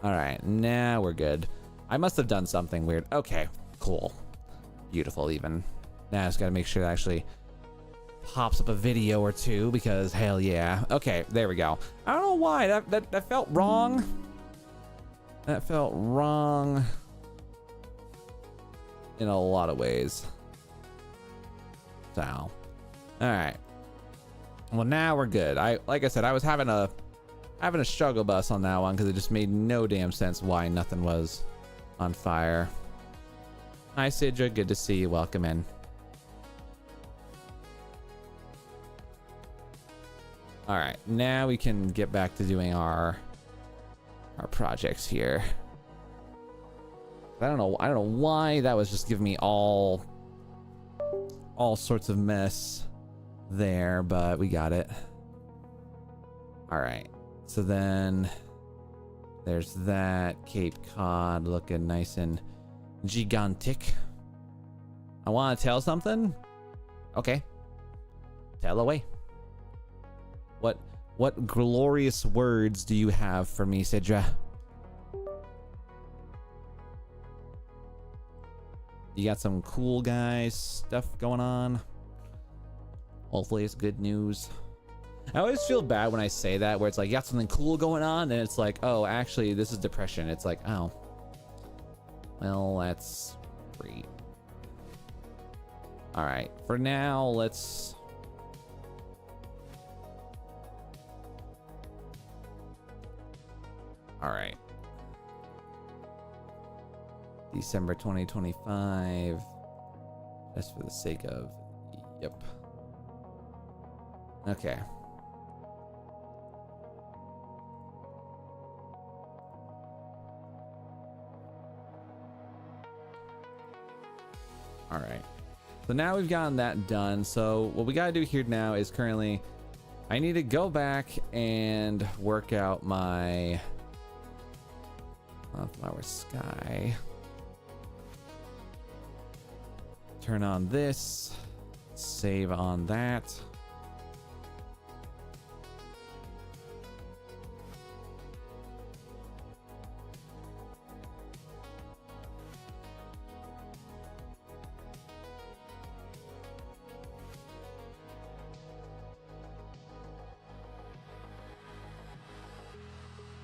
All right, now we're good. I must have done something weird. Okay, cool. Beautiful even. Now I just gotta make sure it actually pops up a video or two because hell yeah. Okay, there we go. I don't know why, that felt wrong. That felt wrong in a lot of ways. So, all right. Well, now we're good. Like I said, I was having a struggle bus on that one because it just made no damn sense why nothing was on fire. Hi, Sidra. Good to see you. Welcome in. All right, now we can get back to doing our projects here. I don't know why that was just giving me all sorts of mess there, but we got it. All right, so then there's that Cape Cod looking nice and gigantic. I want to tell something. Okay, tell away. What glorious words do you have for me, Sidra? You got some cool guys stuff going on. Hopefully it's good news. I always feel bad when I say that, where it's like, you got something cool going on, and it's like, oh, actually, this is depression. It's like, oh, well, that's great. All right, for now, let's... All right. December 2025. Just for the sake of... Yep. Okay. All right. So now we've gotten that done. So what we gotta do here now is currently... I need to go back and work out my... Flower sky. Turn on this. Save on that.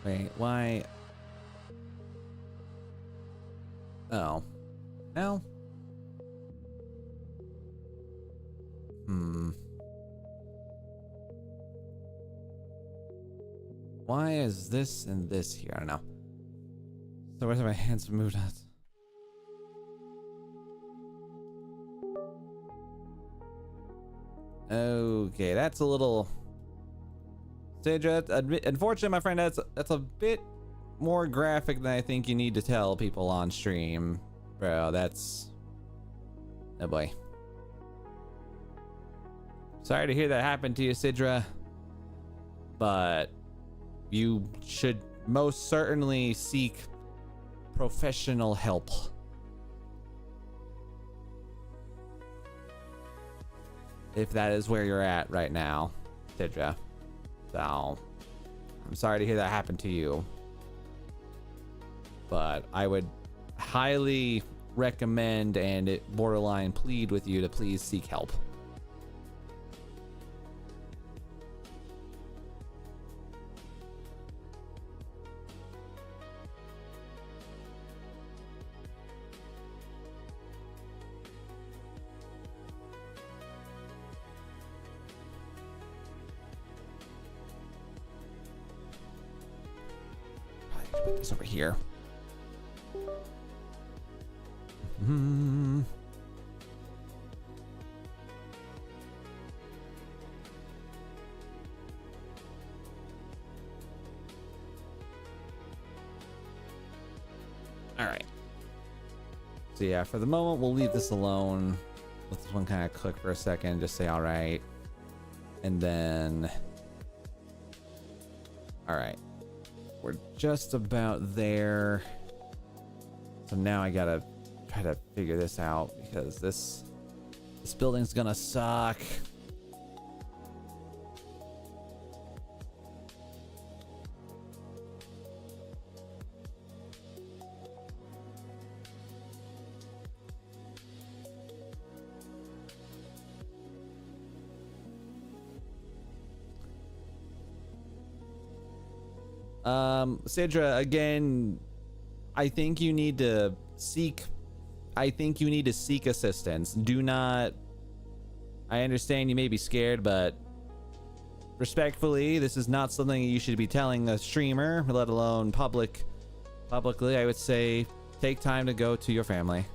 Wait, why? Oh. No? Why is this and this here? I don't know. So where's my hands moved out? Okay, that's a little... Sidra, unfortunately, my friend, that's a bit more graphic than I think you need to tell people on stream. Bro, that's... Oh boy. Sorry to hear that happened to you, Sidra. But you should most certainly seek professional help. If that is where you're at right now, Sidra. So, I'm sorry to hear that happened to you. But I would highly recommend and it borderline plead with you to please seek help. Put this over here. All right. So yeah, for the moment, we'll leave this alone. Let this one kind of cook for a second. Just say all right, and then all right. We're just about there. So now I gotta try to figure this out because this building's gonna suck. Sidra, again, I think you need to seek assistance. Do not, I understand you may be scared, but respectfully, this is not something you should be telling a streamer, let alone publicly. I would say take time to go to your family.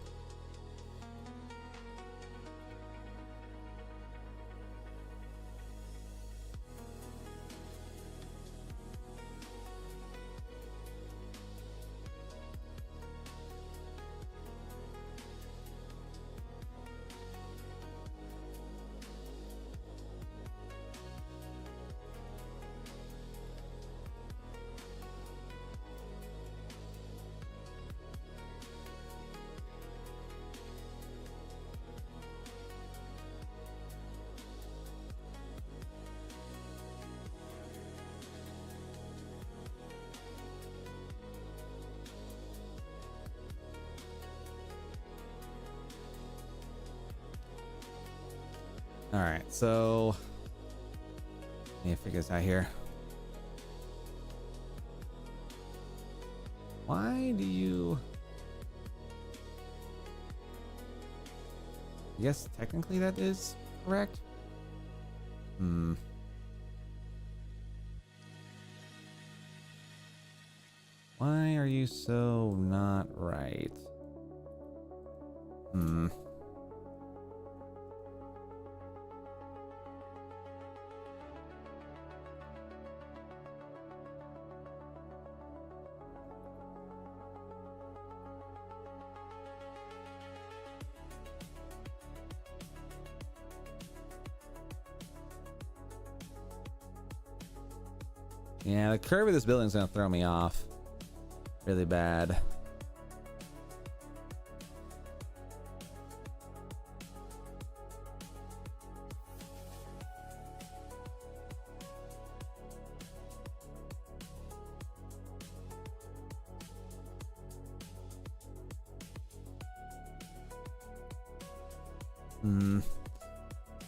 All right, so let me figure this out here. Why do you? Yes, technically that is correct. Why are you so not right? Yeah, the curve of this building is gonna throw me off really bad.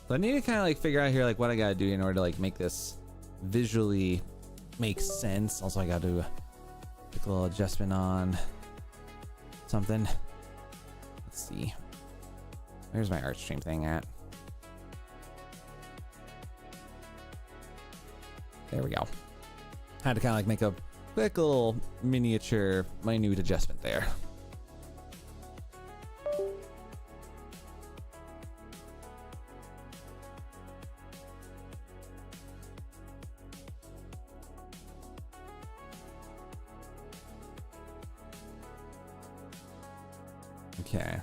So I need to kind of like figure out here like what I gotta do in order to like make this visually make sense. Also, I gotta do a little adjustment on something. Let's see. Where's my art stream thing at? There we go. Had to kind of like make a quick little miniature, minute adjustment there. Okay,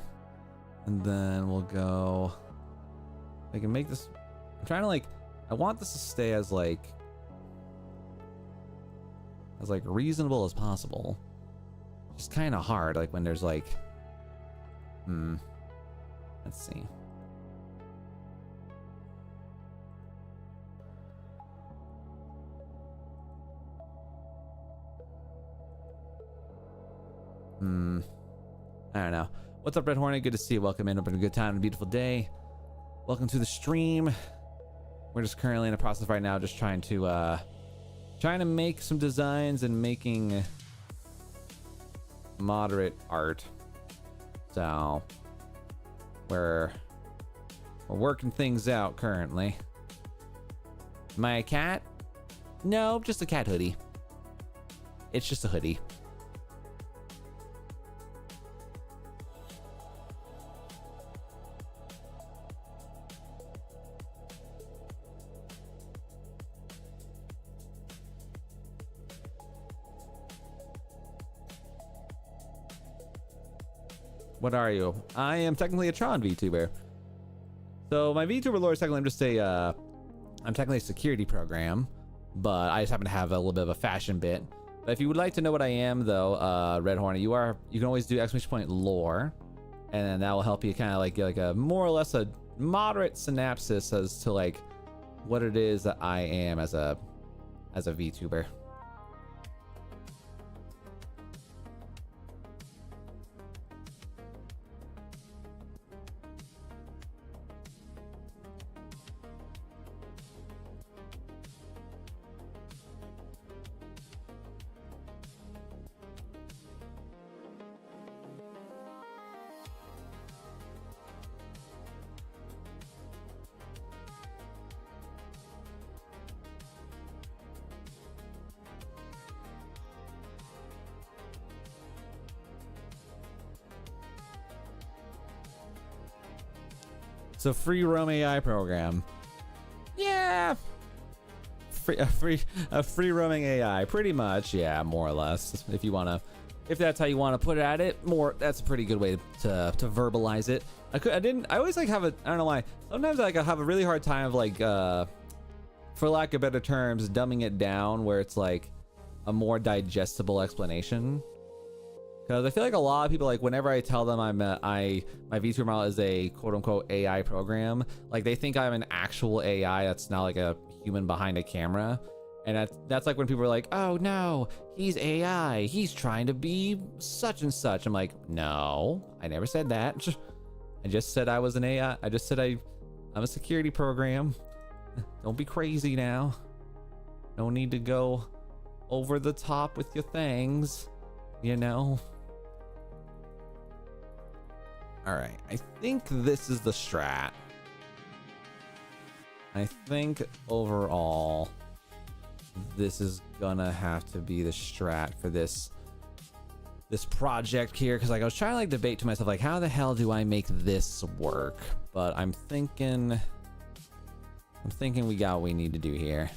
and then we'll go. I can make this. I'm trying to like. I want this to stay as reasonable as possible. It's kind of hard, like when there's like. Let's see. I don't know. What's up, Red Hornet? Good to see you. Welcome in. Hope you're having a good time. A beautiful day. Welcome to the stream. We're just currently in the process right now, just trying to make some designs and making moderate art. So we're working things out currently. Am I a cat? No, just a cat hoodie. It's just a hoodie. What are you? I am technically a Tron VTuber. So my VTuber lore is technically I'm technically a security program, but I just happen to have a little bit of a fashion bit. But if you would like to know what I am, though, Red Hornet, you can always do !point lore, and then that will help you kind of like get like a more or less a moderate synopsis as to like what it is that I am as a VTuber. It's a free roam AI program. Yeah. A free roaming AI, pretty much. Yeah, more or less. If that's how you want to put it at it, that's a pretty good way to verbalize it. I always like have I don't know why. Sometimes I have a really hard time of like, for lack of better terms, dumbing it down where it's like a more digestible explanation. Because I feel like a lot of people, like whenever I tell them my VTuber model is a quote unquote AI program, like they think I'm an actual AI that's not like a human behind a camera. And that's like when people are like, oh no, he's AI, he's trying to be such and such. I'm like, no, I never said that. I just said I was an AI. I just said I'm a security program. Don't be crazy now. No need to go over the top with your things, you know? All right, I think this is the strat. I think overall, this is gonna have to be the strat for this project here, because like I was trying to like debate to myself like, how the hell do I make this work? But I'm thinking we got what we need to do here.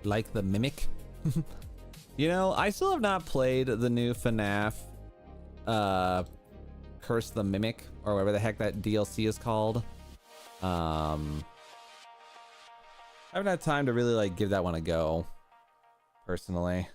Like the Mimic. You know, I still have not played the new FNAF Curse the Mimic, or whatever the heck that DLC is called. I haven't had time to really like give that one a go personally.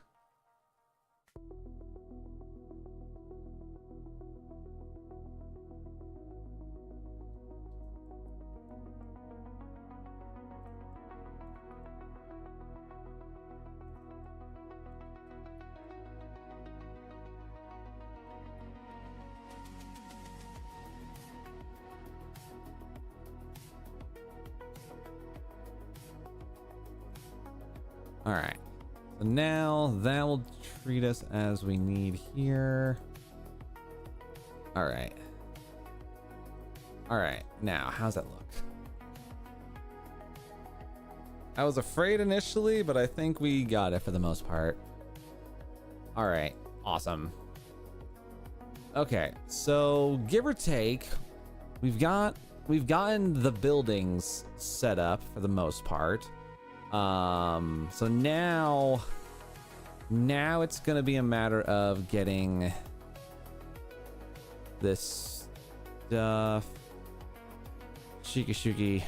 All right, so now that will treat us as we need here. All right. All right, now how's that look? I was afraid initially, but I think we got it for the most part. All right, awesome. Okay, so give or take, we've gotten the buildings set up for the most part. So now it's gonna be a matter of getting this stuff. Shuki.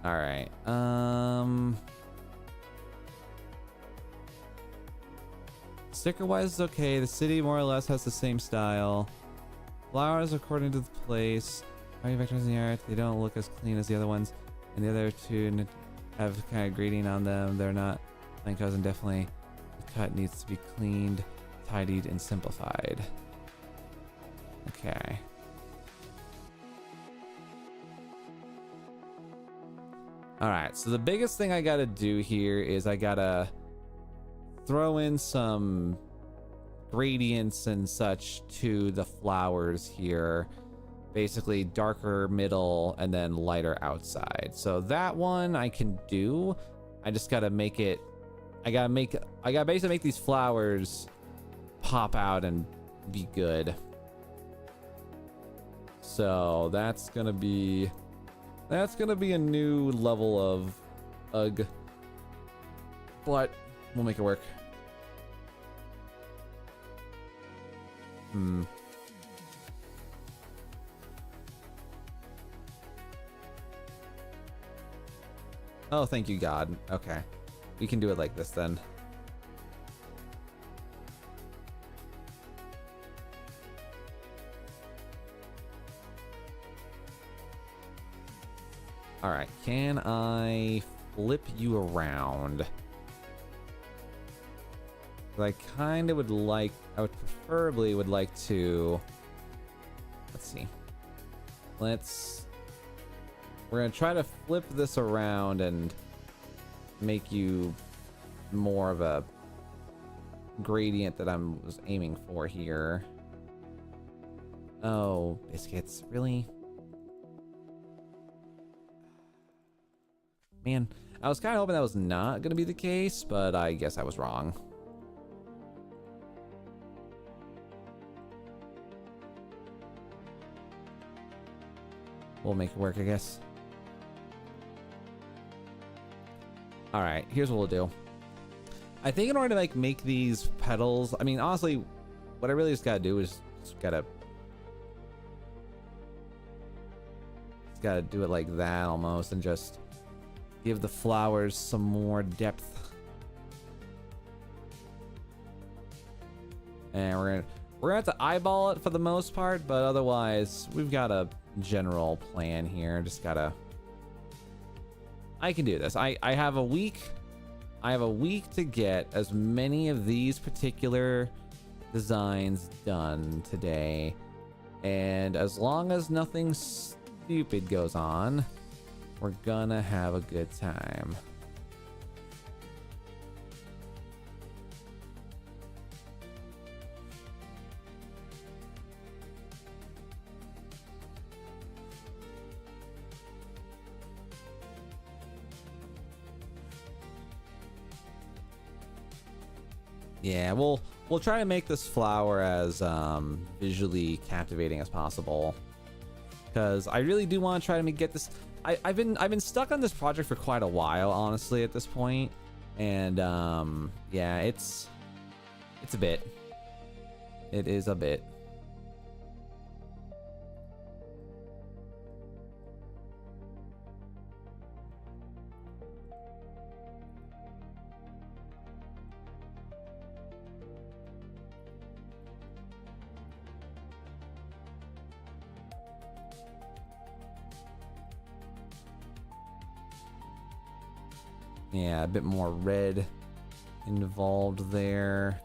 All right. Sticker wise is okay. The city more or less has the same style. Flowers according to the place. Fire vectors in the art. They don't look as clean as the other ones. And the other two have kind of grading on them. They're not plain colors, and definitely the cut needs to be cleaned, tidied, and simplified. Okay. All right, so the biggest thing I gotta do here is I gotta throw in some gradients and such to the flowers here. Basically darker middle and then lighter outside. So that one I can do. I just gotta make it, I gotta basically make these flowers pop out and be good. So that's gonna be a new level of ugh, but we'll make it work. Oh, thank you, God. Okay. We can do it like this then. All right. Can I flip you around? I kind of would like, I would preferably would like to, let's see. We're gonna try to flip this around and make you more of a gradient that was aiming for here. Oh, biscuits, really? Man, I was kind of hoping that was not gonna be the case, but I guess I was wrong. We'll make it work, I guess. All right, here's what we'll do. I think in order to like make these petals, I mean, honestly, what I really just gotta do is just gotta do it like that almost, and just give the flowers some more depth. And we're gonna have to eyeball it for the most part, but otherwise we've got a general plan here. Just gotta, I can do this. I have a week to get as many of these particular designs done today, and as long as nothing stupid goes on, we're gonna have a good time. Yeah, we'll try to make this flower as visually captivating as possible, because I really do want to try to get this. I've been stuck on this project for quite a while, honestly, at this point, and yeah, it's a bit. It is a bit. Yeah, a bit more red involved there.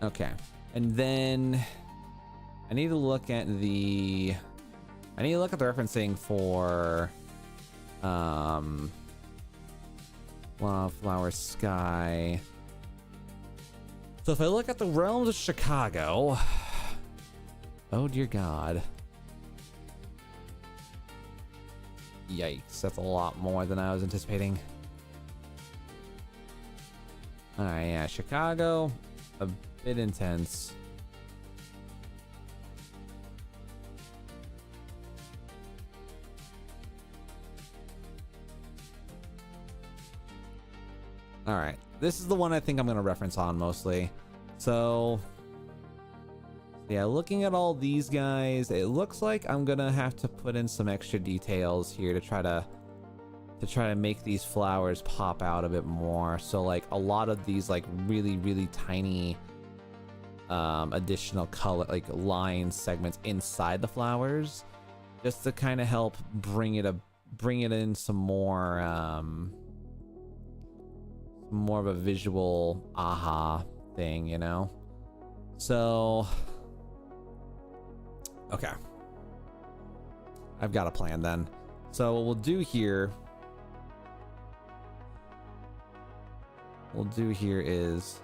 Okay, and then I need to look at the referencing for Wildflower Sky. So if I look at the realms of Chicago, oh dear God. Yikes, that's a lot more than I was anticipating. Alright, yeah, Chicago, a bit intense. Alright, this is the one I think I'm going to reference on mostly. So, yeah, looking at all these guys, it looks like I'm gonna have to put in some extra details here to try to make these flowers pop out a bit more. So like a lot of these like really tiny additional color, like line segments inside the flowers, just to kind of help bring it in some more of a visual aha thing, you know. So okay, I've got a plan then. So what we'll do here is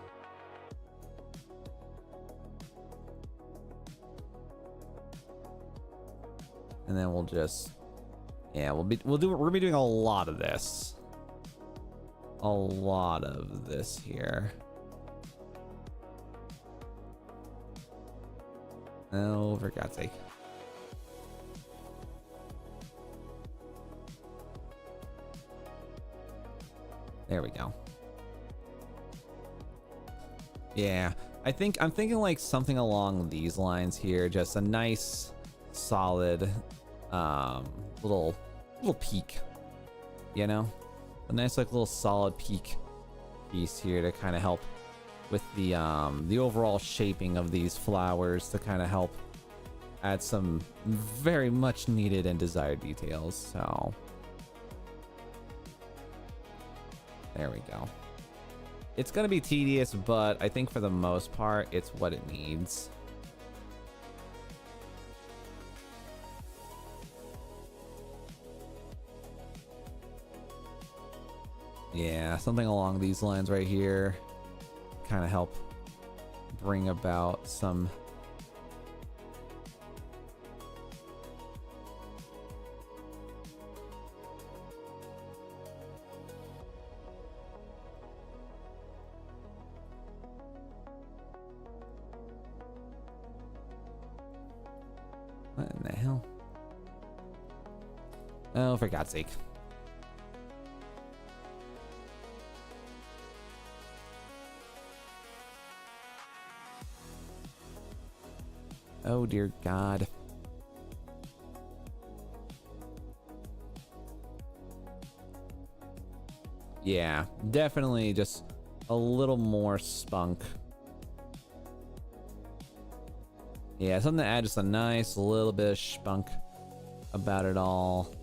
and then we'll just, yeah, we're gonna be doing a lot of this here. Oh, for God's sake. There we go. Yeah, I'm thinking like something along these lines here, just a nice solid little peak, you know, a nice like little solid peak piece here to kind of help with the overall shaping of these flowers, to kind of help add some very much needed and desired details. So there we go. It's gonna be tedious, but I think for the most part, it's what it needs. Yeah, something along these lines right here. Kind of help bring about some... What in the hell? Oh, for God's sake. Oh dear God. Yeah, definitely just a little more spunk. Yeah, something to add just a nice little bit of spunk about it all.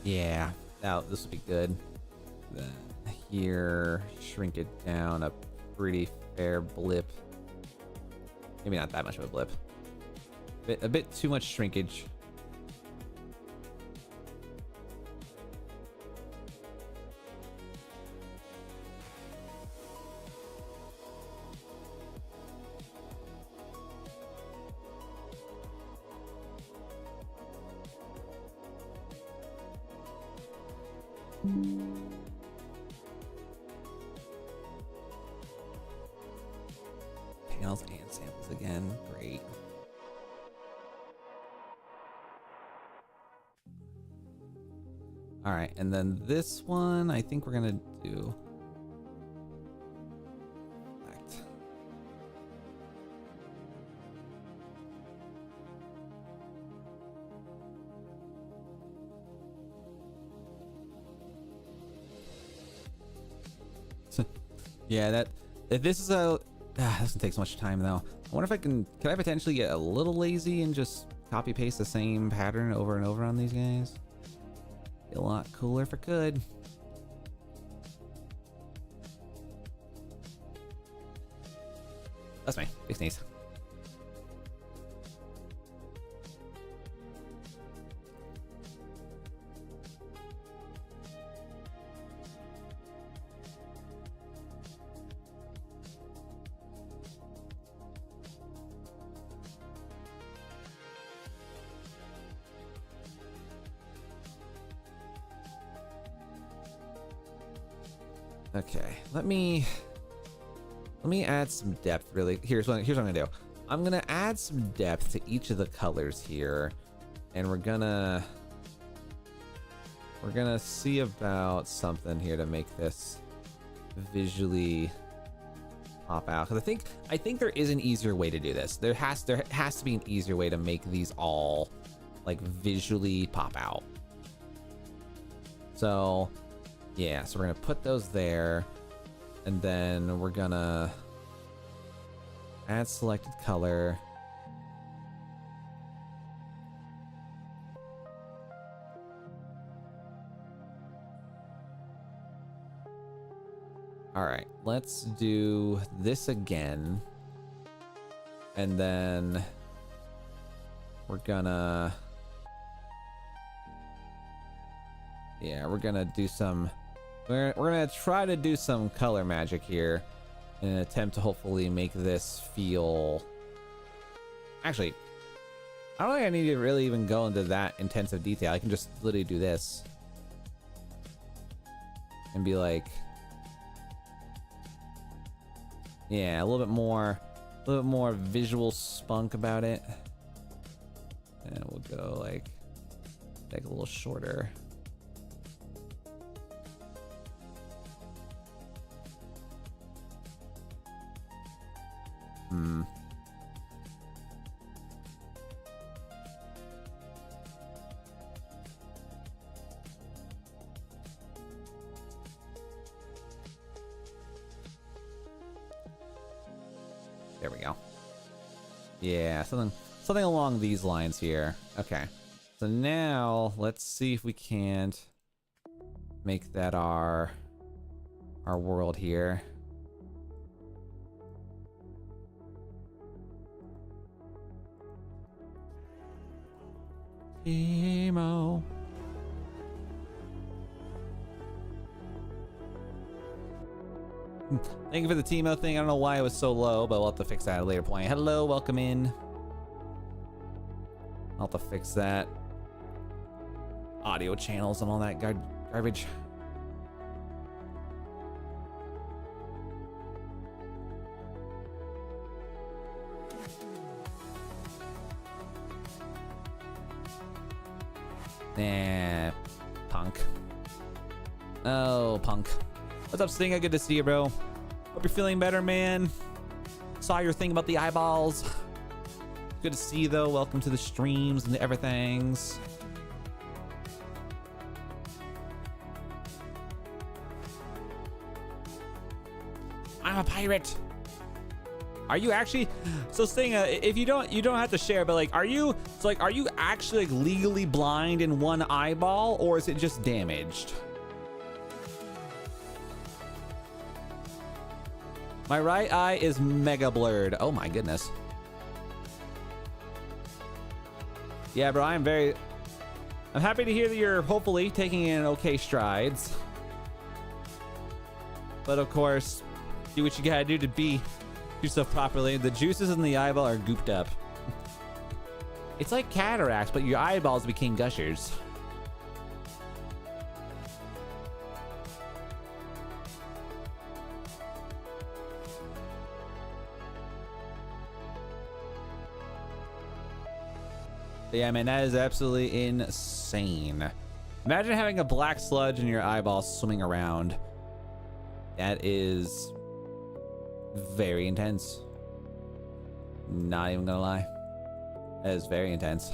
Yeah, now this would be good. Then here, shrink it down a pretty fair blip. Maybe not that much of a blip. A bit too much shrinkage. Panels and samples again. Great. All right, and then this one, I think we're gonna do. Yeah, that if this is a this doesn't take so much time though. I wonder if I can I potentially get a little lazy and just copy paste the same pattern over and over on these guys? Be a lot cooler if I could. That's me. Big sneeze. Okay, let me add some depth really. Here's what I'm gonna do. I'm gonna add some depth to each of the colors here, and we're gonna see about something here to make this visually pop out. Because I think there is an easier way to do this. There has to be an easier way to make these all like visually pop out. So yeah, so we're gonna put those there, and then we're gonna add selected color. All right, let's do this again, and then we're gonna do some. We're gonna try to do some color magic here in an attempt to hopefully make this feel... Actually, I don't think I need to really even go into that intensive detail. I can just literally do this and be like, yeah, a little bit more visual spunk about it. And we'll go like a little shorter. There we go. Yeah, something along these lines here. Okay. So now let's see if we can't make that our world here. Emo. Thank you for the Timo thing. I don't know why it was so low, but we'll have to fix that at a later point. Hello, welcome in. I'll have to fix that. Audio channels and all that garbage. Nah, punk. Oh, punk. What's up, Stinger? Good to see you, bro. Hope you're feeling better, man. Saw your thing about the eyeballs. Good to see you, though. Welcome to the streams and the everythings. I'm a pirate. Are you actually? So Stinger, if you don't have to share, but like, are you actually like legally blind in one eyeball, or is it just damaged? My right eye is mega blurred. Oh my goodness. Yeah, bro, I'm happy to hear that you're hopefully taking in okay strides. But of course, do what you gotta do to be yourself properly. The juices in the eyeball are gooped up. It's like cataracts, but your eyeballs became gushers. Yeah, man, that is absolutely insane. Imagine having a black sludge in your eyeball swimming around. That is very intense. Not even gonna lie. That is very intense.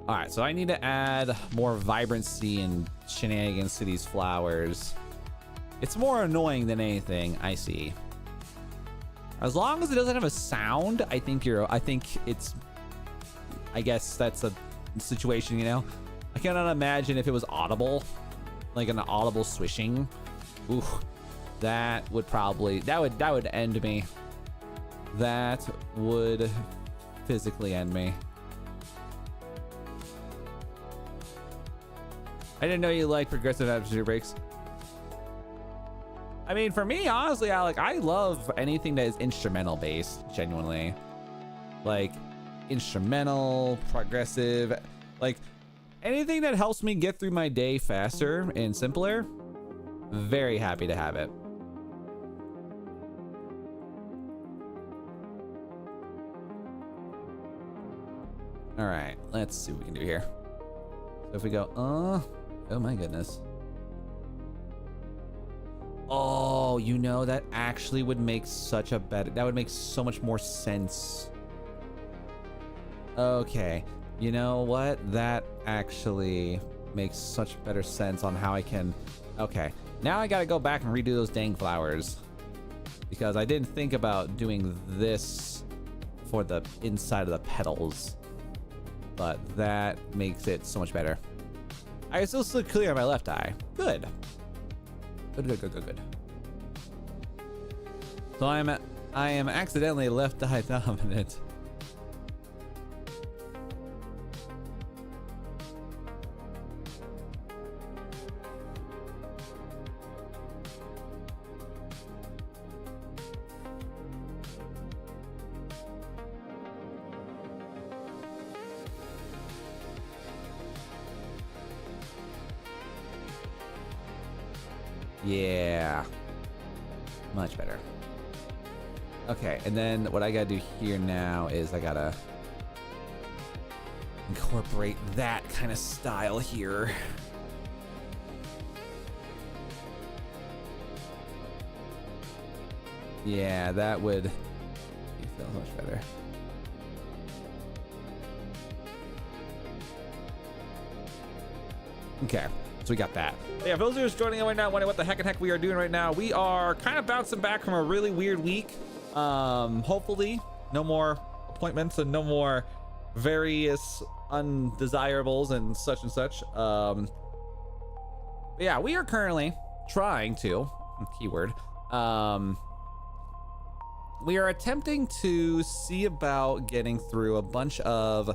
All right, so I need to add more vibrancy and shenanigans to these flowers. It's more annoying than anything, I see. As long as it doesn't have a sound, I guess that's a situation, you know? I cannot imagine if it was audible, like an audible swishing. Ooh, that would end me. That would physically end me. I didn't know you like progressive atmosphere breaks. I mean, for me, honestly, I love anything that is instrumental based, genuinely. Like, instrumental, progressive, like anything that helps me get through my day faster and simpler. Very happy to have it. All right, let's see what we can do here. So if we go, oh my goodness. Oh, you know, that actually would make that would make so much more sense. Okay, you know what? That actually makes such better sense on how I can... Okay, now I gotta go back and redo those dang flowers. Because I didn't think about doing this for the inside of the petals. But that makes it so much better. I can still see clear on my left eye. Good. Good. So I am accidentally left eye dominant. Yeah, much better. Okay, and then what I gotta do here now is I gotta incorporate that kind of style here. Yeah, that would feel much better. Okay. So we got that. Yeah, those who are joining in right now, wondering what the heck we are doing right now. We are kind of bouncing back from a really weird week. Hopefully no more appointments and no more various undesirables and such. But yeah, we are currently trying to keyword we are attempting to see about getting through a bunch of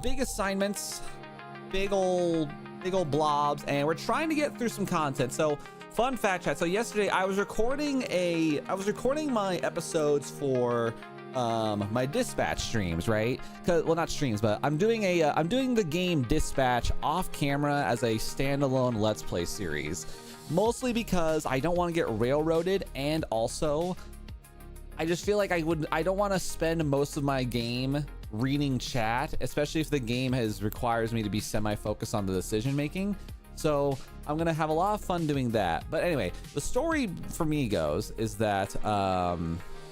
big assignments, big old blobs, and we're trying to get through some content. So fun fact, chat, so yesterday I was recording my episodes for my dispatch streams, right? Well, not streams, but I'm doing the game Dispatch off camera as a standalone Let's Play series, mostly because I don't want to get railroaded, and also I just feel like I don't want to spend most of my game reading chat, especially if the game requires me to be semi-focused on the decision making. So I'm gonna have a lot of fun doing that. But anyway, the story for me is that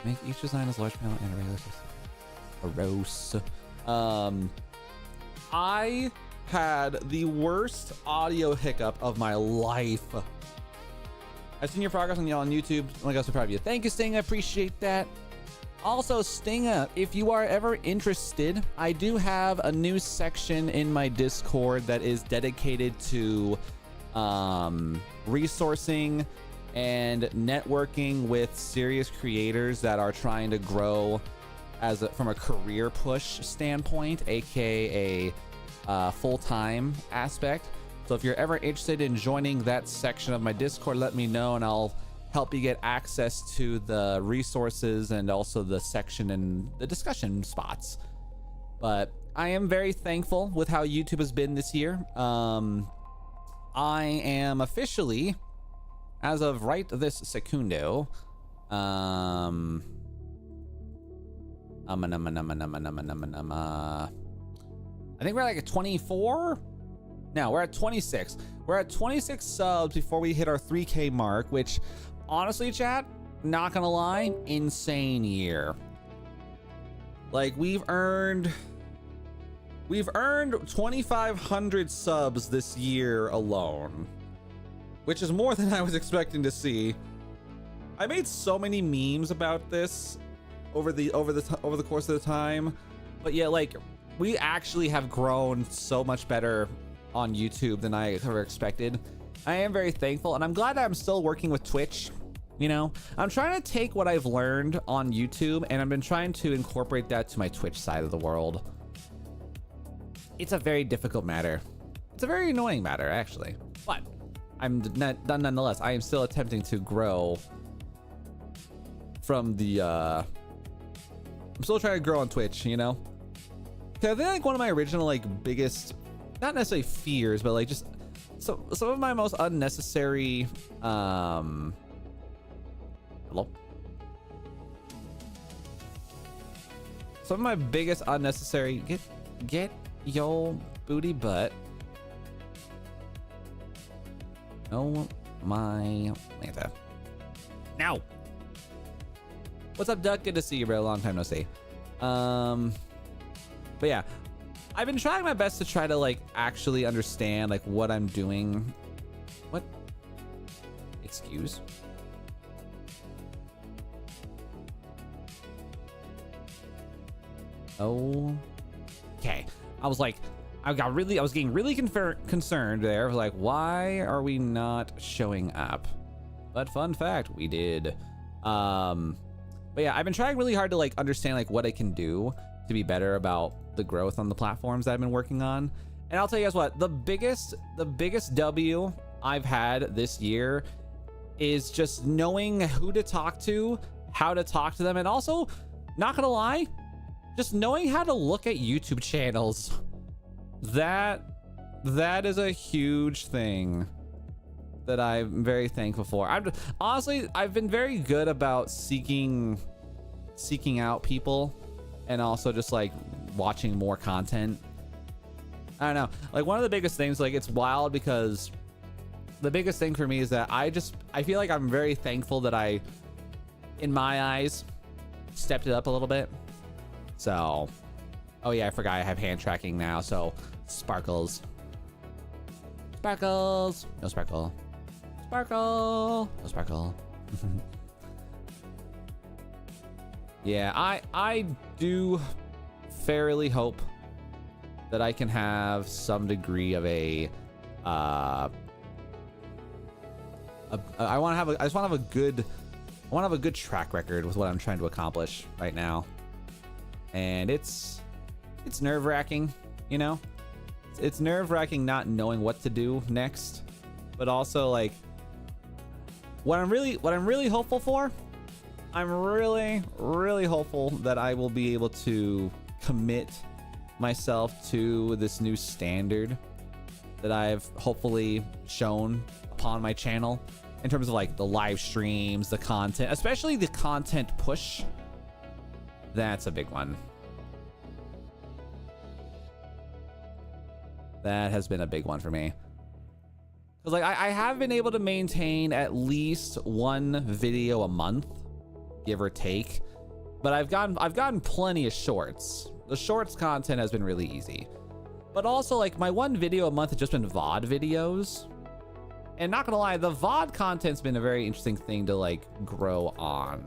make each design as large panel and a regular system. I had the worst audio hiccup of my life. I've seen your progress on YouTube. Oh my God, so proud of you. Thank you, Stinga. Appreciate that. Also, Stinga, if you are ever interested, I do have a new section in my Discord that is dedicated to resourcing and networking with serious creators that are trying to grow from a career push standpoint, aka full-time aspect. So if you're ever interested in joining that section of my Discord, let me know and I'll help you get access to the resources and also the section and the discussion spots. But I am very thankful with how YouTube has been this year. I am officially, as of right this secundo, I think we're like at 24. Now we're at 26. We're at 26 subs before we hit our 3K mark, which honestly, chat, not gonna lie, insane year. Like we've earned 2,500 subs this year alone, which is more than I was expecting to see. I made so many memes about this over the course of the time, but yeah, like we actually have grown so much better on YouTube than I ever expected. I am very thankful, and I'm glad that I'm still working with Twitch. You know, I'm trying to take what I've learned on YouTube and I've been trying to incorporate that to my Twitch side of the world. It's a very difficult matter. It's a very annoying matter, actually, but nonetheless, I am still attempting to grow from the I'm still trying to grow on Twitch, you know. I think like one of my original like biggest, not necessarily fears, but like just some of my most unnecessary hello, some of my biggest unnecessary get your booty butt. Oh my Lanta. Now, what's up, Duck? Good to see you, bro. Long time no see. But yeah, I've been trying my best to try to like actually understand like what I'm doing. What? Excuse? Oh. Okay. I was getting really concerned there. I was like, why are we not showing up? But fun fact, we did. But yeah, I've been trying really hard to like understand like what I can do to be better about the growth on the platforms that I've been working on. And I'll tell you guys what, the biggest W I've had this year is just knowing who to talk to, how to talk to them, and also, not gonna lie, just knowing how to look at YouTube channels. That is a huge thing that I'm very thankful for. Honestly, I've been very good about seeking out people and also just like watching more content. I don't know, like one of the biggest things, like it's wild because the biggest thing for me is that I feel like I'm very thankful that I, in my eyes, stepped it up a little bit. So, oh yeah, I forgot I have hand tracking now, so sparkles, no sparkle, no sparkle. Yeah, I do fairly hope that I can have some degree of a I just want to have a good track record with what I'm trying to accomplish right now. And it's nerve-wracking, you know? It's nerve-wracking not knowing what to do next, but also like what I'm really hopeful for. I'm really hopeful that I will be able to commit myself to this new standard that I've hopefully shown upon my channel in terms of like the live streams, the content, especially the content push. That's a big one. That has been a big one for me. Because like I have been able to maintain at least one video a month, give or take. But I've gotten plenty of shorts. The shorts content has been really easy. But also like my one video a month has just been VOD videos. And not gonna lie, the VOD content's been a very interesting thing to like grow on.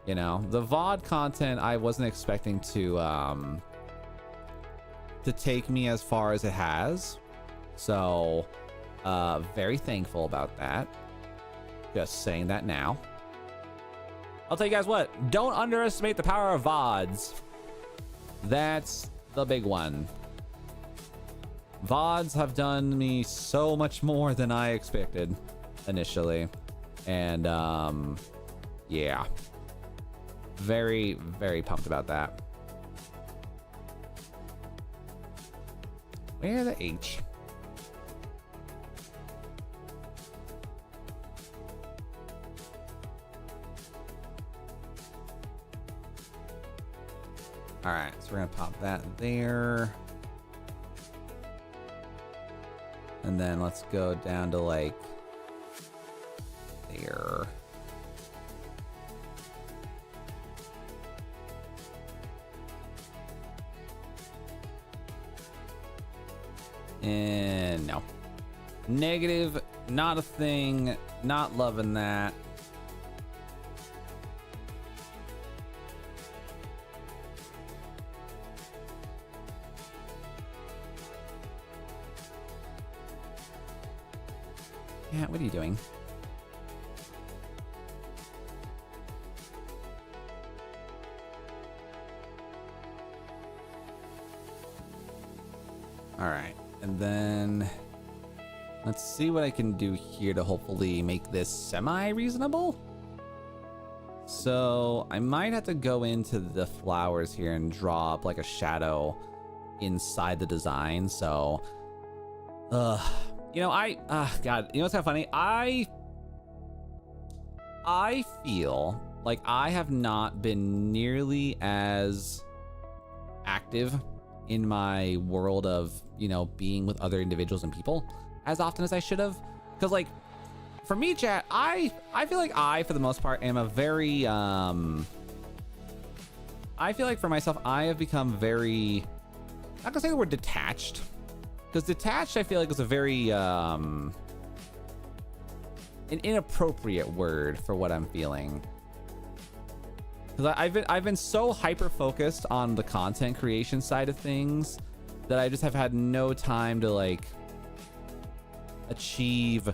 You know, the VOD content I wasn't expecting to take me as far as it has. So very thankful about that. Just saying that now. I'll tell you guys what, don't underestimate the power of VODs. That's the big one. VODs have done me so much more than I expected initially. And yeah. Very, very pumped about that. Where the H? All right, so we're gonna pop that there. And then let's go down to like there. And no. Negative, not a thing, not loving that. Yeah, what are you doing? All right, and then let's see what I can do here to hopefully make this semi-reasonable. So I might have to go into the flowers here and draw up like a shadow inside the design. So, you know, God, you know what's kind of funny? I feel like I have not been nearly as active in my world of, you know, being with other individuals and people as often as I should have. Because like, for me, chat, I feel like I, for the most part, am a very, I feel like for myself, I have become very, I'm not gonna say the word detached. Because detached, I feel like, is a very, an inappropriate word for what I'm feeling. Because I've been so hyper focused on the content creation side of things that I just have had no time to like achieve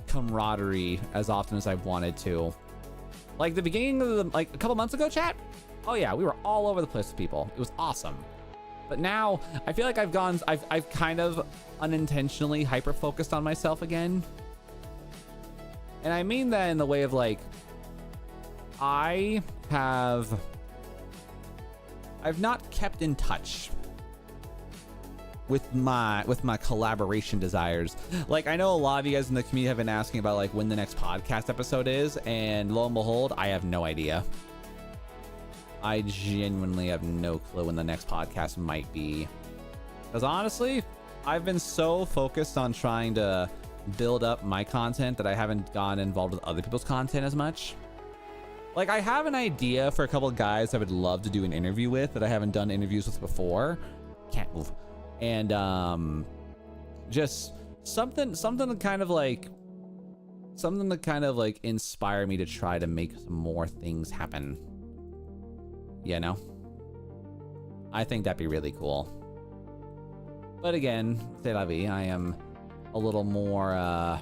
camaraderie as often as I wanted to. Like the beginning of the, like a couple months ago, chat. Oh yeah, we were all over the place with people. It was awesome. But now I feel like I've kind of unintentionally hyper focused on myself again. And I mean that in the way of like, I've not kept in touch with my collaboration desires. Like, I know a lot of you guys in the community have been asking about like when the next podcast episode is, and lo and behold, I have no idea. I genuinely have no clue when the next podcast might be. Because honestly, I've been so focused on trying to build up my content that I haven't gotten involved with other people's content as much. Like, I have an idea for a couple of guys I would love to do an interview with that I haven't done interviews with before. Can't move. And just something to kind of like inspire me to try to make some more things happen. you know? I think that'd be really cool. But again, c'est la vie. I am a little more,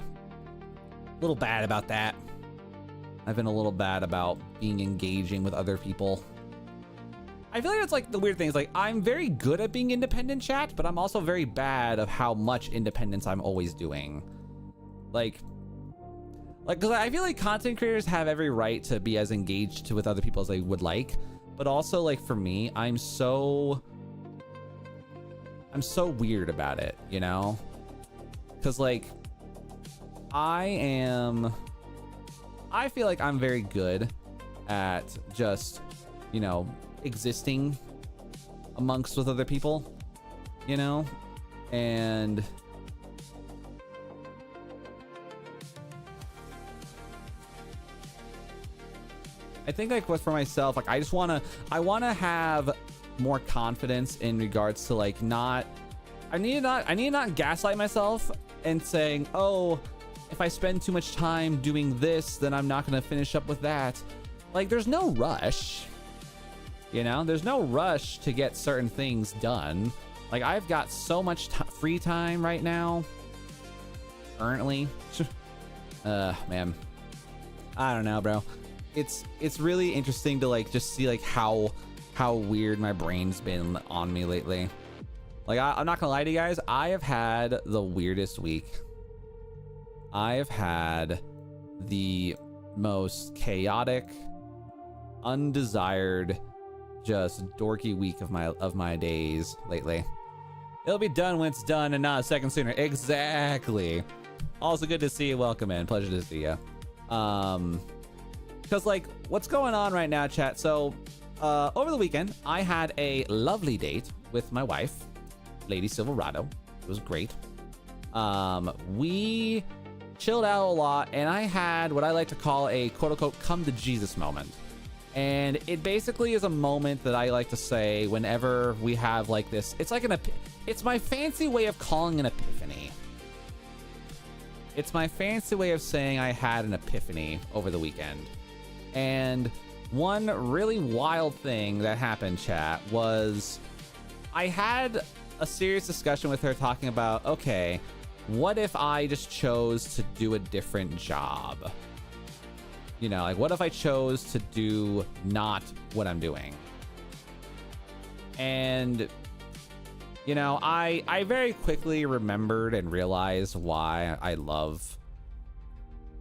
little bad about that. I've been a little bad about being engaging with other people. I feel like it's like the weird thing is like I'm very good at being independent, chat, but I'm also very bad of how much independence I'm always doing. Like, because I feel like content creators have every right to be as engaged with other people as they would like, but also like for me, I'm so weird about it, you know? Because like I feel like I'm very good at just, you know, existing amongst with other people, you know? And I think like for myself, like I want to have more confidence in regards to like I need to not gaslight myself and saying, oh, if I spend too much time doing this, then I'm not going to finish up with that. Like there's no rush, you know, there's no rush to get certain things done. Like I've got so much free time right now currently. Man, I don't know, bro. It's really interesting to like just see like how weird my brain's been on me lately. Like I'm not gonna lie to you guys, I have had the weirdest week. I have had the most chaotic, undesired, just dorky week of my days lately. It'll be done when it's done and not a second sooner. Exactly. Also good to see you. Welcome in. Pleasure to see you. Because like what's going on right now, chat? So over the weekend I had a lovely date with my wife, Lady Silverado. It was great. We chilled out a lot, and I had what I like to call a quote-unquote come to Jesus moment. And it basically is a moment that I like to say whenever we have like this. It's like it's my fancy way of calling an epiphany. It's my fancy way of saying I had an epiphany over the weekend. And one really wild thing that happened, chat, was I had a serious discussion with her talking about, okay, what if I just chose to do a different job? You know, like what if I chose to do not what I'm doing? And, you know, I very quickly remembered and realized why I love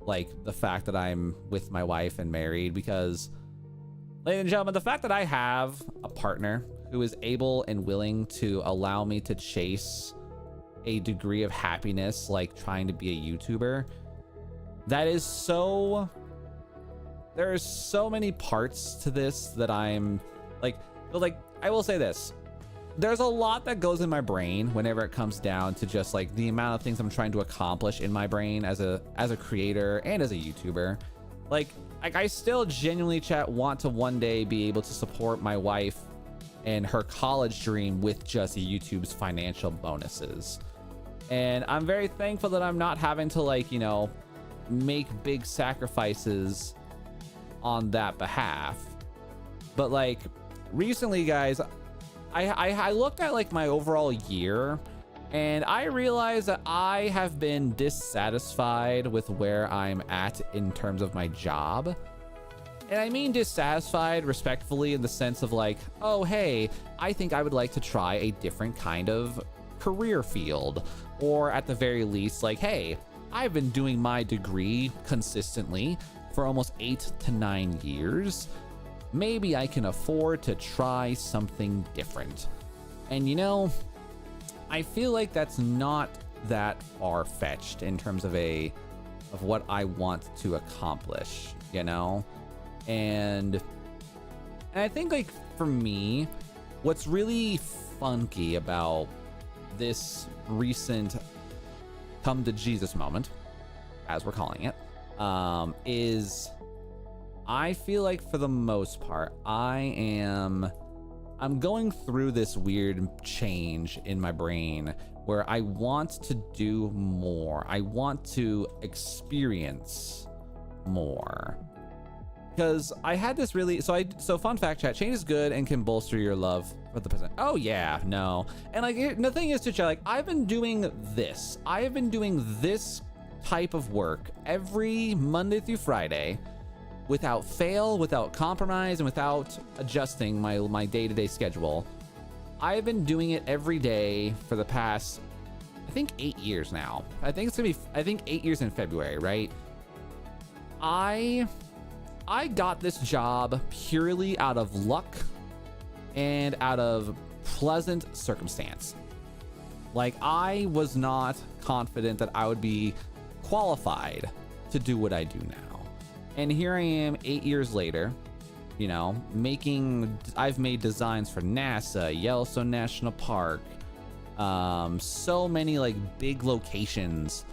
like the fact that I'm with my wife and married, because ladies and gentlemen, the fact that I have a partner who is able and willing to allow me to chase a degree of happiness like trying to be a YouTuber, that is so, there's so many parts to this that I'm like, but like I will say this, there's a lot that goes in my brain whenever it comes down to just like the amount of things I'm trying to accomplish in my brain as a creator and as a YouTuber. Like I still genuinely, chat, want to one day be able to support my wife and her college dream with just YouTube's financial bonuses. And I'm very thankful that I'm not having to like, you know, make big sacrifices on that behalf. But like recently, guys, I looked at like my overall year, and I realized that I have been dissatisfied with where I'm at in terms of my job. And I mean dissatisfied respectfully in the sense of like, oh, hey, I think I would like to try a different kind of career field. Or at the very least, like, hey, I've been doing my degree consistently for almost 8 to 9 years. Maybe I can afford to try something different. And you know, I feel like that's not that far-fetched in terms of what I want to accomplish, you know? And I think like for me, what's really funky about this recent come to Jesus moment, as we're calling it, is I feel like for the most part, I'm going through this weird change in my brain where I want to do more. I want to experience more. because I had this really, so fun fact, chat, change is good and can bolster your love for the present. Oh yeah, no. And like, the thing is, to chat, like, I have been doing this type of work every Monday through Friday without fail, without compromise, and without adjusting my day-to-day schedule. I've been doing it every day for the past, I think, 8 years now. I think it's gonna be, 8 years in February, right? I got this job purely out of luck and out of pleasant circumstance. Like, I was not confident that I would be qualified to do what I do now. And here I am 8 years later, you know, I've made designs for NASA, Yellowstone National Park, so many like big locations,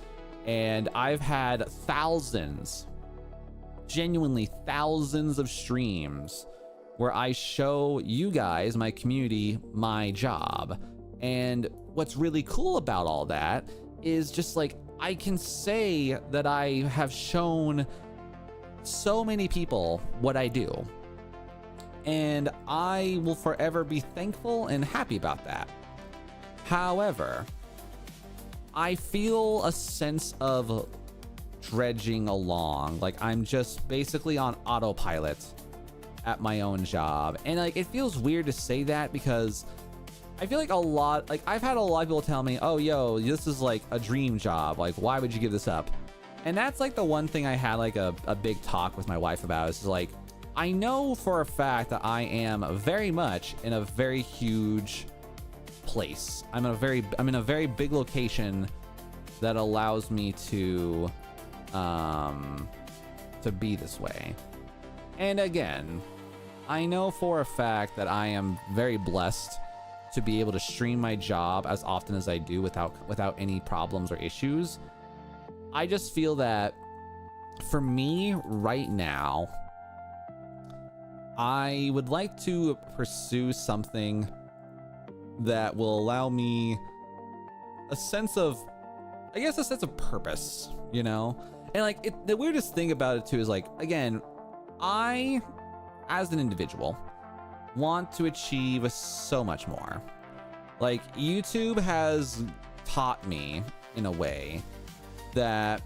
and I've had genuinely thousands of streams where I show you guys, my community, my job. And what's really cool about all that is just like, I can say that I have shown so many people what I do, and I will forever be thankful and happy about that. However, I feel a sense of dredging along, like I'm just basically on autopilot at my own job. And like, it feels weird to say that because I feel like I've had a lot of people tell me, oh, yo, this is like a dream job. Like, why would you give this up? And that's like the one thing I had like a big talk with my wife about, is like, I know for a fact that I am very much in a very huge place. I'm in a very big location that allows me to be this way. And again, I know for a fact that I am very blessed to be able to stream my job as often as I do without any problems or issues. I just feel that for me right now, I would like to pursue something that will allow me a sense of purpose, you know? And like, the weirdest thing about it too is like, again, I, as an individual, want to achieve so much more. Like, YouTube has taught me in a way that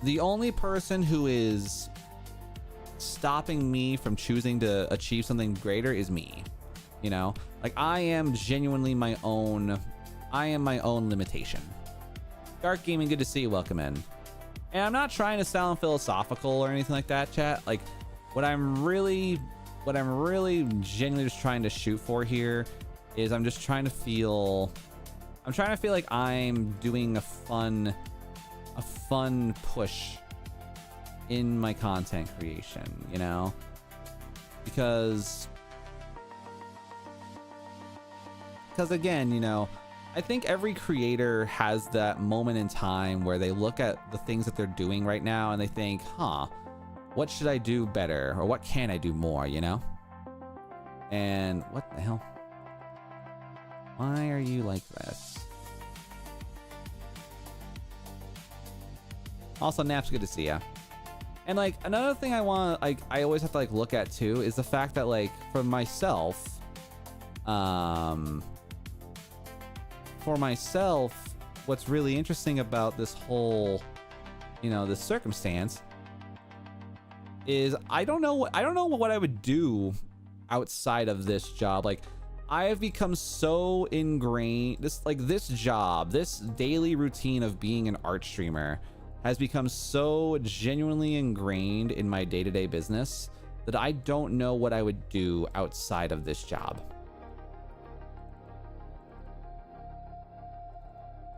the only person who is stopping me from choosing to achieve something greater is me. You know, like, I am genuinely my own limitation. Dark Gaming, good to see you, welcome in. And I'm not trying to sound philosophical or anything like that, chat. Like, what I'm really genuinely just trying to shoot for here is I'm trying to feel like I'm doing a fun push in my content creation, you know? Because again, you know, I think every creator has that moment in time where they look at the things that they're doing right now and they think, what should I do better? Or what can I do more, you know? And what the hell? Why are you like this? Also, Naps, good to see ya. And like, another thing I always have to like look at too is the fact that like, for myself, what's really interesting about this whole, you know, this circumstance is I don't know what I would do outside of this job. Like, I have become so ingrained, this job, this daily routine of being an art streamer has become so genuinely ingrained in my day-to-day business that I don't know what I would do outside of this job.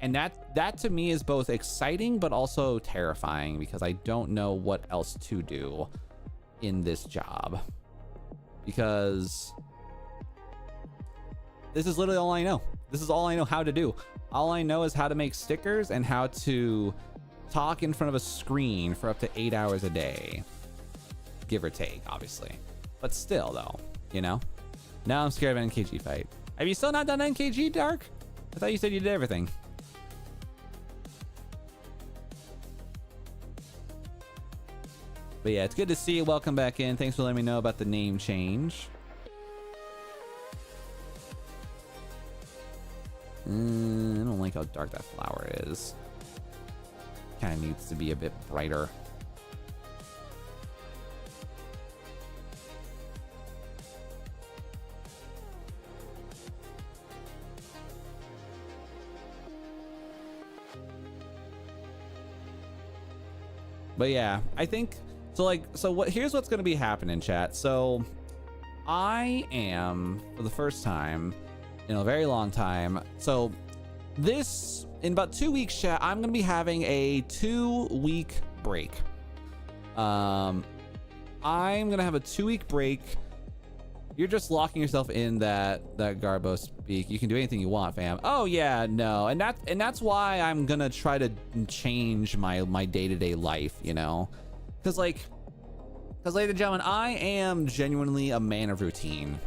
And that to me is both exciting but also terrifying, because I don't know what else to do in this job, because this is literally all I know. This is all I know how to do. All I know is how to make stickers and how to talk in front of a screen for up to 8 hours a day, give or take, obviously. But still, though, you know? Now I'm scared of an NKG fight. Have you still not done NKG, Dark? I thought you said you did everything. But yeah, it's good to see you. Welcome back in. Thanks for letting me know about the name change. I don't like how dark that flower is. Kind of needs to be a bit brighter. But yeah, I think so. Here's what's going to be happening, chat. So I am, for the first time in a very long time, so this, in about 2 weeks, chat, I'm going to be having a 2-week break. I'm going to have a 2-week break. You're just locking yourself in that Garbo speak. You can do anything you want, fam. Oh yeah, no. And that's why I'm going to try to change my day-to-day life, you know? Because ladies and gentlemen, I am genuinely a man of routine.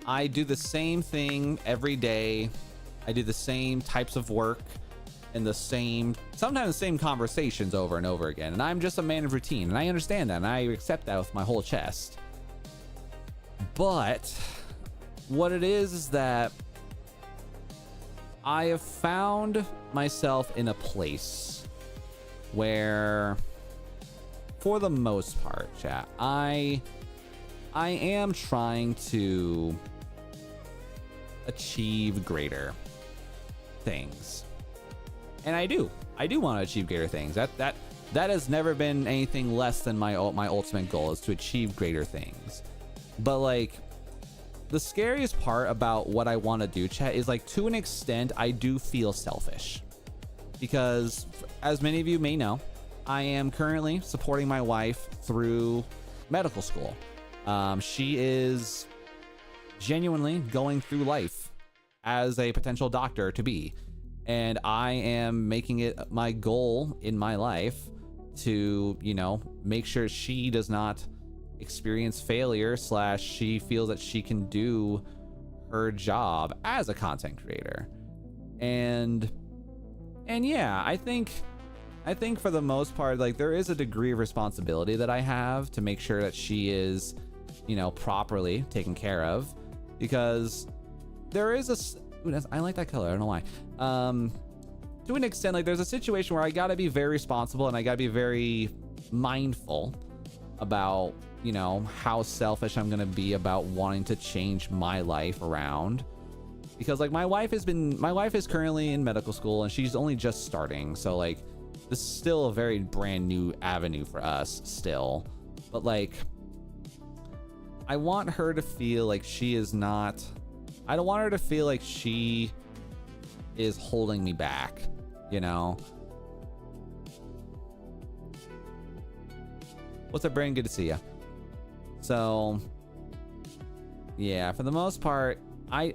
I do the same thing every day. I do the same types of work and sometimes the same conversations over and over again. And I'm just a man of routine, and I understand that, and I accept that with my whole chest. But what it is that I have found myself in a place where, for the most part, chat, I am trying to achieve greater things. And I do want to achieve greater things. That has never been anything less than my ultimate goal, is to achieve greater things. But like, the scariest part about what I want to do, chat, is like, to an extent, I do feel selfish. Because, as many of you may know, I am currently supporting my wife through medical school. She is genuinely going through life as a potential doctor to be. And I am making it my goal in my life to, you know, make sure she does not experience failure / she feels that she can do her job as a content creator. And yeah, I think for the most part, like, there is a degree of responsibility that I have to make sure that she is, you know, properly taken care of, because there is I like that color, I don't know why. To an extent, like, there's a situation where I gotta be very responsible, and I gotta be very mindful about, you know, how selfish I'm gonna be about wanting to change my life around. Because, like, my wife is currently in medical school, and she's only just starting, so like, this is still a very brand new avenue for us still. But like, I want her to feel like I don't want her to feel like she is holding me back, you know? What's up, Brain? Good to see you. So yeah, for the most part, I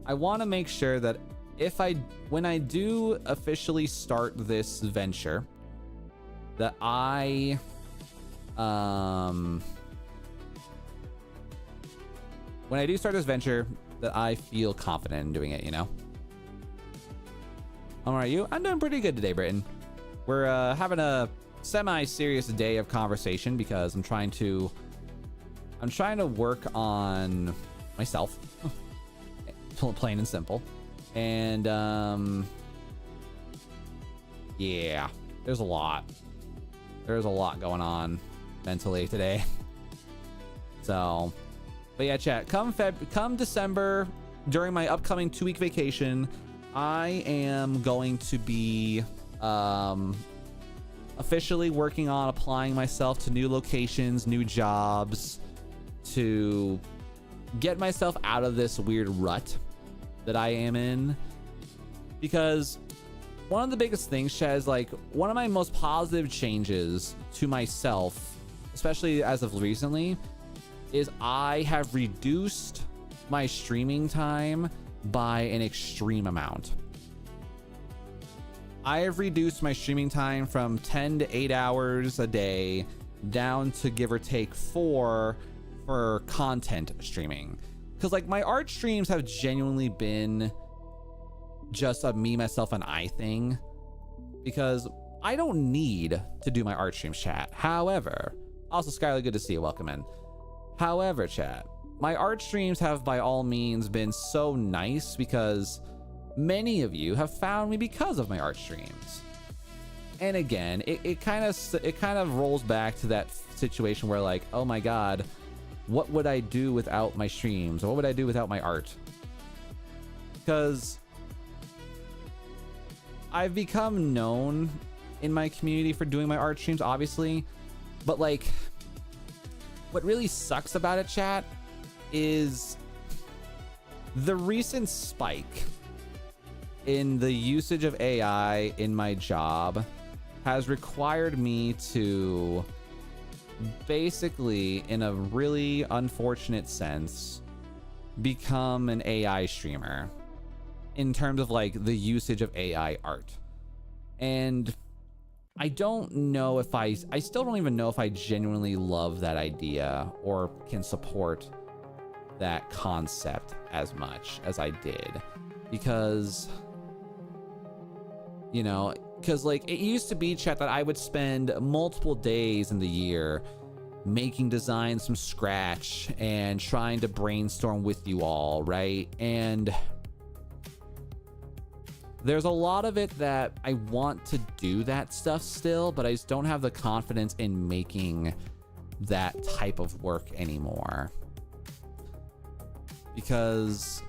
want to make sure that when I do officially start this venture, that when I do start this venture, that I feel confident in doing it, you know? How are you? I'm doing pretty good today, Britton. We're having a semi-serious day of conversation because I'm trying to work on myself, plain and simple. And yeah, there's a lot going on mentally today. So, but yeah, chat, come December, during my upcoming 2-week vacation, I am going to be officially working on applying myself to new locations, new jobs, to get myself out of this weird rut that I am in. Because one of the biggest things, Chaz, like, one of my most positive changes to myself, especially as of recently, is I have reduced my streaming time by an extreme amount. I have reduced my streaming time from 10 to 8 hours a day down to, give or take, 4 for content streaming. Because, like, my art streams have genuinely been just a me, myself, and I thing. Because I don't need to do my art streams, chat. However, also Skylar, good to see you. Welcome in. However, chat, my art streams have by all means been so nice because many of you have found me because of my art streams. And again, it kind of rolls back to that situation where like, oh my God, what would I do without my streams? Or what would I do without my art? Because I've become known in my community for doing my art streams, obviously, but like, what really sucks about it, chat, is the recent spike in the usage of AI in my job has required me to basically, in a really unfortunate sense, become an AI streamer in terms of like the usage of AI art. And I don't know if I still don't even know if I genuinely love that idea or can support that concept as much as I did, because, you know, because like it used to be, chat, that I would spend multiple days in the year making designs from scratch and trying to brainstorm with you all, right? And there's a lot of it that I want to do that stuff still, but I just don't have the confidence in making that type of work anymore, because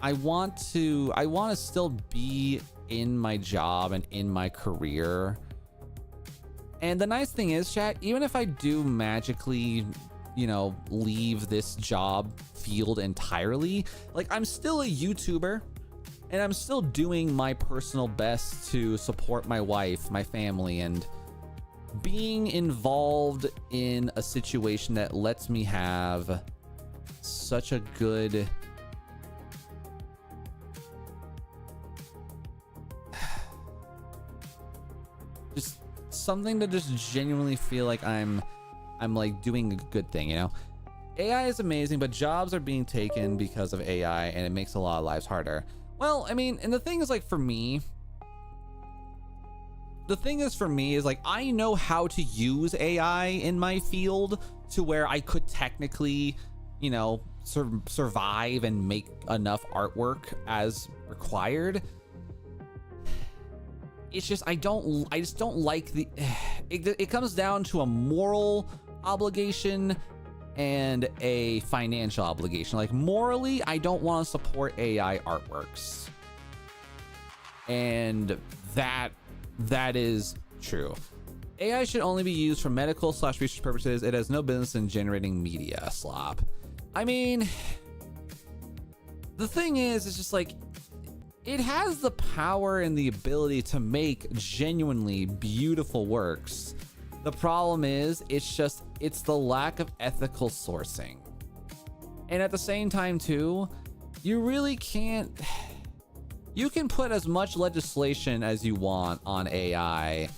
I want to still be in my job and in my career. And the nice thing is, chat, even if I do magically, you know, leave this job field entirely, like I'm still a YouTuber and I'm still doing my personal best to support my wife, my family, and being involved in a situation that lets me have such a good just something to just genuinely feel like I'm like doing a good thing, you know? AI is amazing, but jobs are being taken because of AI, and it makes a lot of lives harder. Well, I mean, and the thing is, like, for me is like, I know how to use AI in my field to where I could technically, you know, survive and make enough artwork as required. It's just, I just don't like the, it comes down to a moral obligation and a financial obligation. Like, morally, I don't want to support AI artworks. And that is true. AI should only be used for medical / research purposes. It has no business in generating media slop. I mean, the thing is, it's just like, it has the power and the ability to make genuinely beautiful works. The problem is, it's the lack of ethical sourcing. And at the same time the you really can't, you can put as much legislation as you want on AI,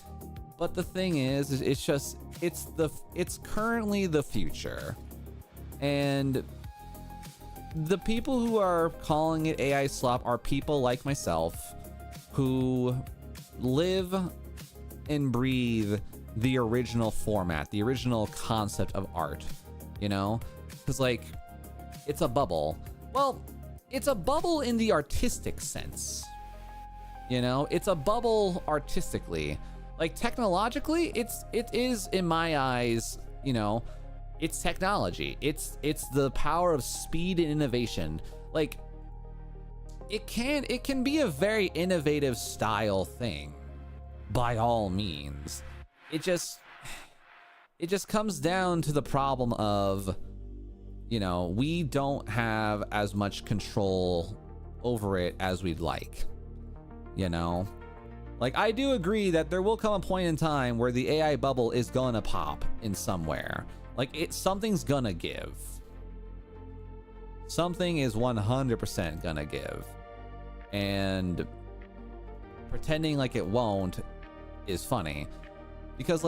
but the thing is it's currently the future. And the people who are calling it AI slop are people like myself who live and breathe the original format, the original concept of art, you know? Because, like, it's a bubble. Well, it's a bubble in the artistic sense, you know? It's a bubble artistically. Like, technologically, it is, in my eyes, you know, it's technology. It's the power of speed and innovation. Like, it can be a very innovative style thing, by all means. It just comes down to the problem of, you know, we don't have as much control over it as we'd like, you know? Like, I do agree that there will come a point in time where the AI bubble is gonna pop in somewhere. Like, something's gonna give. Something is 100% gonna give. And pretending like it won't is funny. Because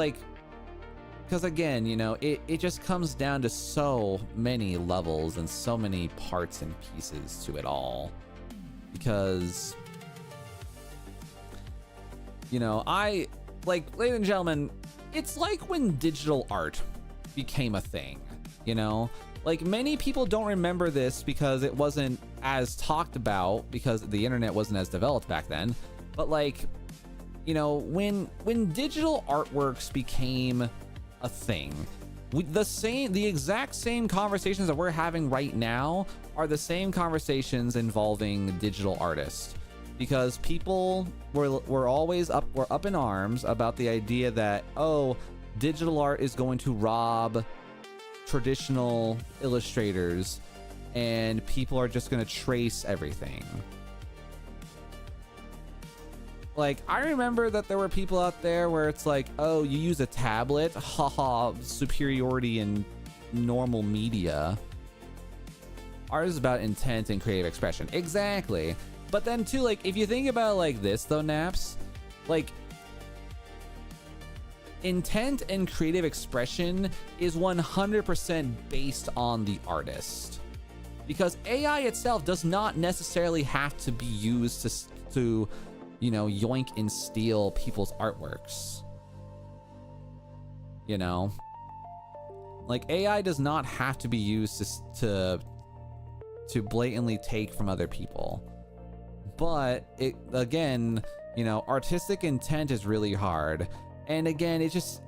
again, you know, it just comes down to so many levels and so many parts and pieces to it all. Because You know, ladies and gentlemen, it's like when digital art became a thing, you know? Like, many people don't remember this because it wasn't as talked about because the internet wasn't as developed back then. But like, you know, when digital artworks became a thing, the exact same conversations that we're having right now are the same conversations involving digital artists, because people were always up in arms about the idea that, oh, digital art is going to rob traditional illustrators and people are just going to trace everything. Like, I remember that there were people out there where it's like, oh, you use a tablet, haha, superiority in normal media. Art is about intent and creative expression. Exactly. But then too, like, if you think about it like this though, Naps, like, intent and creative expression is 100% based on the artist, because AI itself does not necessarily have to be used to you know, yoink and steal people's artworks. You know, like, AI does not have to be used to blatantly take from other people. But it, again, you know, artistic intent is really hard. And again, it's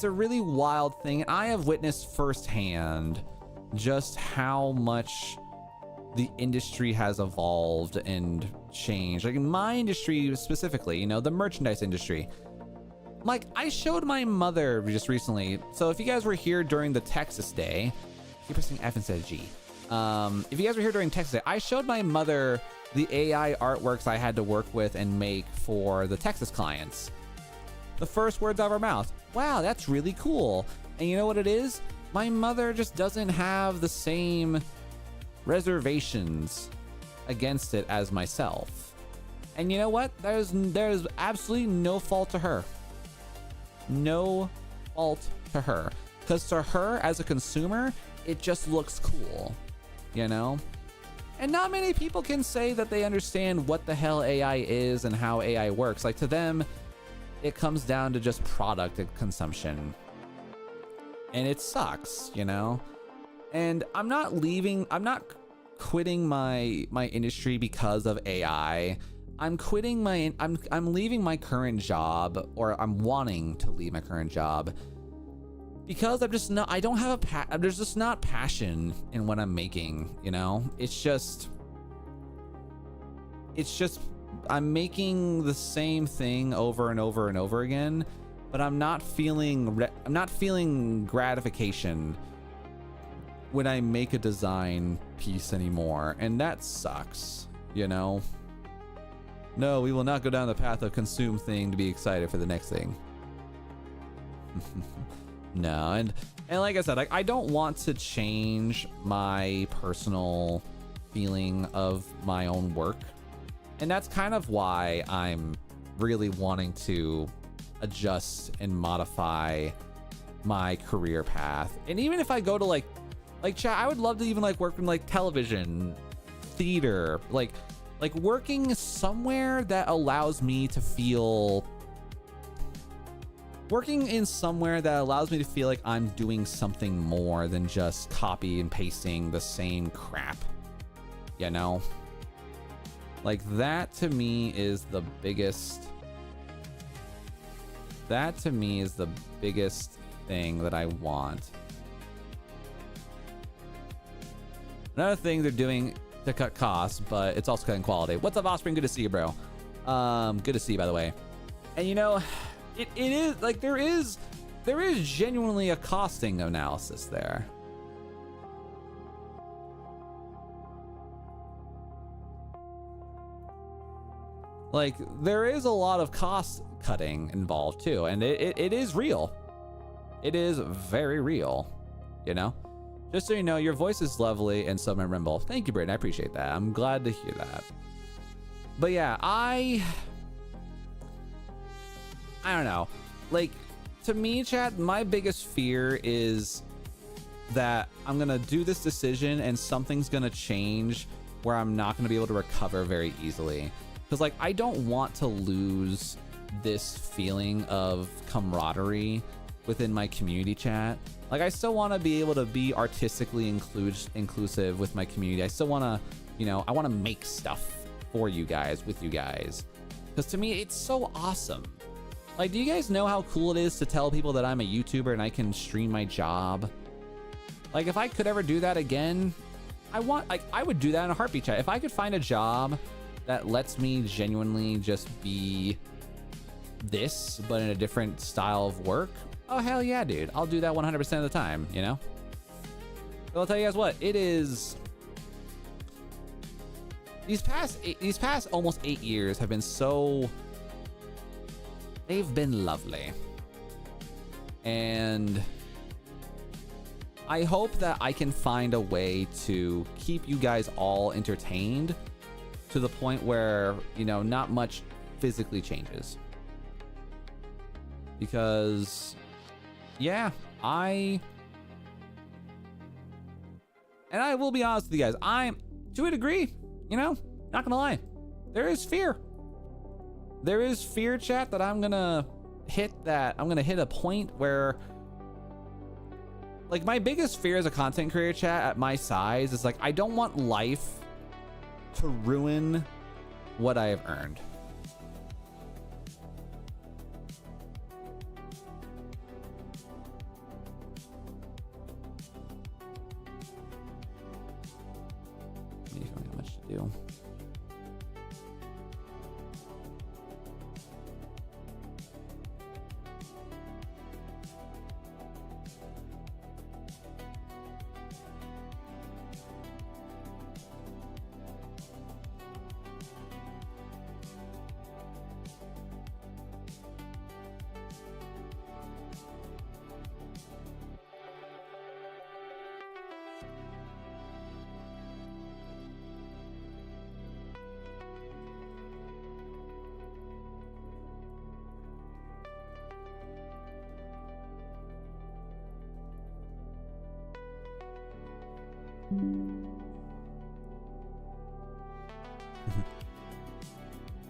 a really wild thing. I have witnessed firsthand just how much the industry has evolved and changed. Like, in my industry specifically, you know, the merchandise industry. Like, I showed my mother just recently. So if you guys were here during the Texas Day, keep pressing F instead of G. If you guys were here during Texas Day, I showed my mother the AI artworks I had to work with and make for the Texas clients. The first words out of her mouth, wow, that's really cool. And you know what it is? My mother just doesn't have the same reservations against it as myself. And you know what? There's absolutely no fault to her. No fault to her. Because to her, as a consumer, it just looks cool, you know? And not many people can say that they understand what the hell AI is and how AI works. Like, to them, it comes down to just product and consumption. And it sucks, you know? And I'm not quitting my industry because of AI. I'm leaving my current job, or I'm wanting to leave my current job, because there's just not passion in what I'm making, you know? It's just I'm making the same thing over and over and over again, but I'm not feeling gratification when I make a design piece anymore, and that sucks, you know? No, we will not go down the path of consume thing to be excited for the next thing. No, and like I said, like, I don't want to change my personal feeling of my own work, and that's kind of why I'm really wanting to adjust and modify my career path. And even if I go to like chat, I would love to even like work in like television, theater, like working somewhere that allows me to feel like I'm doing something more than just copy and pasting the same crap, you know? Like, that to me is the biggest thing that I want. Another thing they're doing to cut costs, but it's also cutting quality. What's up, Offspring? Good to see you, bro. Good to see you, by the way. And you know, it is like there is genuinely a costing analysis there. Like, there is a lot of cost cutting involved too, and it is real. It is very real, you know? Just so you know, your voice is lovely and so memorable. Thank you, Brittany. I appreciate that. I'm glad to hear that. But yeah, I don't know. Like, to me, chat, my biggest fear is that I'm gonna do this decision and something's gonna change where I'm not gonna be able to recover very easily. Because, like, I don't want to lose this feeling of camaraderie within my community chat. Like, I still want to be able to be artistically inclusive with my community. I still want to, you know, I want to make stuff for you guys, with you guys, because to me it's so awesome. Like, do you guys know how cool it is to tell people that I'm a YouTuber and I can stream my job? Like, if I could ever do that again, I would do that in a heartbeat, chat. If I could find a job that lets me genuinely just be this, but in a different style of work, oh hell yeah, dude, I'll do that 100% of the time, you know? But I'll tell you guys what, it is, these past almost 8 years have been so, they've been lovely. And I hope that I can find a way to keep you guys all entertained to the point where, you know, not much physically changes. Because, yeah, I will be honest with you guys, I'm, to a degree, you know, not gonna lie, there is fear. There is fear, chat, that I'm gonna hit a point where, like, my biggest fear as a content creator, chat, at my size is, like, I don't want life to ruin what I have earned. Maybe I don't have much to do.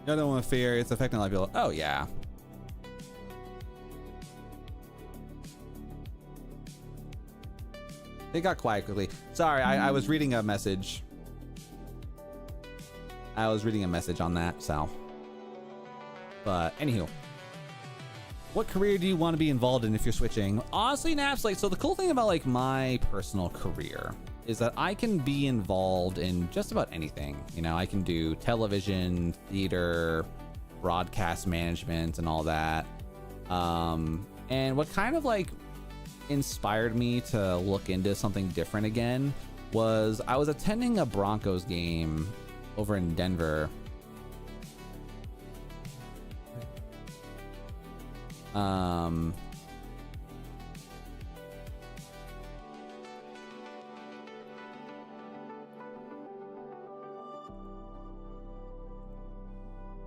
I don't want to fear, it's affecting a lot of people. Oh yeah. They got quiet quickly. Sorry, I was reading a message. I was reading a message on that, so. But anywho, what career do you want to be involved in if you're switching? Honestly, Naps, like, so the cool thing about, like, my personal career is that I can be involved in just about anything. You know, I can do television, theater, broadcast management, and all that. And what kind of, like, inspired me to look into something different again was I was attending a Broncos game over in Denver.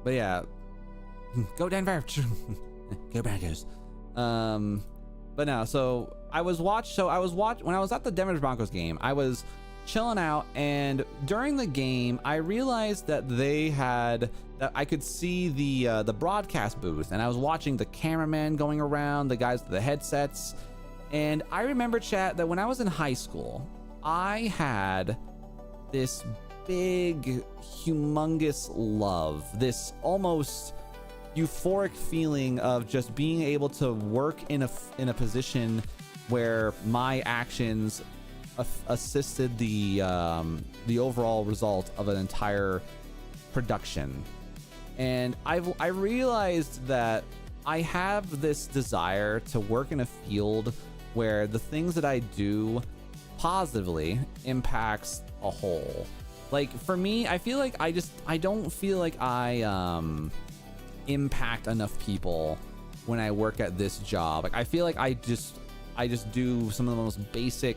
But yeah, go Denver. Go Broncos. But no, so I was when I was at the Denver Broncos game, I was chilling out, and during the game I realized that I could see the broadcast booth, and I was watching the cameraman going around, the guys with the headsets. And I remember, chat, that when I was in high school, I had this big, humongous love, this almost euphoric feeling of just being able to work in a position where my actions assisted the overall result of an entire production. And I realized that I have this desire to work in a field where the things that I do positively impacts a whole. Like, for me, I feel like I don't feel like I impact enough people when I work at this job. Like, I feel like I just do some of the most basic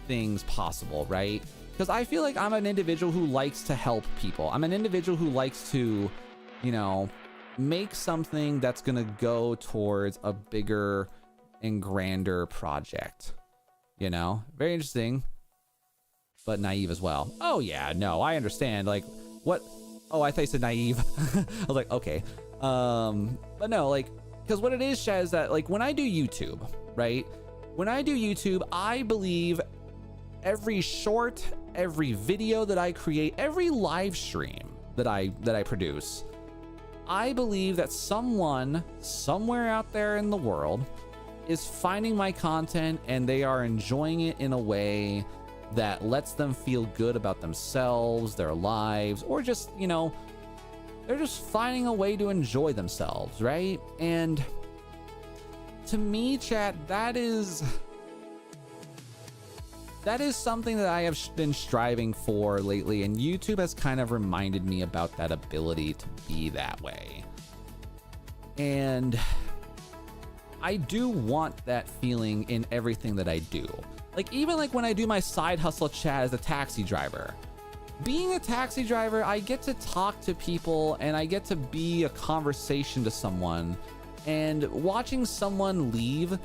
things possible, right? Because I feel like I'm an individual who likes to help people. I'm an individual who likes to, you know, make something that's gonna go towards a bigger and grander project. You know, very interesting, but naive as well. Oh yeah, no, I understand. Like, what? Oh, I thought you said naive. I was like, okay. But no, like, because what it is, Chad, is that like when I do YouTube, right? When I do YouTube, I believe every short, every video that I create, every live stream that I produce, I believe that someone somewhere out there in the world is finding my content and they are enjoying it in a way that lets them feel good about themselves, their lives, or just, you know, they're just finding a way to enjoy themselves, right? And to me, chat, that is something that I have been striving for lately, and YouTube has kind of reminded me about that ability to be that way. And I do want that feeling in everything that I do. Like, even like when I do my side hustle, chat, as a taxi driver. Being a taxi driver, I get to talk to people and I get to be a conversation to someone, and watching someone leave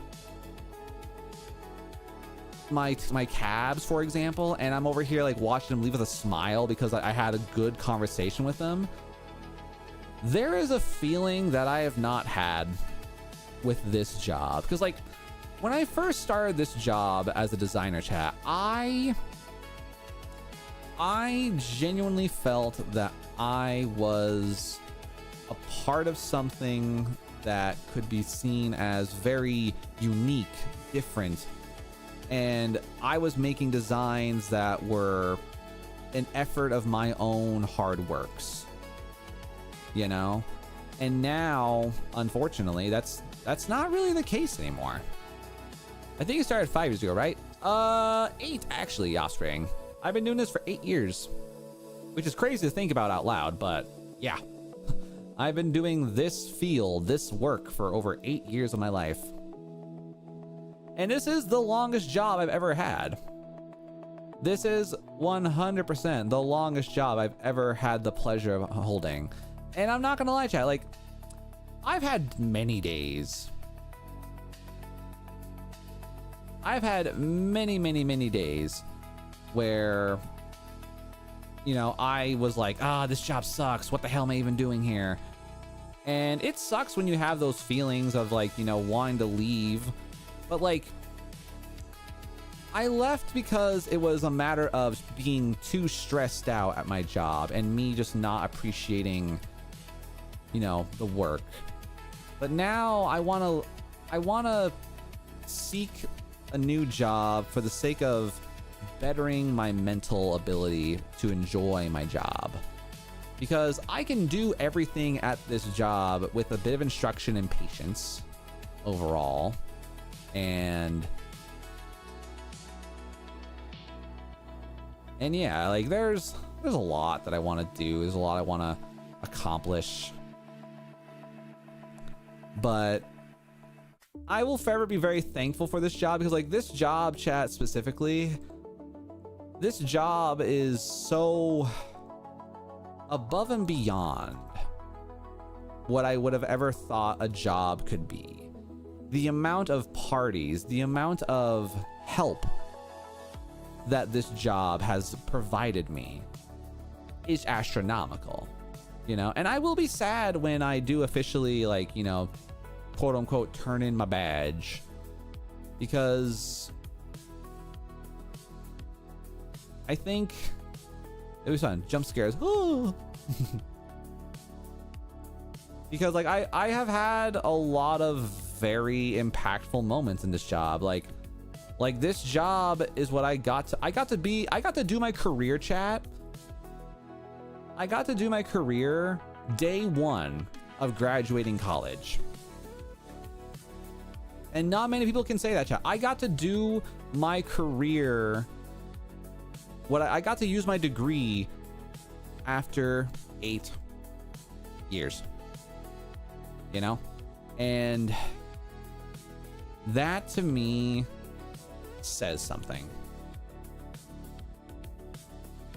my cabs, for example, and I'm over here like watching them leave with a smile because I had a good conversation with them. There is a feeling that I have not had with this job, because like when I first started this job as a designer, chat, I genuinely felt that I was a part of something that could be seen as very unique, different, and I was making designs that were an effort of my own hard works, you know? And now, unfortunately, that's not really the case anymore. I think it started 5 years ago, right? 8 actually, Offspring. I've been doing this for 8 years, which is crazy to think about out loud, but yeah. I've been doing this work for over 8 years of my life. And this is the longest job I've ever had. This is 100% the longest job I've ever had the pleasure of holding. And I'm not gonna lie, chat, like, I've had many days. I've had many, many, many days where, you know, I was like, this job sucks. What the hell am I even doing here? And it sucks when you have those feelings of like, you know, wanting to leave. But like, I left because it was a matter of being too stressed out at my job and me just not appreciating, you know, the work. But now I want to seek a new job for the sake of bettering my mental ability to enjoy my job, because I can do everything at this job with a bit of instruction and patience overall. And yeah, like there's a lot that I want to do. There's a lot I want to accomplish. But I will forever be very thankful for this job, because like this job, chat, specifically, this job is so above and beyond what I would have ever thought a job could be. The amount of parties, the amount of help that this job has provided me is astronomical, you know? And I will be sad when I do officially, like, you know, quote unquote, turn in my badge, because I think it was fun. Jump scares. Because like I have had a lot of very impactful moments in this job. Like this job is what I got to do my career, chat. I got to do my career day one of graduating college. And not many people can say that, chat. I got to do my career, I got to use my degree after 8 years, you know? And that to me says something.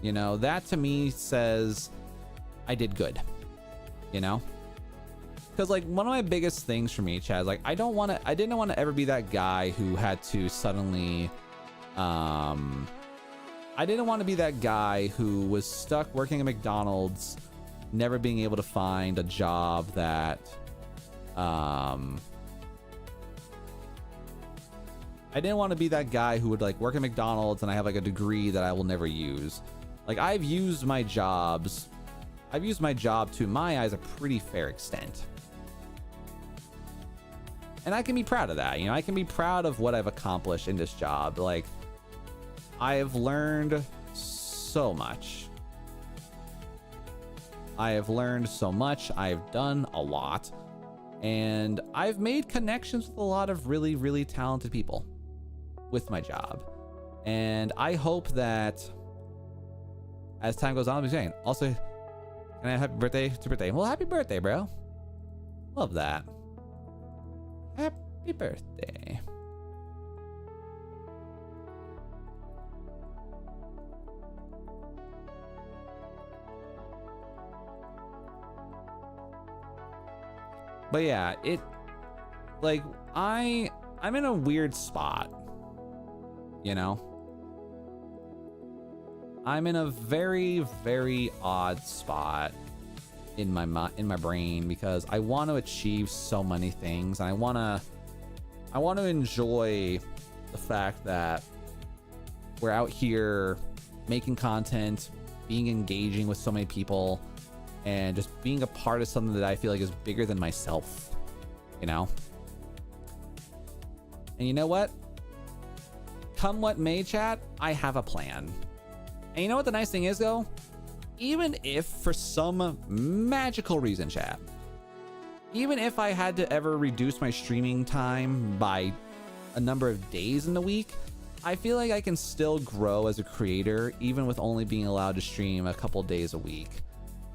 You know, that to me says I did good, you know? Because like one of my biggest things for me, Chad, is like I didn't want to ever be that guy who had to suddenly I didn't want to be that guy who was stuck working at McDonald's never being able to find a job that I didn't want to be that guy who would like work at McDonald's and I have like a degree that I will never use. Like I've used my job to my eyes a pretty fair extent. And I can be proud of that. You know, I can be proud of what I've accomplished in this job. Like I have learned so much. I have learned so much. I've done a lot. And I've made connections with a lot of really, really talented people with my job. And I hope that as time goes on, I'll be saying, also, can I have happy birthday to birthday? Well, happy birthday, bro. Love that. Happy birthday. But yeah, it like I'm in a weird spot, you know? I'm in a very, very odd spot in my brain because I want to achieve so many things, and I want to enjoy the fact that we're out here making content, being engaging with so many people, and just being a part of something that I feel like is bigger than myself, you know? And you know what? Come what may, chat, I have a plan. And you know what the nice thing is, though? Even if for some magical reason, chat, even if I had to ever reduce my streaming time by a number of days in the week, I feel like I can still grow as a creator, even with only being allowed to stream a couple days a week.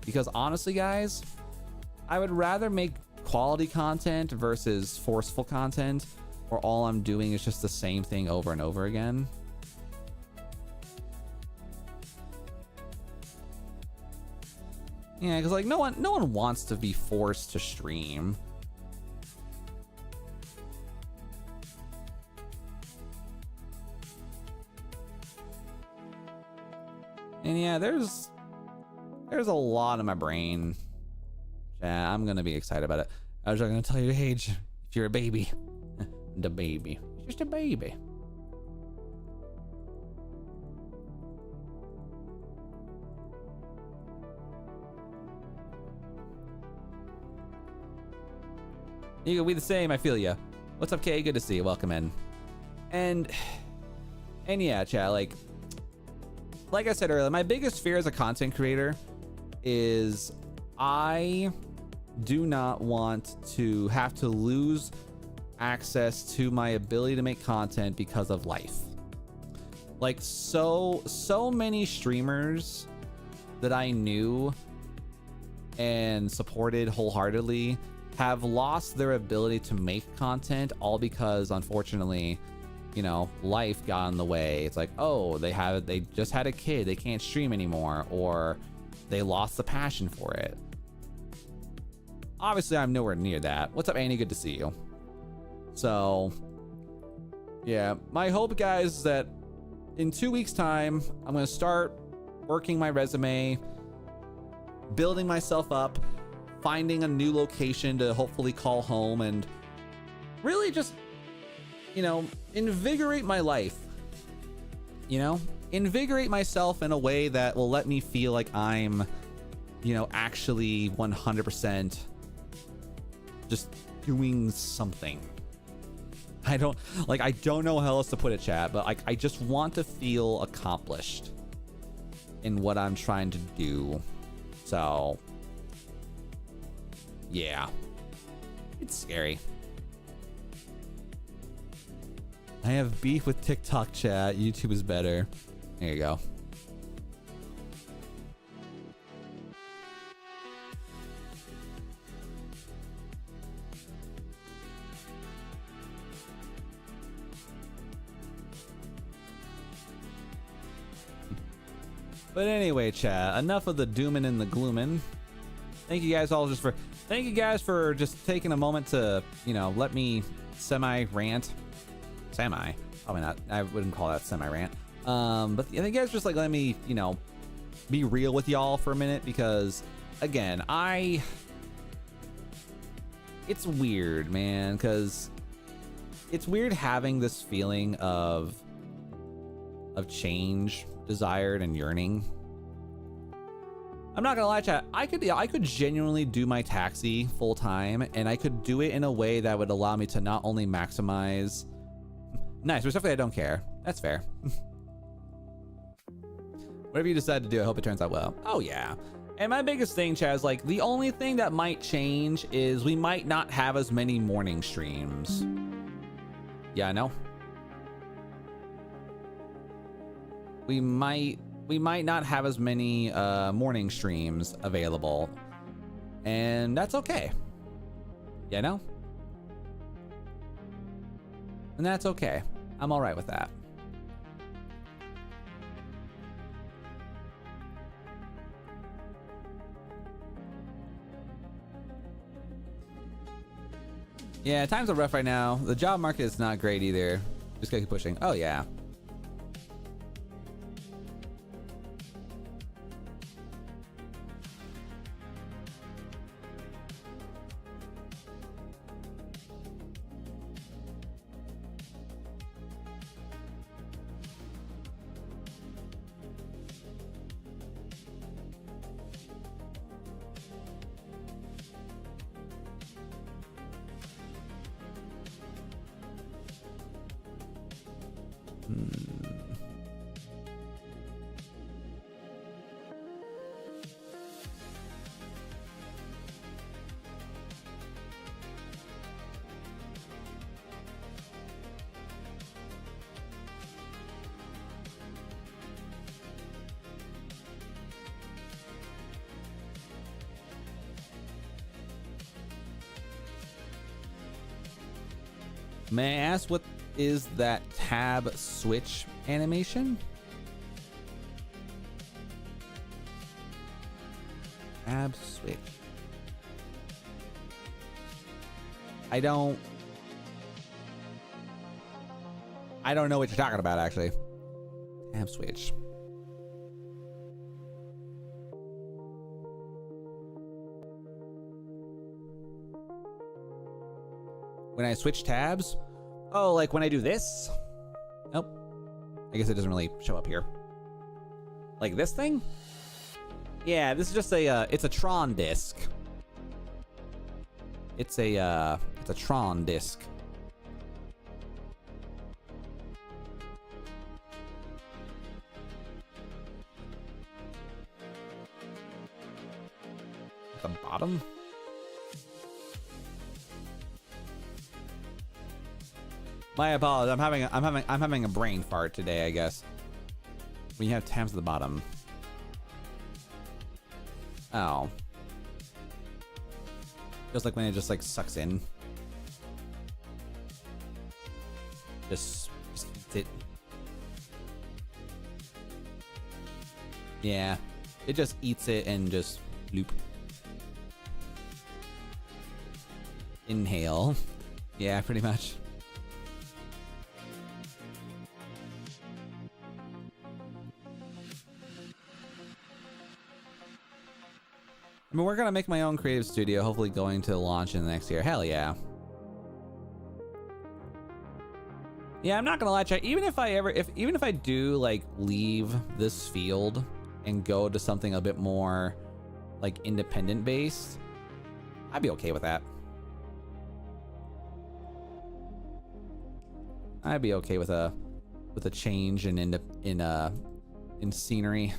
Because honestly, guys, I would rather make quality content versus forceful content where all I'm doing is just the same thing over and over again. Yeah, because like no one wants to be forced to stream. And yeah, there's a lot in my brain. Yeah, I'm gonna be excited about it. I was just gonna tell you your age if you're a baby. The baby. Just a baby. You could be the same, I feel ya. What's up, Kay? Good to see you. Welcome in. And yeah, chat, like I said earlier, my biggest fear as a content creator is I do not want to have to lose access to my ability to make content because of life. Like so many streamers that I knew and supported wholeheartedly have lost their ability to make content, all because unfortunately, you know, life got in the way. It's like, oh, they just had a kid, they can't stream anymore, or they lost the passion for it. Obviously, I'm nowhere near that. What's up, Annie? Good to see you. So, yeah, my hope, guys, is that in 2 weeks' time, I'm going to start working my resume, building myself up, finding a new location to hopefully call home, and really just, you know, invigorate my life. You know, invigorate myself in a way that will let me feel like I'm, you know, actually 100% just doing something. I don't know how else to put it, chat, but like I just want to feel accomplished in what I'm trying to do. So yeah, it's scary. I have beef with TikTok, chat. YouTube is better. There you go. But anyway, chat, enough of the dooming and the glooming. Thank you guys for just taking a moment to, you know, let me semi-rant. Probably not. I wouldn't call that semi-rant. But I think you guys just like let me, you know, be real with y'all for a minute, because again, it's weird, man, because it's weird having this feeling of change, desired, and yearning. I'm not gonna lie, chat. I could genuinely do my taxi full time, and I could do it in a way that would allow me to not only maximize. Nice, respectfully, I don't care. That's fair. Whatever you decide to do, I hope it turns out well. Oh yeah. And my biggest thing, chat, is like the only thing that might change is we might not have as many morning streams. Yeah, I know. We might not have as many morning streams available, and that's okay. Yeah, no? And that's okay. I'm all right with that. Yeah, times are rough right now. The job market is not great either. Just gotta keep pushing. Oh yeah. May I ask what is that tab switch animation? Tab switch. I don't know what you're talking about, actually. Tab switch. When I switch tabs? Oh, like when I do this? Nope. I guess it doesn't really show up here. Like this thing? Yeah, this is just a, it's a Tron disc. It's a Tron disc. At the bottom? My apologies. I'm having a brain fart today, I guess. We have tabs at the bottom. Oh. Feels like when it just like sucks in. Just eats it. Yeah. It just eats it and just loop. Inhale. Yeah, pretty much. I mean, we're gonna make my own creative studio, hopefully going to launch in the next year. Hell yeah. Yeah, I'm not gonna lie, chat. Even if I do like leave this field and go to something a bit more like independent based, I'd be okay with that. I'd be okay with a change in scenery.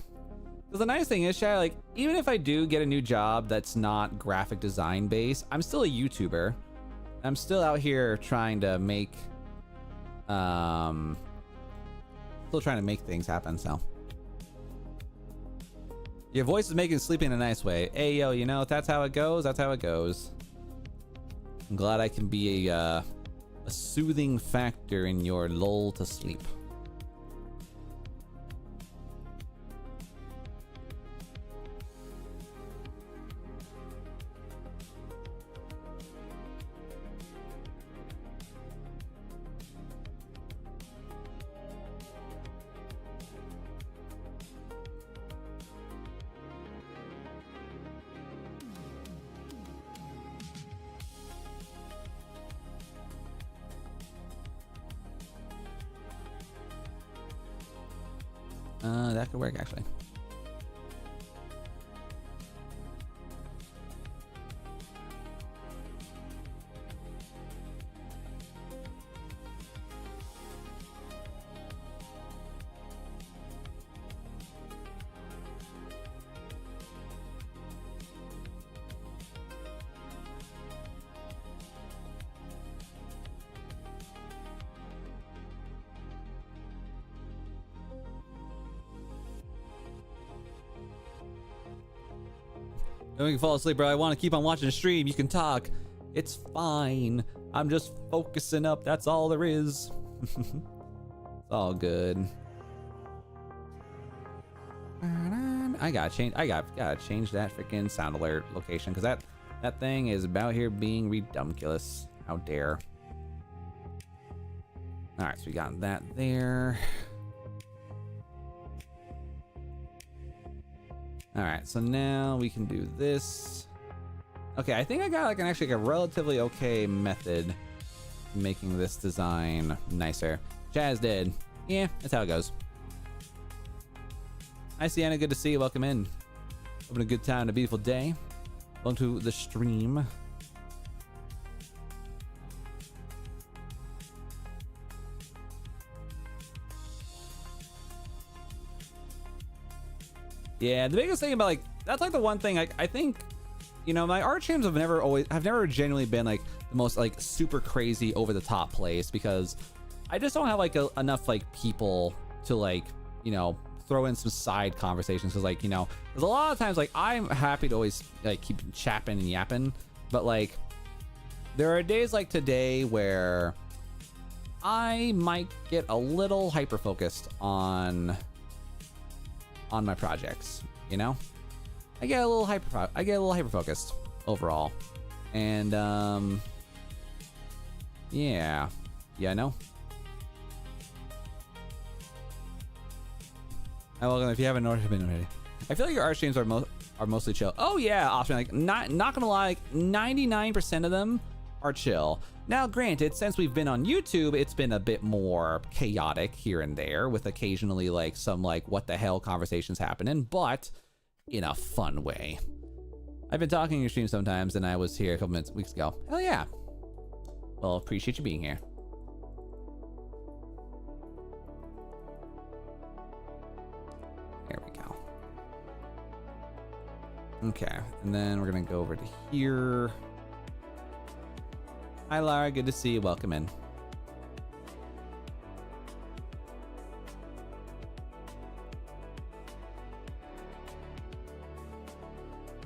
Because the nice thing is, chat, like, even if I do get a new job that's not graphic design based, I'm still a YouTuber. I'm still out here trying to make, still trying to make things happen, so. Your voice is making sleeping in a nice way. Hey, yo, you know, if that's how it goes, that's how it goes. I'm glad I can be a soothing factor in your lull to sleep. That could work actually. Don't make me fall asleep, bro. I want to keep on watching the stream. You can talk. It's fine. I'm just focusing up. That's all there is. It's all good. I gotta change. I gotta change that freaking sound alert location because that thing is about here being redunculous. How dare! All right, so we got that there. All right, so now we can do this. Okay, I think I got like actually a relatively okay method making this design nicer. Jazz did. Yeah, that's how it goes. Hi, Sienna. Good to see you. Welcome in. Having a good time, a beautiful day. Welcome to the stream. Yeah, the biggest thing about like that's like the one thing I think, you know, my art streams have never genuinely been like the most like super crazy over the top place because I just don't have like enough like people to like, you know, throw in some side conversations because like, you know, there's a lot of times like I'm happy to always like keep chapping and yapping, but like there are days like today where I might get a little hyper focused on my projects, you know. I get a little hyper focused overall, and yeah, no. Well, if you haven't already been already, I feel like your art streams are mostly chill. Oh yeah, often like not gonna lie, like 99% of them are chill. Now, granted, since we've been on YouTube, it's been a bit more chaotic here and there with occasionally like some like what the hell conversations happening, but in a fun way. I've been talking in your stream sometimes, and I was here a couple weeks ago. Hell yeah. Well, appreciate you being here. There we go. Okay, and then we're gonna go over to here. Hi, Lara. Good to see you. Welcome in.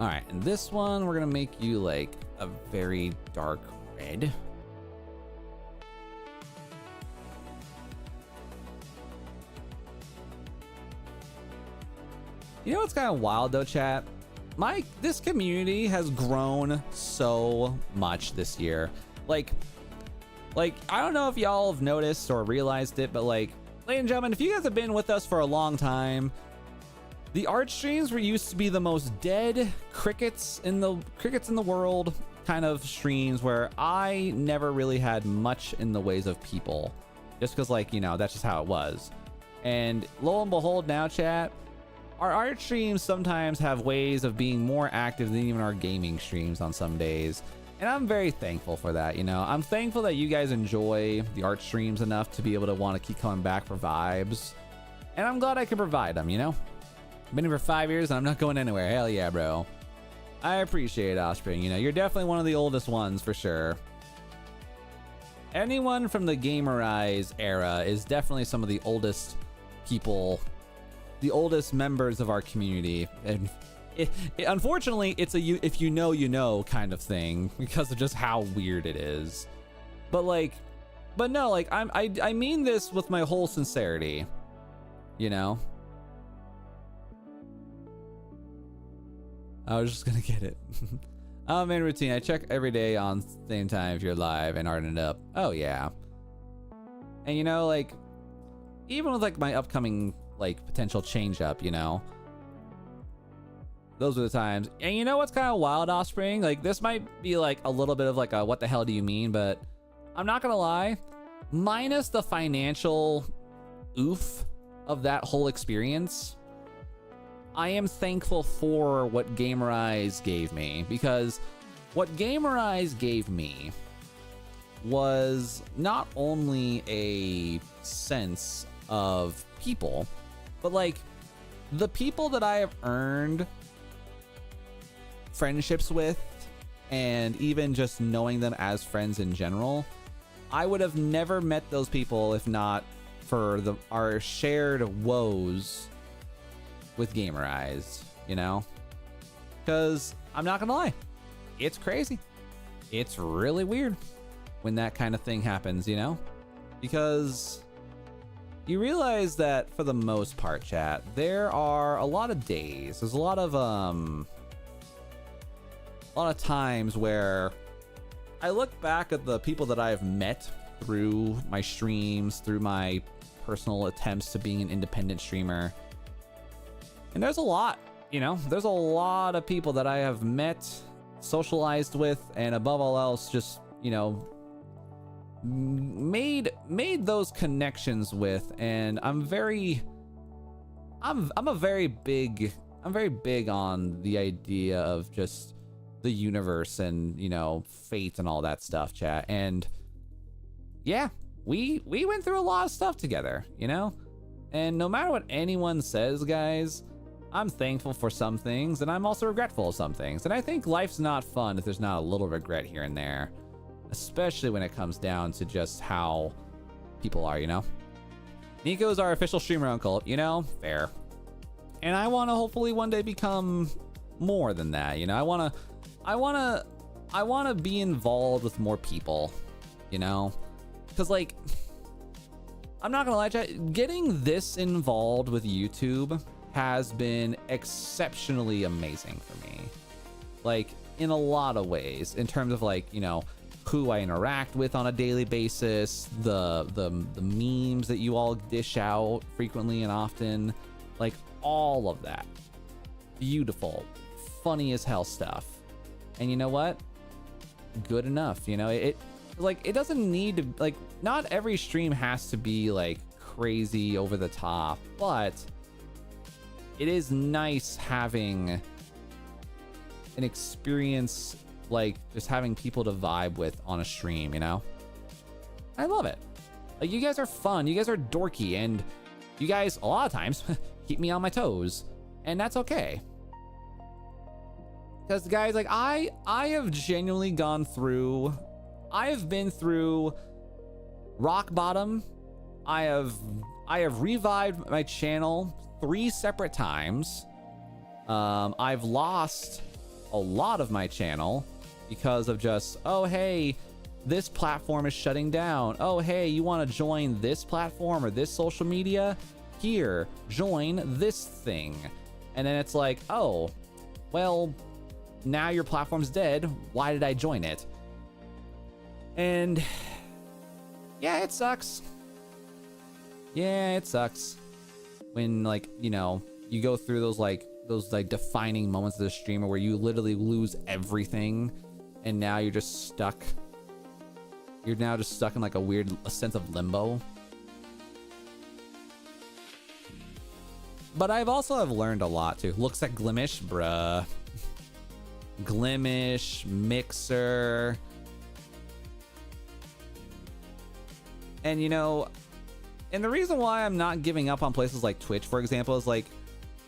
All right, and this one, we're gonna make you like a very dark red. You know what's kind of wild though, chat? This community has grown so much this year. Like I don't know if y'all have noticed or realized it, but like, ladies and gentlemen, if you guys have been with us for a long time, the art streams were used to be the most dead crickets in the world kind of streams where I never really had much in the ways of people, just because like, you know, that's just how it was. And lo and behold, now chat, our art streams sometimes have ways of being more active than even our gaming streams on some days. And I'm very thankful for that, you know. I'm thankful that you guys enjoy the art streams enough to be able to want to keep coming back for vibes. And I'm glad I can provide them, you know. I've been here for 5 years and I'm not going anywhere. Hell yeah, bro. I appreciate Offspring. You know, you're definitely one of the oldest ones for sure. Anyone from the Gamerize era is definitely some of the oldest people, the oldest members of our community. And unfortunately, it's a if you know, you know kind of thing because of just how weird it is. But no, like I mean this with my whole sincerity, you know. I was just gonna get it. Main routine. I check every day on same time if you're live and arting it up. Oh yeah. And you know, like even with like my upcoming like potential change up, you know, those are the times. And you know what's kind of wild, Offspring? Like this might be like a little bit of like a what the hell do you mean? But I'm not gonna lie, minus the financial oof of that whole experience, I am thankful for what Gamerize gave me, because what Gamerize gave me was not only a sense of people, but like the people that I have earned friendships with, and even just knowing them as friends in general, I would have never met those people if not for our shared woes with Gamerize, you know? Because I'm not gonna lie, it's crazy. It's really weird when that kind of thing happens, you know? Because you realize that for the most part, chat, there are a lot of days, there's a lot of times where I look back at the people that I've met through my streams, through my personal attempts to being an independent streamer. And there's a lot, you know, there's a lot of people that I have met, socialized with, and above all else, just, you know, made those connections with. And I'm very big on the idea of just the universe and, you know, fate and all that stuff, chat. And yeah, we went through a lot of stuff together, you know? And no matter what anyone says, guys, I'm thankful for some things, and I'm also regretful of some things. And I think life's not fun if there's not a little regret here and there, especially when it comes down to just how people are, you know? Nico's our official streamer uncle, you know? Fair. And I want to hopefully one day become more than that, you know? I want to be involved with more people, you know? Because, like, I'm not gonna lie, chat, getting this involved with YouTube has been exceptionally amazing for me. Like, in a lot of ways, in terms of, like, you know, who I interact with on a daily basis, the memes that you all dish out frequently and often, like, all of that. Beautiful, funny as hell stuff. And you know what? Good enough, you know? It doesn't need to, like, not every stream has to be, like, crazy over the top, but it is nice having an experience, like, just having people to vibe with on a stream, you know? I love it. Like, you guys are fun, you guys are dorky, and you guys, a lot of times, keep me on my toes, and that's okay. Because, guys, like, I have genuinely gone through, I have been through rock bottom. I have revived my channel 3 separate times. I've lost a lot of my channel because of just, oh, hey, this platform is shutting down. Oh, hey, you want to join this platform or this social media? Here, join this thing. And then it's like, oh, well, now your platform's dead. Why did I join it? And yeah, it sucks. Yeah, it sucks when, like, you know, you go through those defining moments of the streamer where you literally lose everything, and now you're just stuck. You're now just stuck in, like, a sense of limbo. But I've learned a lot too. Looks like Glimish, bruh. Glimish, Mixer. And, you know, and the reason why I'm not giving up on places like Twitch, for example, is, like,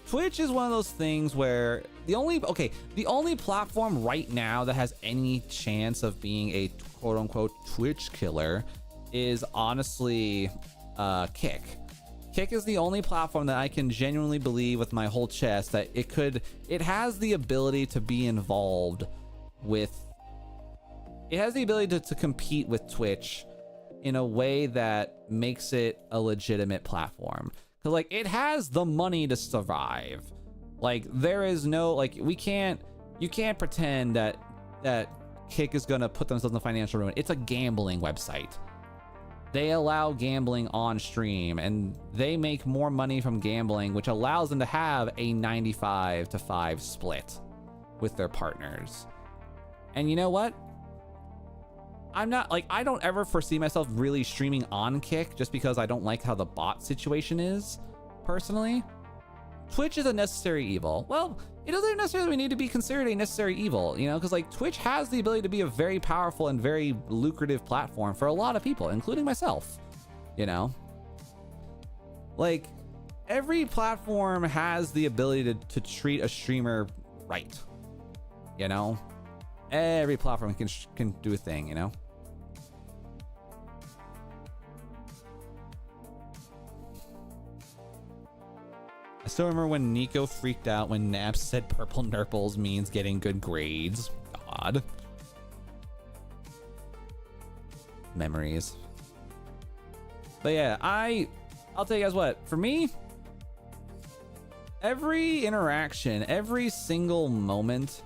Twitch is one of those things where the only platform right now that has any chance of being a quote-unquote Twitch killer is honestly Kick. Kick is the only platform that I can genuinely believe with my whole chest that it has the ability to be involved with, it has the ability to compete with Twitch in a way that makes it a legitimate platform. Cause, like, it has the money to survive. Like, there is no, like, you can't pretend that Kick is gonna put themselves in financial ruin. It's a gambling website. They allow gambling on stream, and they make more money from gambling, which allows them to have a 95-5 split with their partners. And you know what? I'm not, like, I don't ever foresee myself really streaming on Kick just because I don't like how the bot situation is. personally. Twitch is a necessary evil. Well, it doesn't necessarily need to be considered a necessary evil, you know, because like Twitch has the ability to be a very powerful and very lucrative platform for a lot of people, including myself, you know. Like, every platform has the ability to treat a streamer right, you know. Every platform can do a thing, you know. I still remember when Nico freaked out when Naps said purple nurples means getting good grades. God. Memories. But yeah, I'll tell you guys what, for me, every interaction, every single moment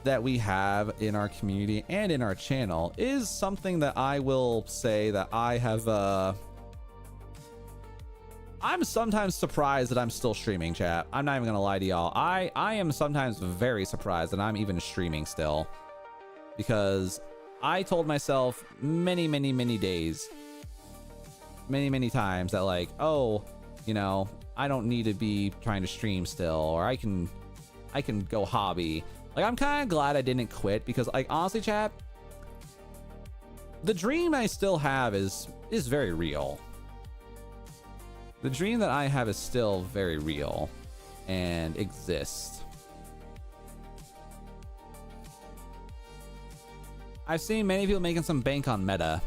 that we have in our community and in our channel is something that I will say that I have, I'm sometimes surprised that I'm still streaming, chat. I'm not even gonna lie to y'all. I am sometimes very surprised that I'm even streaming still, because I told myself many days, many times that like, oh, you know, I don't need to be trying to stream still, or I can go hobby. Like, I'm kind of glad I didn't quit, because like, honestly, chat, the dream I still have is very real. The dream that I have is still very real and exists. I've seen many people making some bank on Meta.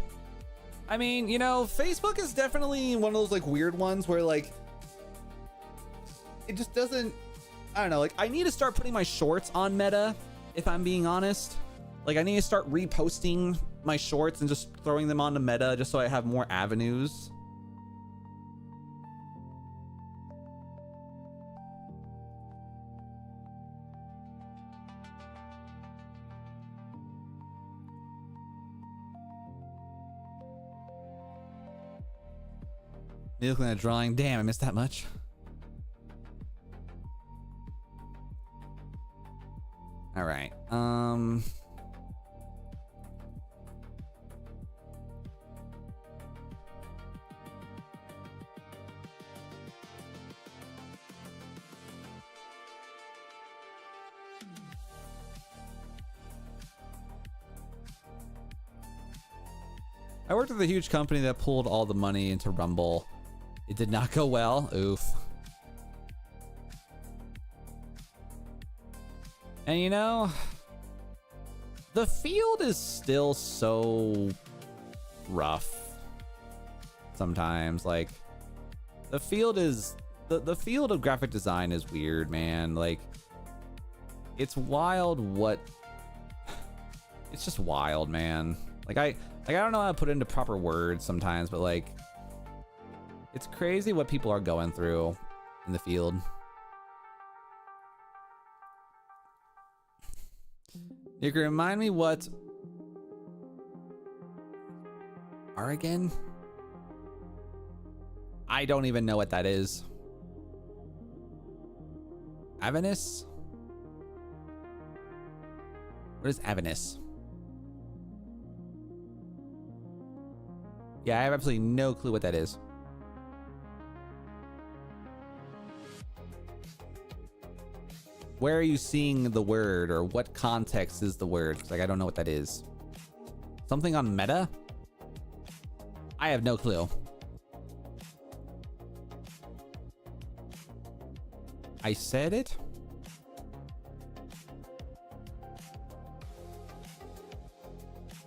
I mean, you know, Facebook is definitely one of those like weird ones where like it just doesn't, I don't know, like I need to start putting my shorts on Meta, if I'm being honest. Like I need to start reposting my shorts and just throwing them onto Meta just so I have more avenues. Me looking at drawing. Damn, I missed that much. All right. I worked with a huge company that pulled all the money into Rumble. It did not go well. Oof. And you know, the field is still so rough sometimes. Like the field is the field of graphic design is weird, man. Like it's wild what it's just wild, man. Like I don't know how to put it into proper words sometimes, but like it's crazy what people are going through in the field. You can remind me what Oregon? I don't even know what that is. Avernus? What is Avernus? Yeah, I have absolutely no clue what that is. Where are you seeing the word, or what context is the word? 'Cause, like, I don't know what that is. Something on Meta? I have no clue. I said it?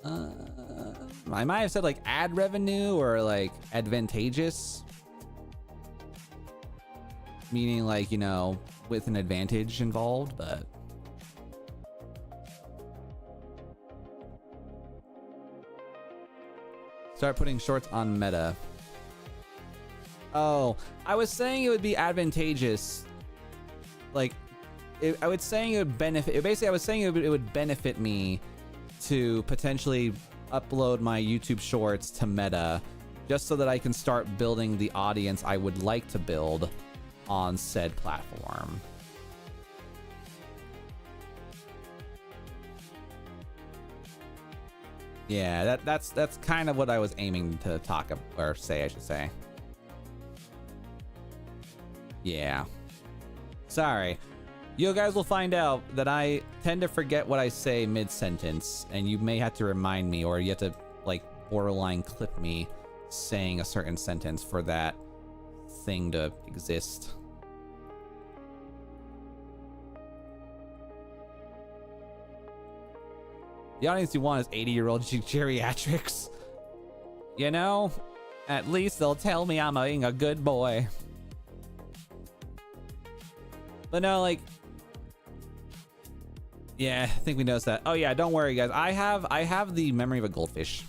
I might have said like ad revenue or like advantageous. Meaning like, you know, with an advantage involved, but start putting shorts on Meta. Oh, I was saying it would be advantageous. Like, I was saying it would benefit. Basically, I was saying it would benefit me to potentially upload my YouTube shorts to Meta, just so that I can start building the audience I would like to build on said platform. Yeah, that's kind of what I was aiming to talk about, or say, I should say. Yeah. Sorry. You guys will find out that I tend to forget what I say mid-sentence, and you may have to remind me, or you have to, like, borderline clip me saying a certain sentence for that thing to exist. The audience you want is 80-year-old geriatrics. You know, at least they'll tell me I'm being a good boy. But no, like, yeah, I think we noticed that. Oh yeah, don't worry guys. I have the memory of a goldfish.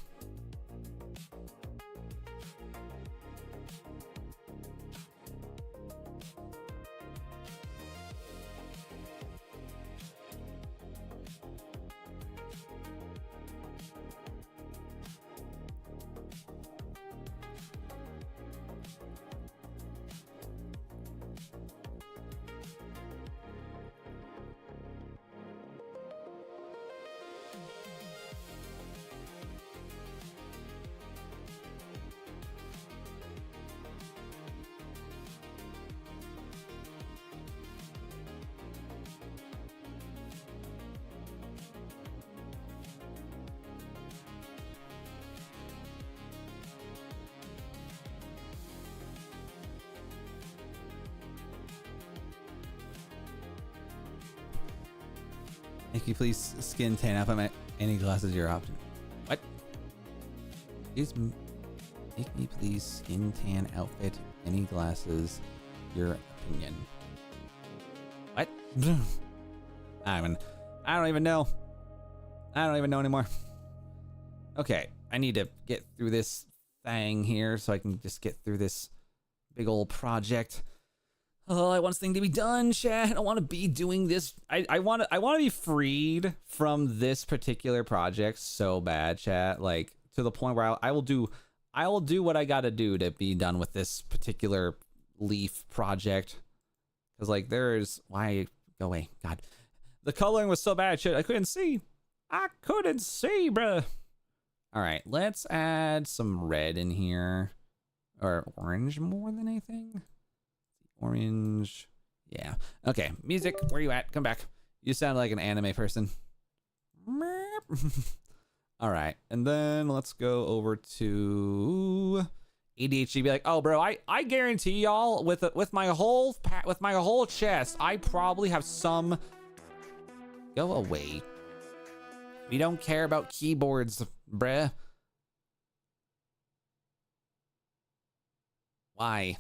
Can you please skin tan up at any glasses your option? What? Make me please skin tan outfit any glasses your opinion. What? I don't even know. I don't even know anymore. Okay, I need to get through this thing here so I can just get through this big old project. Oh, I want this thing to be done, chat. I don't want to be doing this. I want to be freed from this particular project so bad, chat. Like to the point where I will do what I got to do to be done with this particular leaf project. Cause like why go away? God, the coloring was so bad, shit. I couldn't see, bruh. All right, let's add some red in here, or orange more than anything. Orange. Yeah. Okay. Music. Where you at? Come back. You sound like an anime person. All right. And then let's go over to ADHD. Be like, oh, bro, I guarantee y'all with my whole chest, I probably have some. Go away. We don't care about keyboards, bruh. Why?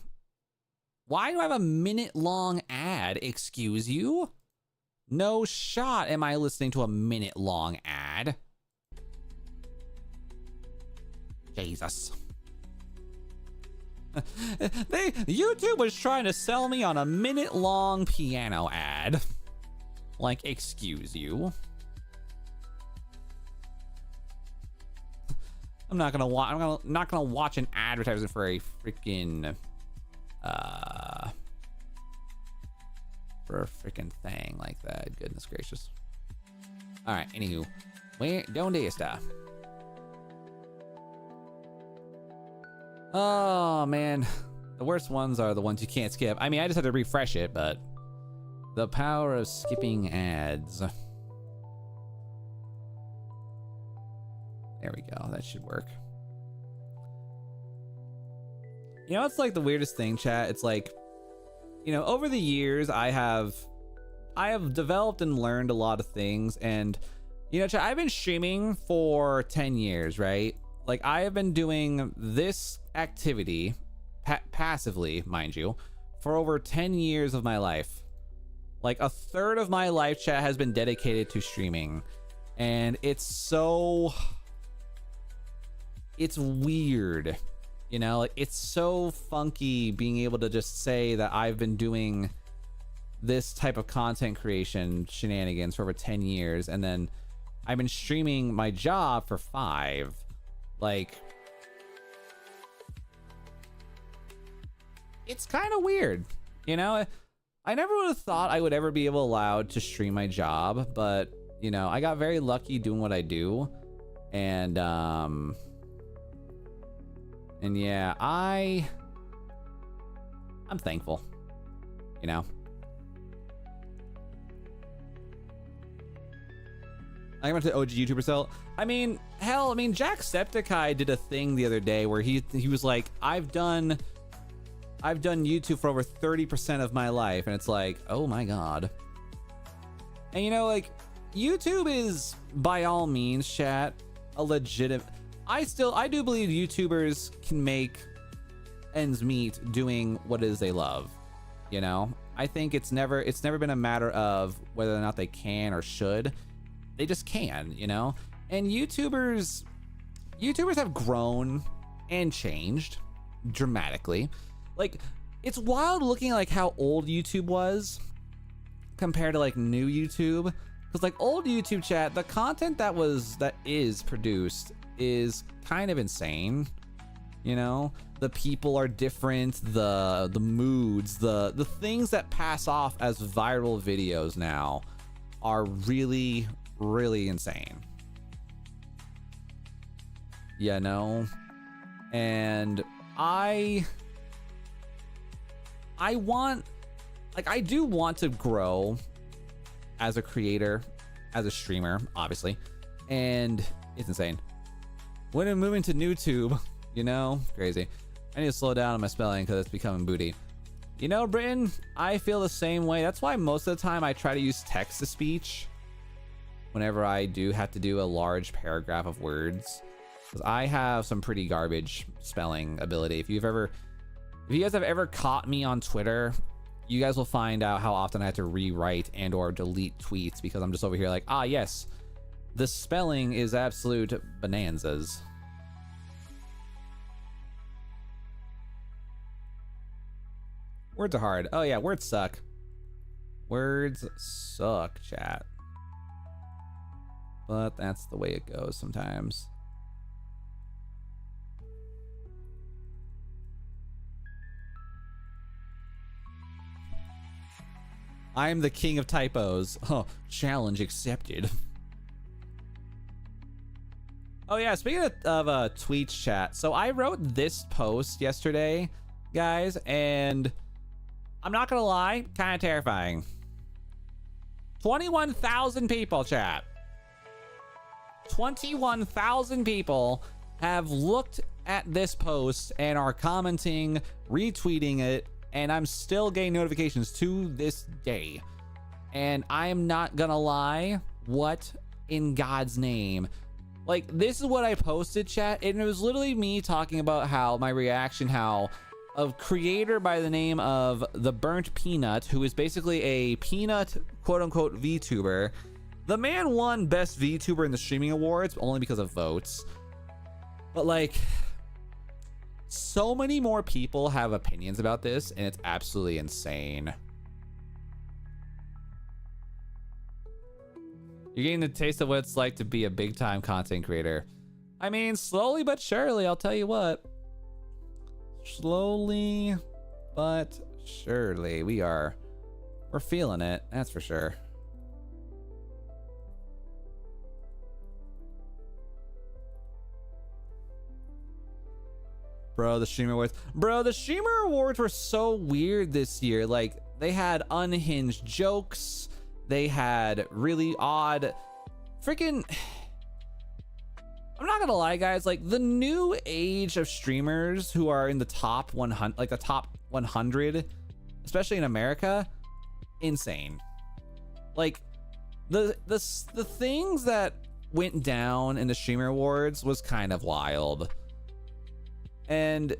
Why do I have a minute-long ad? Excuse you? No shot am I listening to a minute-long ad. Jesus. YouTube was trying to sell me on a minute-long piano ad. Like, excuse you. I'm not gonna watch an advertisement for a freaking for a freaking thing like that. Goodness gracious. All right. Anywho, ¿dónde está? Oh man, the worst ones are the ones you can't skip. I mean, I just had to refresh it, but the power of skipping ads. There we go. That should work. You know, it's like the weirdest thing, chat. It's like, you know, over the years, I have developed and learned a lot of things. And, you know, chat, I've been streaming for 10 years, right? Like, I have been doing this activity, passively, mind you, for over 10 years of my life. Like, a third of my life, chat, has been dedicated to streaming. And it's weird. You know, like, it's so funky being able to just say that I've been doing this type of content creation shenanigans for over 10 years, and then I've been streaming my job for 5. Like, it's kind of weird, you know? I never would have thought I would ever be allowed to stream my job, but, you know, I got very lucky doing what I do, and yeah, I'm thankful. you know? I went to OG YouTuber cell. I mean, hell, I mean, Jacksepticeye did a thing the other day where he was like, I've done YouTube for over 30% of my life, and it's like, oh my god. And you know, like, YouTube is by all means, chat, a legitimate. I do believe YouTubers can make ends meet doing what it is they love. You know, I think it's never been a matter of whether or not they can or should. They just can, you know? And YouTubers have grown and changed dramatically. Like, it's wild looking like how old YouTube was compared to like new YouTube. Because like old YouTube, chat, the content that is produced is kind of insane. You know, the people are different, the moods, the things that pass off as viral videos now are really, really insane. You know? And I do want to grow as a creator, as a streamer, obviously, and it's insane. When I'm moving to YouTube, you know, crazy. I need to slow down on my spelling because it's becoming booty. You know, Britain, I feel the same way. That's why most of the time I try to use text-to-speech whenever I do have to do a large paragraph of words, because I have some pretty garbage spelling ability. If you guys have ever caught me on Twitter, you guys will find out how often I have to rewrite and or delete tweets because I'm just over here like, ah, yes, the spelling is absolute bonanzas. Words are hard. Oh yeah, words suck. Words suck, chat. But that's the way it goes sometimes. I'm the king of typos. Oh, challenge accepted. Oh yeah, speaking of tweets, chat. So I wrote this post yesterday, guys, and I'm not gonna lie, kind of terrifying. 21,000 people, chat. 21,000 people have looked at this post and are commenting, retweeting it, and I'm still getting notifications to this day. And I am not gonna lie, what in God's name? Like, this is what I posted, chat, and it was literally me talking about how my reaction, how a creator by the name of The Burnt Peanut, who is basically a peanut quote-unquote VTuber. The man won Best VTuber in the Streaming Awards only because of votes. But like, so many more people have opinions about this, and it's absolutely insane. You're getting the taste of what it's like to be a big-time content creator. I mean, slowly but surely, I'll tell you what. Slowly but surely, we're feeling it, that's for sure. Bro, the Streamer Awards. Bro, the Streamer Awards were so weird this year. Like, they had unhinged jokes. They had really odd freaking... I'm not gonna lie, guys. Like, the new age of streamers who are in the top 100, like the top 100, especially in America, insane. Like, the things that went down in the Streamer Awards was kind of wild. And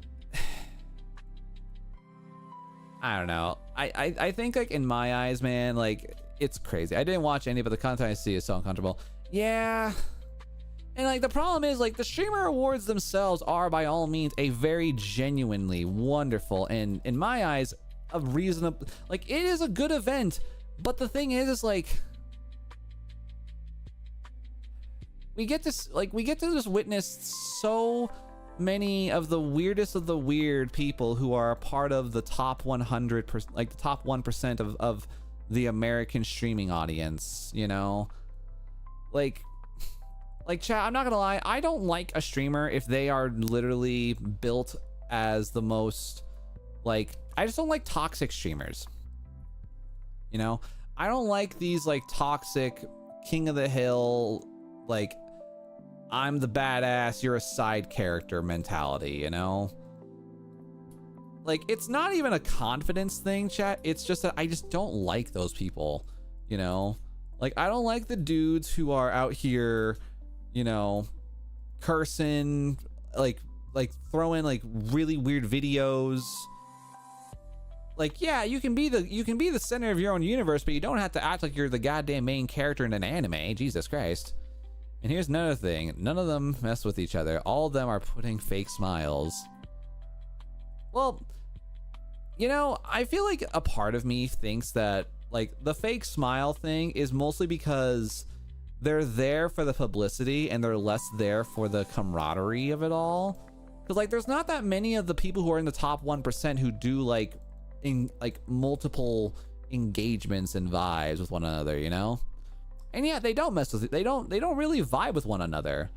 I don't know. I think, like, in my eyes, man, like, it's crazy. I didn't watch any, but the content I see is so uncomfortable. Yeah. And like, the problem is, like, the Streamer Awards themselves are by all means a very genuinely wonderful and, in my eyes, a reasonable, like, it is a good event. But the thing is like, we get to just witness so many of the weirdest of the weird people who are a part of the top 100%, like the top 1% of the American streaming audience, you know? Like, chat, I'm not gonna lie, I don't like a streamer if they are literally built as the most, like, I just don't like toxic streamers. you know? I don't like these like toxic king of the hill, like I'm the badass, you're a side character mentality, you know? Like, it's not even a confidence thing, chat. It's just that I just don't like those people, you know? Like, I don't like the dudes who are out here, you know, cursing, like throwing like really weird videos. Like, yeah, you can be the center of your own universe, but you don't have to act like you're the goddamn main character in an anime. Jesus Christ. And here's another thing. None of them mess with each other. All of them are putting fake smiles. Well, you know, I feel like a part of me thinks that like the fake smile thing is mostly because they're there for the publicity and they're less there for the camaraderie of it all. Because like there's not that many of the people who are in the top 1% who do like multiple engagements and vibes with one another, you know? And yeah, they don't mess with it. They don't really vibe with one another.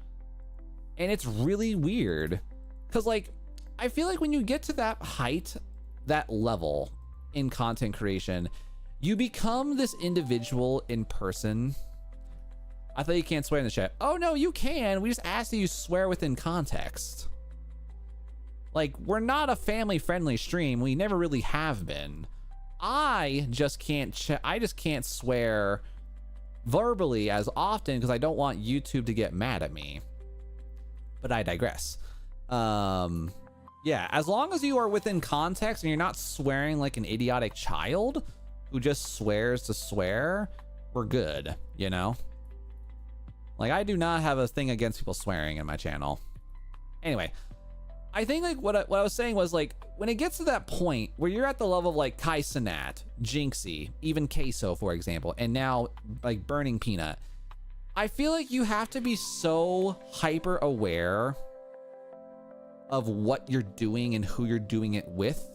And it's really weird. Cause like, I feel like when you get to that height, that level in content creation, you become this individual in person. I thought you can't swear in the chat. Oh no, you can. We just asked that you swear within context. Like, we're not a family friendly stream. We never really have been. I just can't swear verbally as often because I don't want YouTube to get mad at me. But I digress. Yeah, as long as you are within context and you're not swearing like an idiotic child who just swears to swear, we're good, you know? Like, I do not have a thing against people swearing in my channel. Anyway, I think like what I was saying was like, when it gets to that point where you're at the level of like Kai Cenat, Jinxie, even Queso, for example, and now like Burning Peanut, I feel like you have to be so hyper aware of what you're doing and who you're doing it with.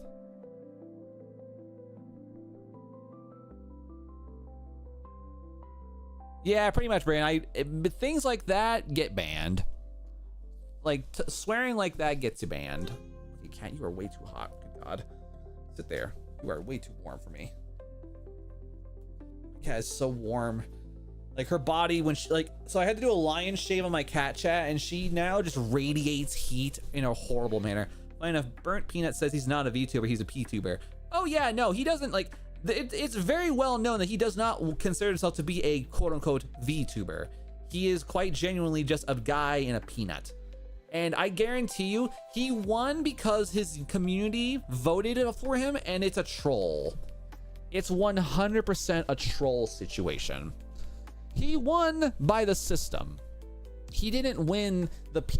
Yeah, pretty much, Brandon. But things like that get banned. Like swearing like that gets you banned. You can't. You are way too hot. Good God, sit there. You are way too warm for me. Yeah, it's so warm. Like her body when she like. So I had to do a lion shave on my cat chat, and she now just radiates heat in a horrible manner. Funny enough, Burnt Peanut says he's not a VTuber. He's a PTuber. Oh yeah, no, he doesn't like. It's very well known that he does not consider himself to be a quote-unquote VTuber. He is quite genuinely just a guy in a peanut. And I guarantee you, he won because his community voted for him, and it's a troll. It's 100% a troll situation. He won by the system. He didn't win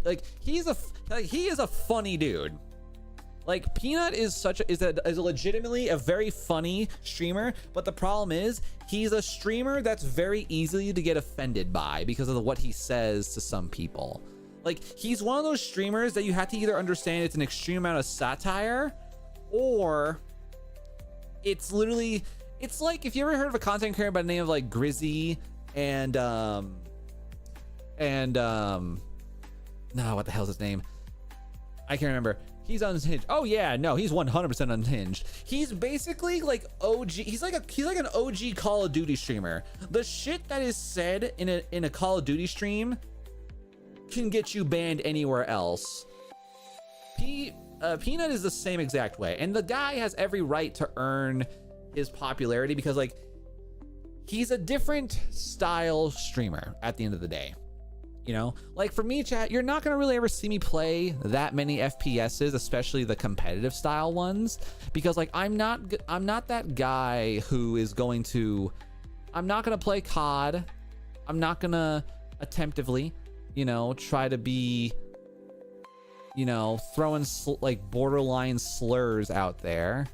like he is a funny dude. Like Peanut is legitimately a very funny streamer, but the problem is he's a streamer that's very easily to get offended by because of what he says to some people. Like he's one of those streamers that you have to either understand it's an extreme amount of satire, or it's literally, it's like if you ever heard of a content creator by the name of like Grizzy and no, what the hell's his name? I can't remember. He's unhinged. Oh yeah, no, he's 100% unhinged. He's basically like OG. He's like an OG Call of Duty streamer. The shit that is said in a Call of Duty stream can get you banned anywhere else. Peanut is the same exact way, and the guy has every right to earn his popularity because like he's a different style streamer at the end of the day. You know, like for me, chat, you're not gonna really ever see me play that many FPSs, especially the competitive style ones, because like I'm not that guy who is going to, I'm not gonna play COD. I'm not gonna attemptively, you know, try to be, you know, throwing like borderline slurs out there,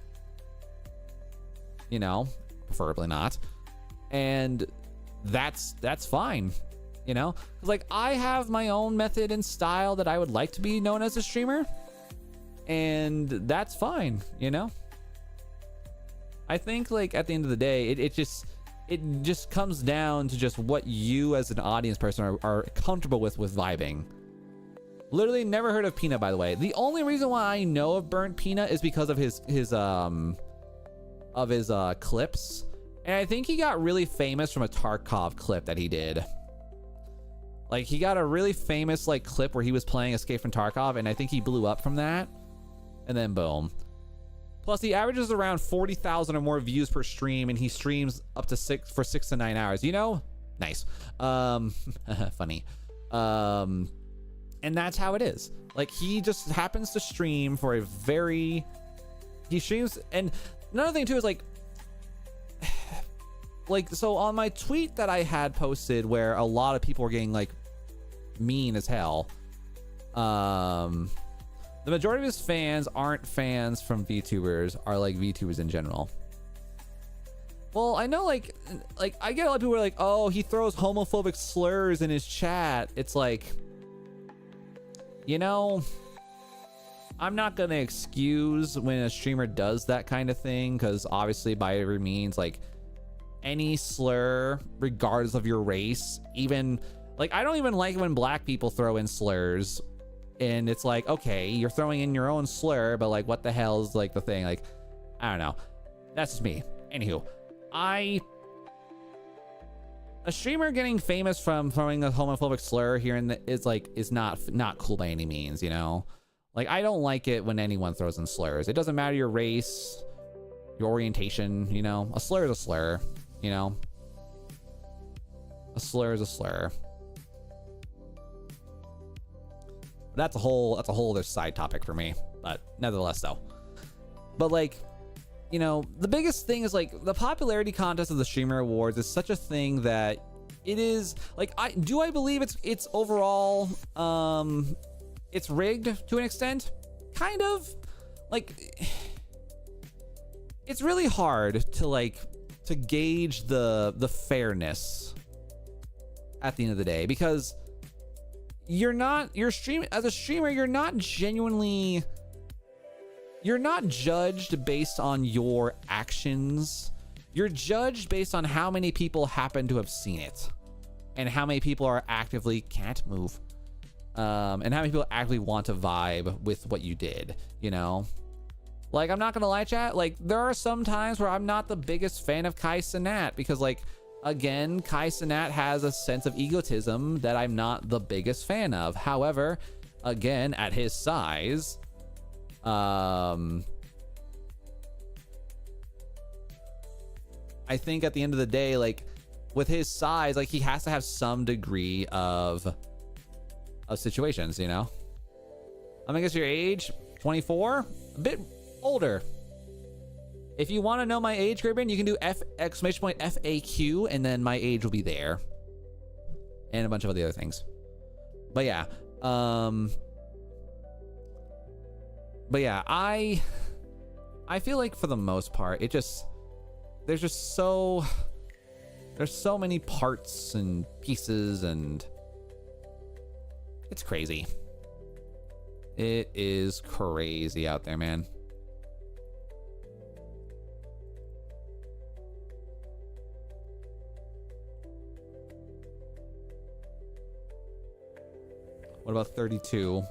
you know, preferably not. And that's fine. You know, because like I have my own method and style that I would like to be known as a streamer, and that's fine. You know, I think like at the end of the day, it just comes down to just what you as an audience person are comfortable with vibing. Literally never heard of Peanut, by the way. The only reason why I know of Burnt Peanut is because of his clips. And I think he got really famous from a Tarkov clip that he did. Like, he got a really famous, like, clip where he was playing Escape from Tarkov, and I think he blew up from that. And then boom. Plus, he averages around 40,000 or more views per stream, and he streams up to 6 to 9 hours. You know? Nice. Funny. And that's how it is. Like, he just happens to stream for a very... He streams... And another thing, too, is, like... Like, so on my tweet that I had posted where a lot of people were getting, like, mean as hell, the majority of his fans aren't fans from VTubers, are like VTubers in general. Well, I know, like I get a lot of people who are like, oh, he throws homophobic slurs in his chat. It's like, you know, I'm not gonna excuse when a streamer does that kind of thing, because obviously by every means, like, any slur regardless of your race, even like, I don't even like when black people throw in slurs, and it's like, okay, you're throwing in your own slur, but like, what the hell is like the thing? Like, I don't know. That's just me. Anywho, a streamer getting famous from throwing a homophobic slur here and is not cool by any means, you know? Like, I don't like it when anyone throws in slurs. It doesn't matter your race, your orientation, you know? A slur is a slur, you know? A slur is a slur. That's a whole other side topic for me, but nevertheless though. But like, you know, the biggest thing is like the popularity contest of the Streamer Awards is such a thing that it is like, I believe it's overall it's rigged to an extent, kind of. Like, it's really hard to gauge the fairness at the end of the day, because as a streamer, you're not judged based on your actions. You're judged based on how many people happen to have seen it, and how many people are actively can't move, and how many people actually want to vibe with what you did, you know? Like, I'm not gonna lie, chat, like, there are some times where I'm not the biggest fan of Kai Cenat, because, like, again, Kai Cenat has a sense of egotism that I'm not the biggest fan of. However, again, at his size, I think at the end of the day, like, with his size, like, he has to have some degree of situations, you know? I guess your age, 24, a bit older. If you want to know my age, Cribbin, you can do FAQ, and then my age will be there, and a bunch of other things. But yeah, I feel like for the most part, there's so many parts and pieces, and it's crazy. It is crazy out there, man. What about 32?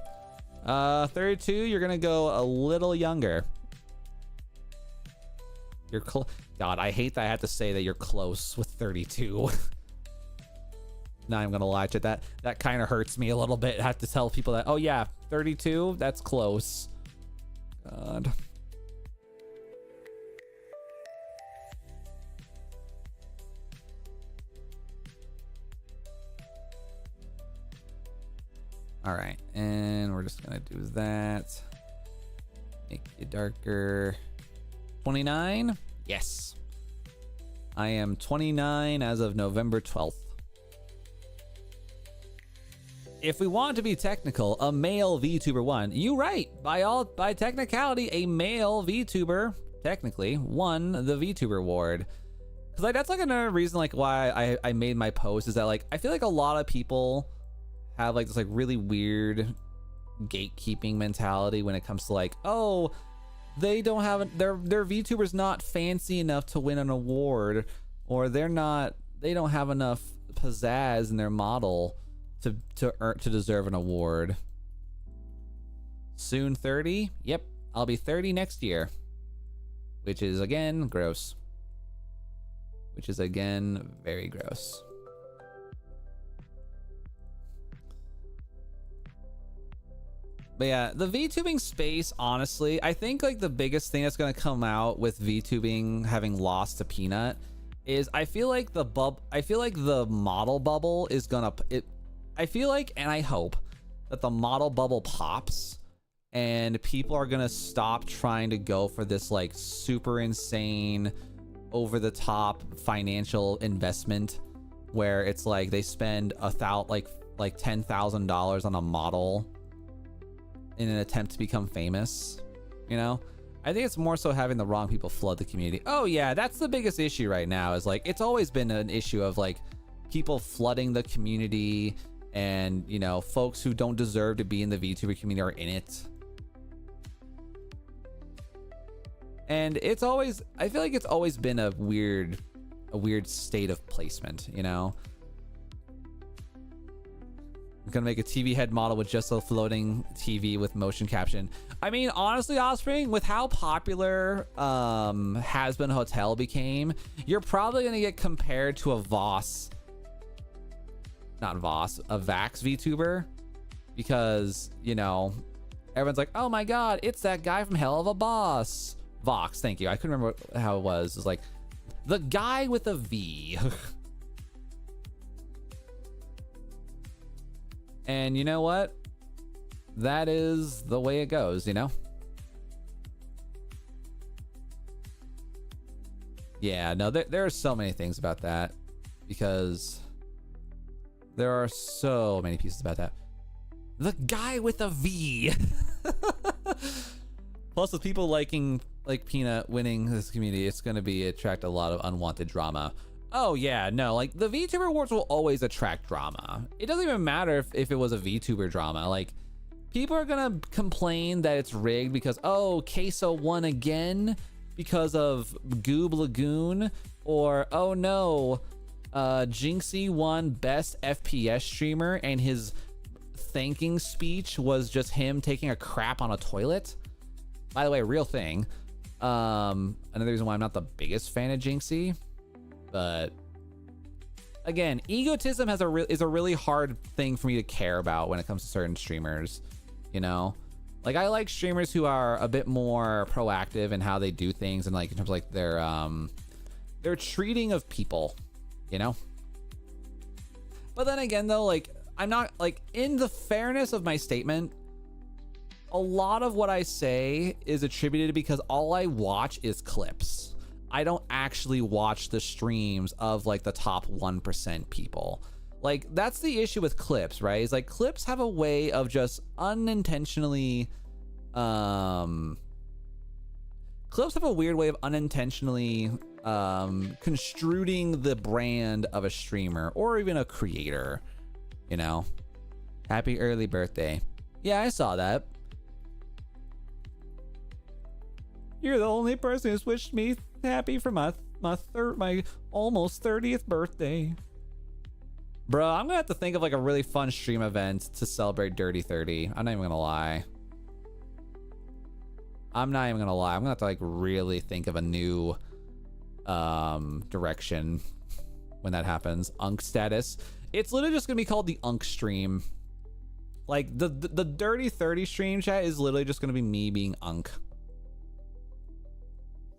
32, you're gonna go a little younger. You're God, I hate that I have to say that you're close with 32. Now I'm gonna lie to that. That kind of hurts me a little bit. I have to tell people that, oh yeah, 32, that's close. God. All right, and we're just gonna do that. Make it darker. 29? Yes. I am 29 as of November 12th. If we want to be technical, a male VTuber won. You right. By technicality, a male VTuber technically won the VTuber award. Cause like, that's like another reason like why I made my post, is that like I feel like a lot of people have like this like really weird gatekeeping mentality when it comes to like, oh, they don't have their VTuber's not fancy enough to win an award, or they don't have enough pizzazz in their model to deserve an award. Soon 30? Yep, I'll be 30 next year, which is again gross. which is again very gross. But yeah, the VTubing space, honestly, I think like the biggest thing that's going to come out with VTubing having lost to Peanut is I feel like the model bubble is gonna I feel like, and I hope that the model bubble pops and people are gonna stop trying to go for this like super insane over the top financial investment where it's like they spend like $10,000 on a model in an attempt to become famous, you know? I think it's more so having the wrong people flood the community. Oh yeah, that's the biggest issue right now is like, it's always been an issue of like people flooding the community and, you know, folks who don't deserve to be in the VTuber community are in it. And it's always, I feel like it's always been a weird state of placement, you know? I'm gonna make a TV head model with just a floating TV with motion caption. I mean, honestly, Offspring, with how popular Has Been Hotel became, you're probably gonna get compared to a Vax VTuber, because, you know, everyone's like, oh my god, it's that guy from Hell of a Boss. Vox, thank you. I couldn't remember how it was. It was like the guy with a V. And you know what? That is the way it goes, you know? Yeah, no, there are so many things about that, because there are so many pieces about that. The guy with a V. Plus, with people liking like Peanut winning this community, it's going to attract a lot of unwanted drama. Oh yeah, no, like the VTuber Awards will always attract drama. It doesn't even matter if it was a VTuber drama. Like, people are gonna complain that it's rigged because, oh, Queso won again because of Goob Lagoon, or oh no, Jinxie won best FPS streamer and his thanking speech was just him taking a crap on a toilet. By the way, real thing. Another reason why I'm not the biggest fan of Jinxie. But again, egotism is a really hard thing for me to care about when it comes to certain streamers, you know? Like, I like streamers who are a bit more proactive in how they do things, and like in terms of like their treating of people, you know? But then again though, like, I'm not, like, in the fairness of my statement, a lot of what I say is attributed because all I watch is clips. I don't actually watch the streams of like the top 1% people. Like, that's the issue with clips, right? It's like clips have a way of just unintentionally, clips have a weird way of unintentionally construing the brand of a streamer or even a creator, you know? Happy early birthday. Yeah, I saw that. You're the only person who's wished me happy for my almost 30th birthday. Bro, I'm gonna have to think of like a really fun stream event to celebrate Dirty 30. I'm not even gonna lie. I'm gonna have to like really think of a new direction when that happens. Unk status. It's literally just gonna be called the Unk stream. Like the Dirty 30 stream chat is literally just gonna be me being Unk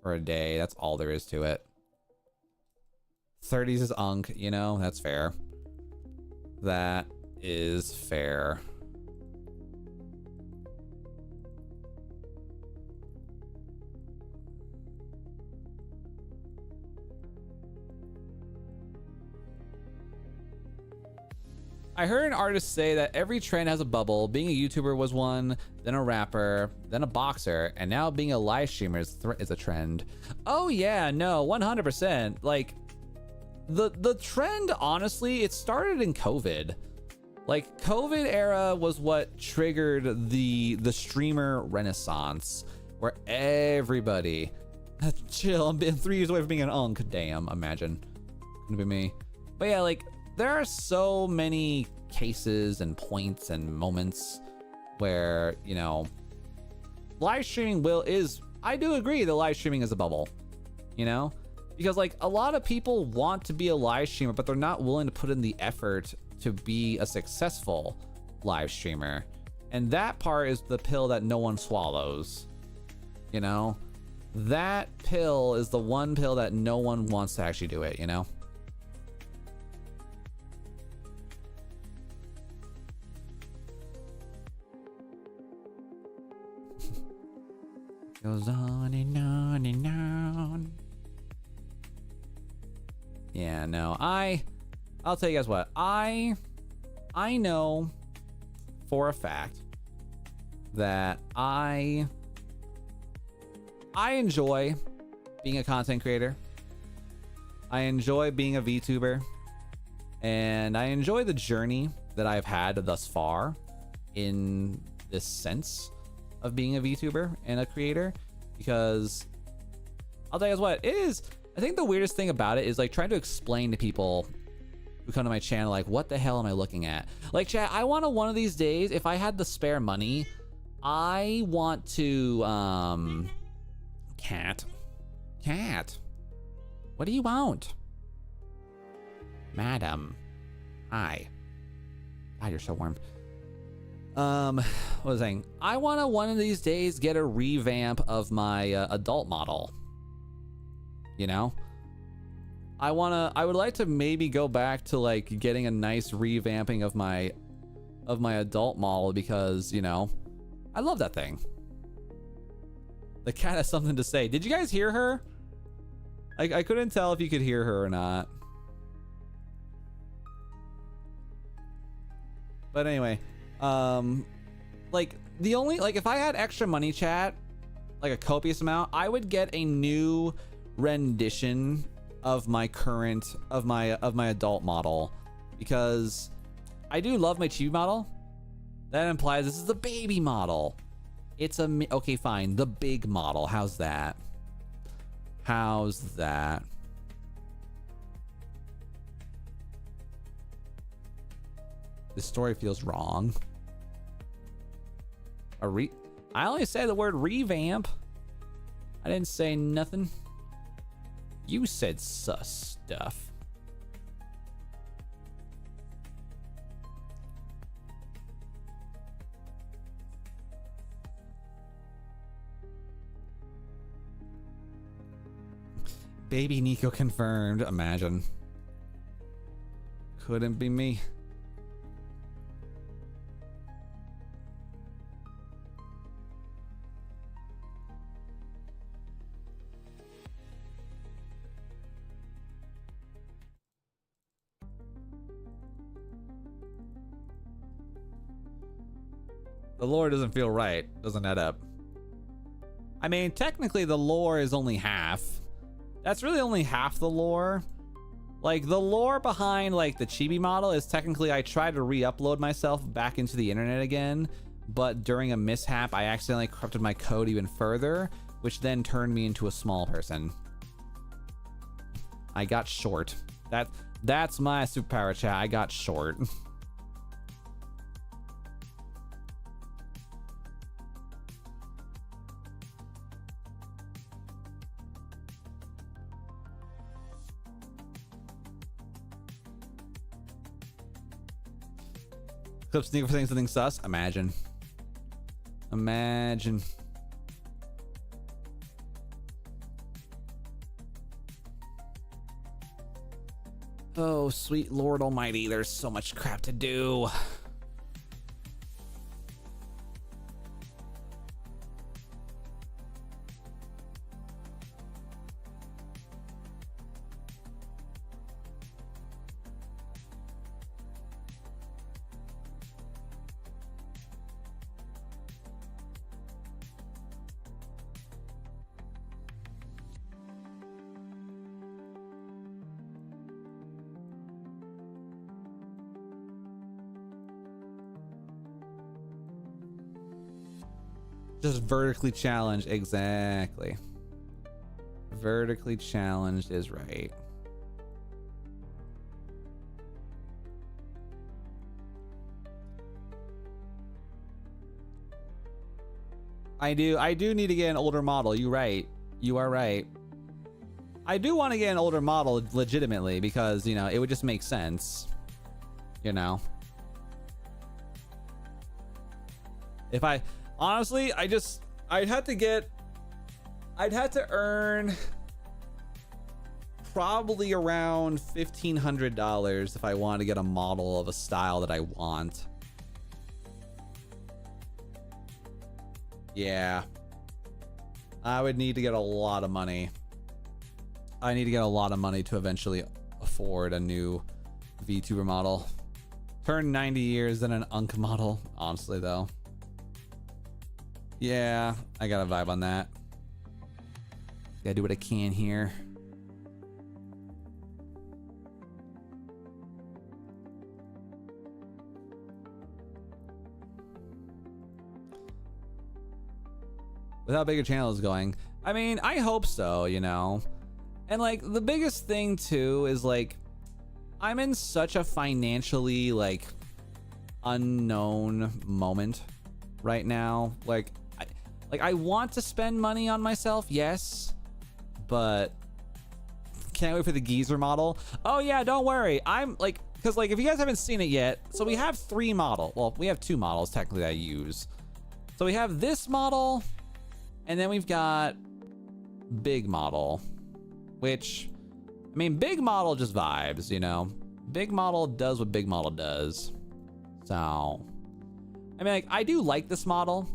for a day. That's all there is to it. 30s is Unk, you know? That's fair. That is fair. I heard an artist say that every trend has a bubble. Being a YouTuber was one, then a rapper, then a boxer, and now being a live streamer is a trend. Oh yeah, no, 100%. Like, the trend, honestly, it started in COVID. Like, COVID era was what triggered the streamer renaissance, where everybody, chill, I'm 3 years away from being an Unk. Damn, imagine. Gonna be me. But yeah, like, there are so many cases and points and moments where, you know, live streaming I do agree that live streaming is a bubble, you know, Because like a lot of people want to be a live streamer, but they're not willing to put in the effort to be a successful live streamer. And that part is the pill that no one swallows. You know? That pill is the one pill that no one wants to actually do it, you know? Goes on and on and on. Yeah, no, I'll tell you guys what, I know for a fact that I enjoy being a content creator. I enjoy being a VTuber, and I enjoy the journey that I've had thus far in this sense of being a VTuber and a creator, because I'll tell you guys what, it is, I think the weirdest thing about it is like trying to explain to people who come to my channel, like, what the hell am I looking at? Like, chat, I want to one of these days, if I had the spare money, I want to, Cat, what do you want? Madam, hi. God, you're so warm. What was I saying? I want to one of these days get a revamp of my adult model. You know, I would like to maybe go back to like getting a nice revamping of my adult model, because, you know, I love that thing. The cat has something to say. Did you guys hear her? I couldn't tell if you could hear her or not. But anyway, like the only, like if I had extra money, chat, like a copious amount, I would get a new rendition of my current, of my adult model, because I do love my chibi model. That implies this is the baby model. It's a, okay, fine, the big model. How's that? How's that? This story feels wrong. I only said the word revamp. I didn't say nothing. You said sus stuff. Baby Nico confirmed. Imagine. Couldn't be me. The lore doesn't feel right. Doesn't add up. I mean, technically the lore is only half. That's really only half the lore. Like, the lore behind, like, the chibi model is technically I tried to re-upload myself back into the internet again, but during a mishap, I accidentally corrupted my code even further, which then turned me into a small person. I got short. That's my superpower, chat. I got short. Clip sneaker for saying something sus. Imagine. Imagine. Oh, sweet Lord Almighty, there's so much crap to do. Just vertically challenged, exactly. Vertically challenged is right. I do need to get an older model. You're right. You are right. I do want to get an older model legitimately because, you know, it would just make sense, you know. If I, honestly, I'd have to earn probably around $1,500 if I wanted to get a model of a style that I want. Yeah. I would need to get a lot of money. I need to get a lot of money to eventually afford a new VTuber model. Turn 90 years, then an Unk model. Honestly, though. Yeah, I got a vibe on that. Gotta do what I can here. With how big a channel is going. I mean, I hope so, you know. And like the biggest thing too is like I'm in such a financially like unknown moment right now. Like I want to spend money on myself, yes, but can't wait for the geezer model. Oh yeah, don't worry. I'm like, because like if you guys haven't seen it yet, so we have 3 models. Well, we have 2 models technically that I use. So we have this model, and then we've got big model, which, I mean, big model just vibes, you know. Big model does what big model does. So, I mean, like, I do like this model.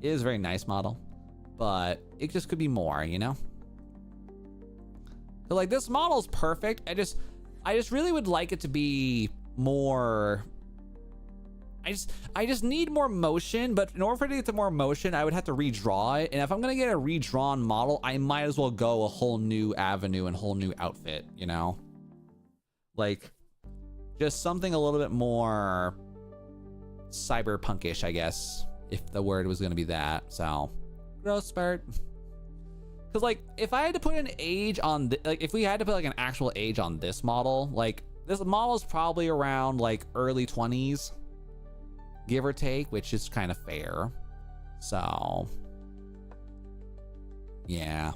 It is a very nice model, but it just could be more, you know. So like this model is perfect. I just really would like it to be more. I just need more motion, but in order for it to get to more motion, I would have to redraw it. And if I'm gonna get a redrawn model, I might as well go a whole new avenue and whole new outfit, you know? Like, just something a little bit more cyberpunkish, I guess, if the word was gonna be that. So, growth spurt. Cause like, if I had to put an age on, like, if we had to put like an actual age on this model, like, this model is probably around like early 20s. Give or take, which is kind of fair. So, yeah.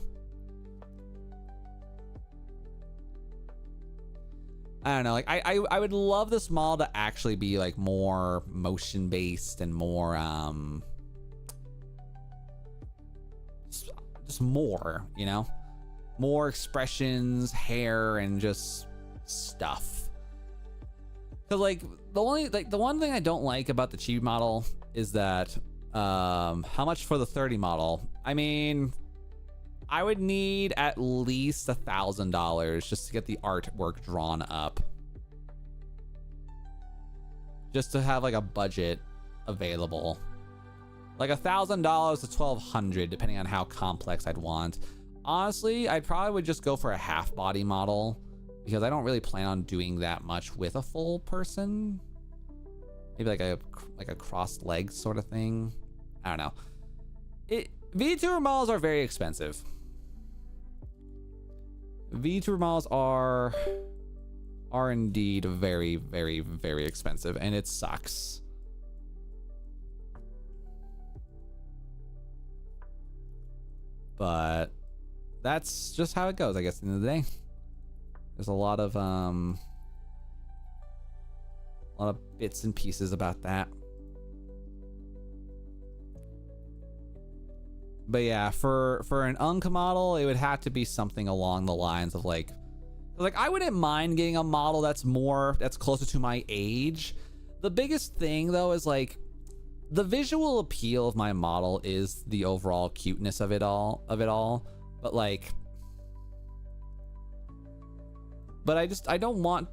I don't know, like I would love this model to actually be like more motion based and more just more, you know, more expressions, hair, and just stuff. Cause like the one thing I don't like about the chibi model is that how much for the 30 model? I mean, I would need at least $1,000 just to get the artwork drawn up, just to have like a budget available, like $1,000 to $1,200 depending on how complex I'd want. Honestly, I probably would just go for a half body model, because I don't really plan on doing that much with a full person. Maybe like a crossed leg sort of thing. I don't know. VTuber models are very expensive. VTuber models are indeed very, very, very expensive, and it sucks. But that's just how it goes, I guess, at the end of the day. There's a lot of bits and pieces about that. But yeah, for an Unk model, it would have to be something along the lines of like I wouldn't mind getting a model that's closer to my age. The biggest thing though is like the visual appeal of my model is the overall cuteness of it all. But like, but I don't want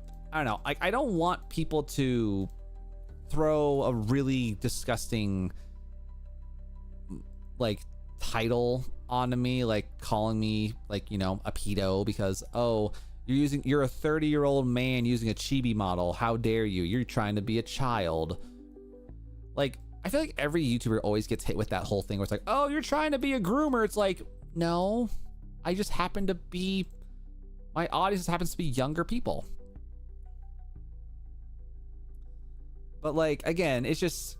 people to throw a really disgusting like title onto me, like calling me like, you know, a pedo because, oh, you're a 30-year-old man using a chibi model. How dare you? You're trying to be a child. Like, I feel like every YouTuber always gets hit with that whole thing where it's like, oh, you're trying to be a groomer. It's like, no, I just happen to be, my audience happens to be younger people. But like, again, it's just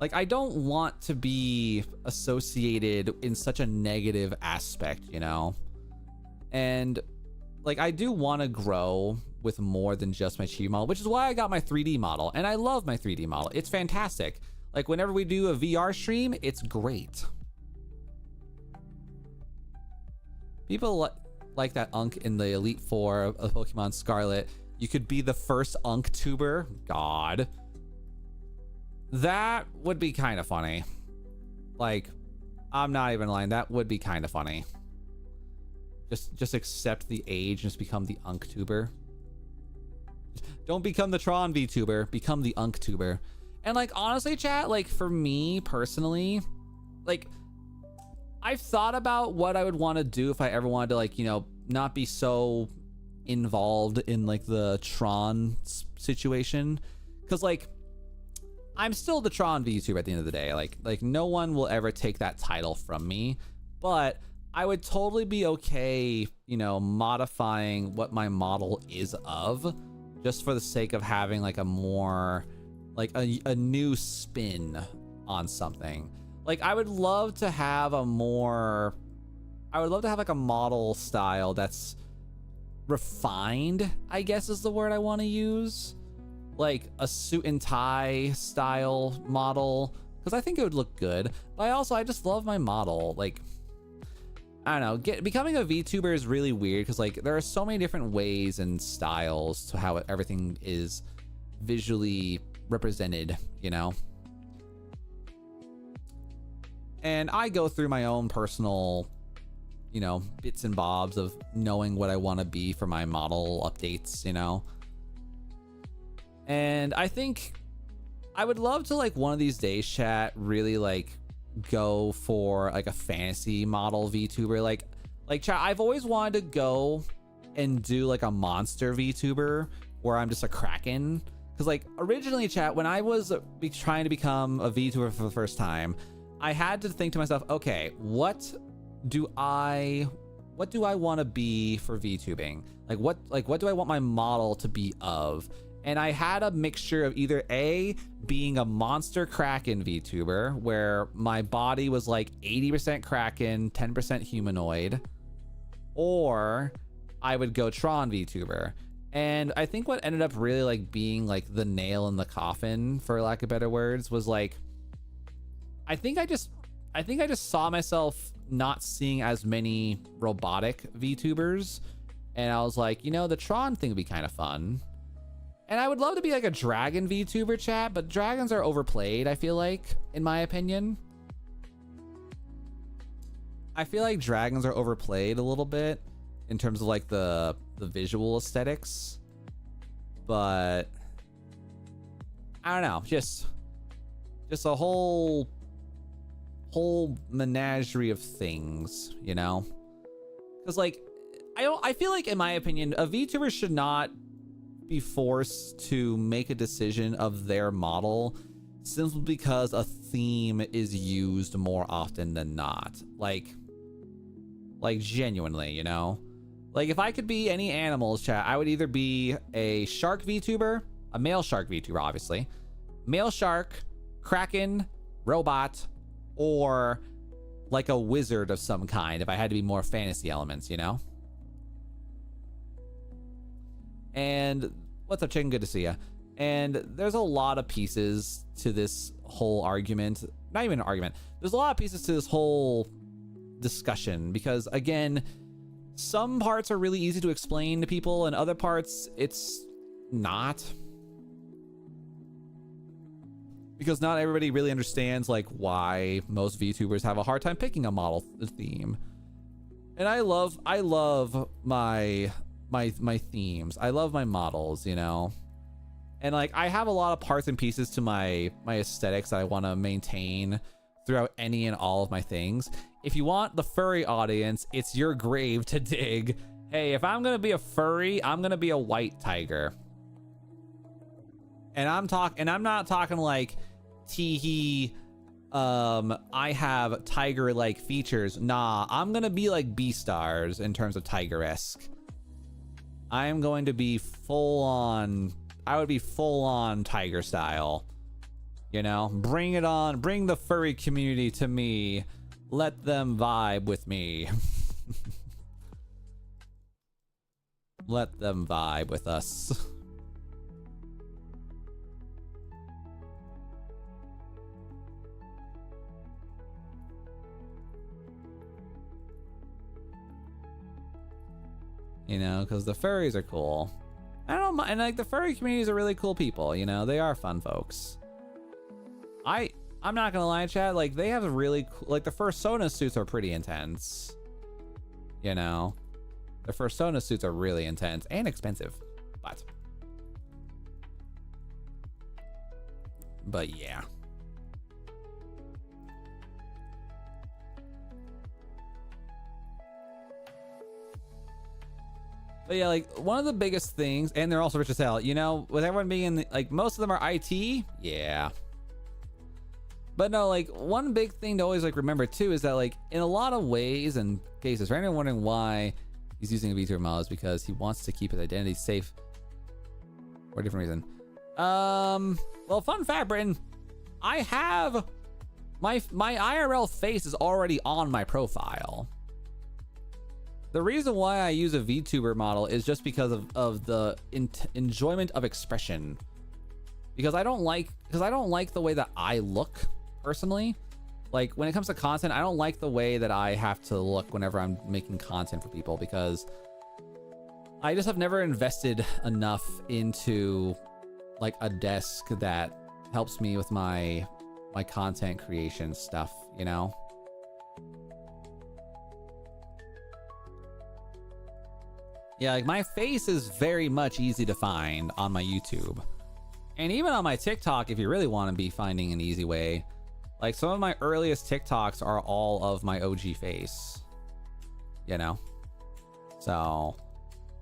like, I don't want to be associated in such a negative aspect, you know? And like I do want to grow with more than just my chibi model, which is why I got my 3D model, and I love my 3D model. It's fantastic. Like whenever we do a VR stream, it's great. People like that Unk in the Elite Four of Pokemon Scarlet. You could be the first Unk tuber. God. That would be kind of funny. Like, I'm not even lying. That would be kind of funny. Just accept the age and just become the Unk tuber. Don't become the Tron VTuber. Become the Unk tuber. And like, honestly, chat, like for me personally, like I've thought about what I would want to do if I ever wanted to, like, you know, not be so involved in like the Tron situation. Cause like, I'm still the Tron VTuber at the end of the day. Like no one will ever take that title from me, but I would totally be okay, you know, modifying what my model is of, just for the sake of having like a more, like a new spin on something. Like I would love to have a more, I would love to have like a model style that's refined, I guess is the word I want to use. Like a suit and tie style model, because I think it would look good. But I just love my model. Like, I don't know, becoming a VTuber is really weird because like there are so many different ways and styles to how everything is visually represented, you know. And I go through my own personal, you know, bits and bobs of knowing what I want to be for my model updates, you know. And I think I would love to, like, one of these days, chat, really like go for like a fantasy model VTuber. Like chat, I've always wanted to go and do like a monster VTuber where I'm just a Kraken. Because like originally, chat, when I was trying to become a VTuber for the first time, I had to think to myself, okay, what do I want to be for VTubing? Like what do I want my model to be of? And I had a mixture of either A, being a monster Kraken VTuber, where my body was like 80% Kraken, 10% humanoid, or I would go Tron VTuber. And I think what ended up really like being like the nail in the coffin, for lack of better words, was like, I think I just saw myself not seeing as many robotic VTubers, and I was like, you know, the Tron thing would be kind of fun. And I would love to be like a dragon VTuber, chat, but dragons are overplayed, I feel like, in my opinion. I feel like dragons are overplayed a little bit in terms of like the visual aesthetics. But I don't know, just a whole menagerie of things, you know? Because like I feel like, in my opinion, a VTuber should not be forced to make a decision of their model simply because a theme is used more often than not. Like genuinely, you know? Like if I could be any animals, chat, I would either be a shark VTuber, a male shark VTuber, obviously, male shark, Kraken, robot, or like a wizard of some kind if I had to be more fantasy elements, you know? And what's up, chicken? Good to see ya. And there's a lot of pieces to this whole argument. Not even an argument. There's a lot of pieces to this whole discussion because, again, some parts are really easy to explain to people and other parts it's not. Because not everybody really understands like why most VTubers have a hard time picking a model theme. And I love my themes. I love my models, you know? And like I have a lot of parts and pieces to my aesthetics that I want to maintain throughout any and all of my things. If you want the furry audience, it's your grave to dig. Hey, if I'm gonna be a furry, I'm gonna be a white tiger. And I'm not talking like teehee, I have tiger-like features. Nah, I'm gonna be like B-Stars in terms of tiger-esque. I am going to be full on, I would be full on tiger style. You know, bring it on, bring the furry community to me. Let them vibe with me. Let them vibe with us. You know, because the furries are cool. I don't mind, and like the furry communities are really cool people, you know, they are fun folks. I'm not gonna lie, chat, like they have really cool, like the fursona suits are pretty intense. You know, the fursona suits are really intense and expensive, but yeah. But yeah, like one of the biggest things, and they're also rich as hell, you know, with everyone being in the, like most of them are IT, yeah. But no, like one big thing to always like remember too is that like in a lot of ways and cases, for anyone wondering why he's using a VTuber model is because he wants to keep his identity safe for a different reason. Well, fun fact, Britton, I have my IRL face is already on my profile. The reason why I use a VTuber model is just because of the enjoyment of expression. Because I don't like the way that I look personally. Like when it comes to content, I don't like the way that I have to look whenever I'm making content for people, because I just have never invested enough into like a desk that helps me with my content creation stuff, you know? Yeah, like my face is very much easy to find on my YouTube. And even on my TikTok, if you really want to be finding an easy way, like some of my earliest TikToks are all of my OG face, you know? So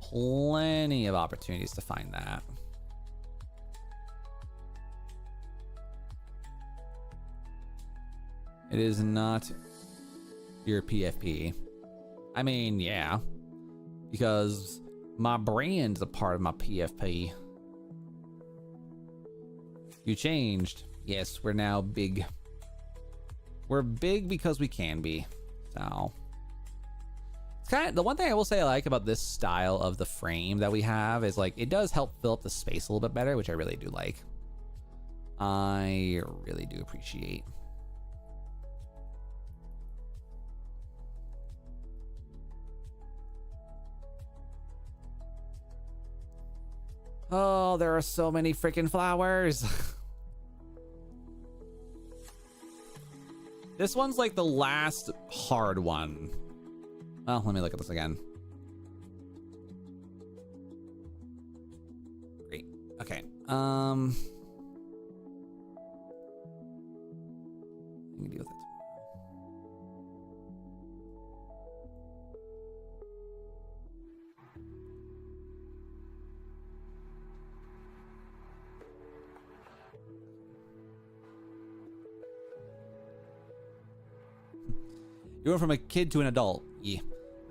plenty of opportunities to find that. It is not your PFP. I mean, yeah, because my brand's a part of my PFP. You changed. Yes, we're now big. We're big because we can be. So it's kind of the one thing I will say I like about this style of the frame that we have is like it does help fill up the space a little bit better, which I really do like. I really do appreciate. Oh, there are so many freaking flowers. This one's like the last hard one. Well, let me look at this again. Great. Okay. I can deal with it. You went from a kid to an adult. Yeah.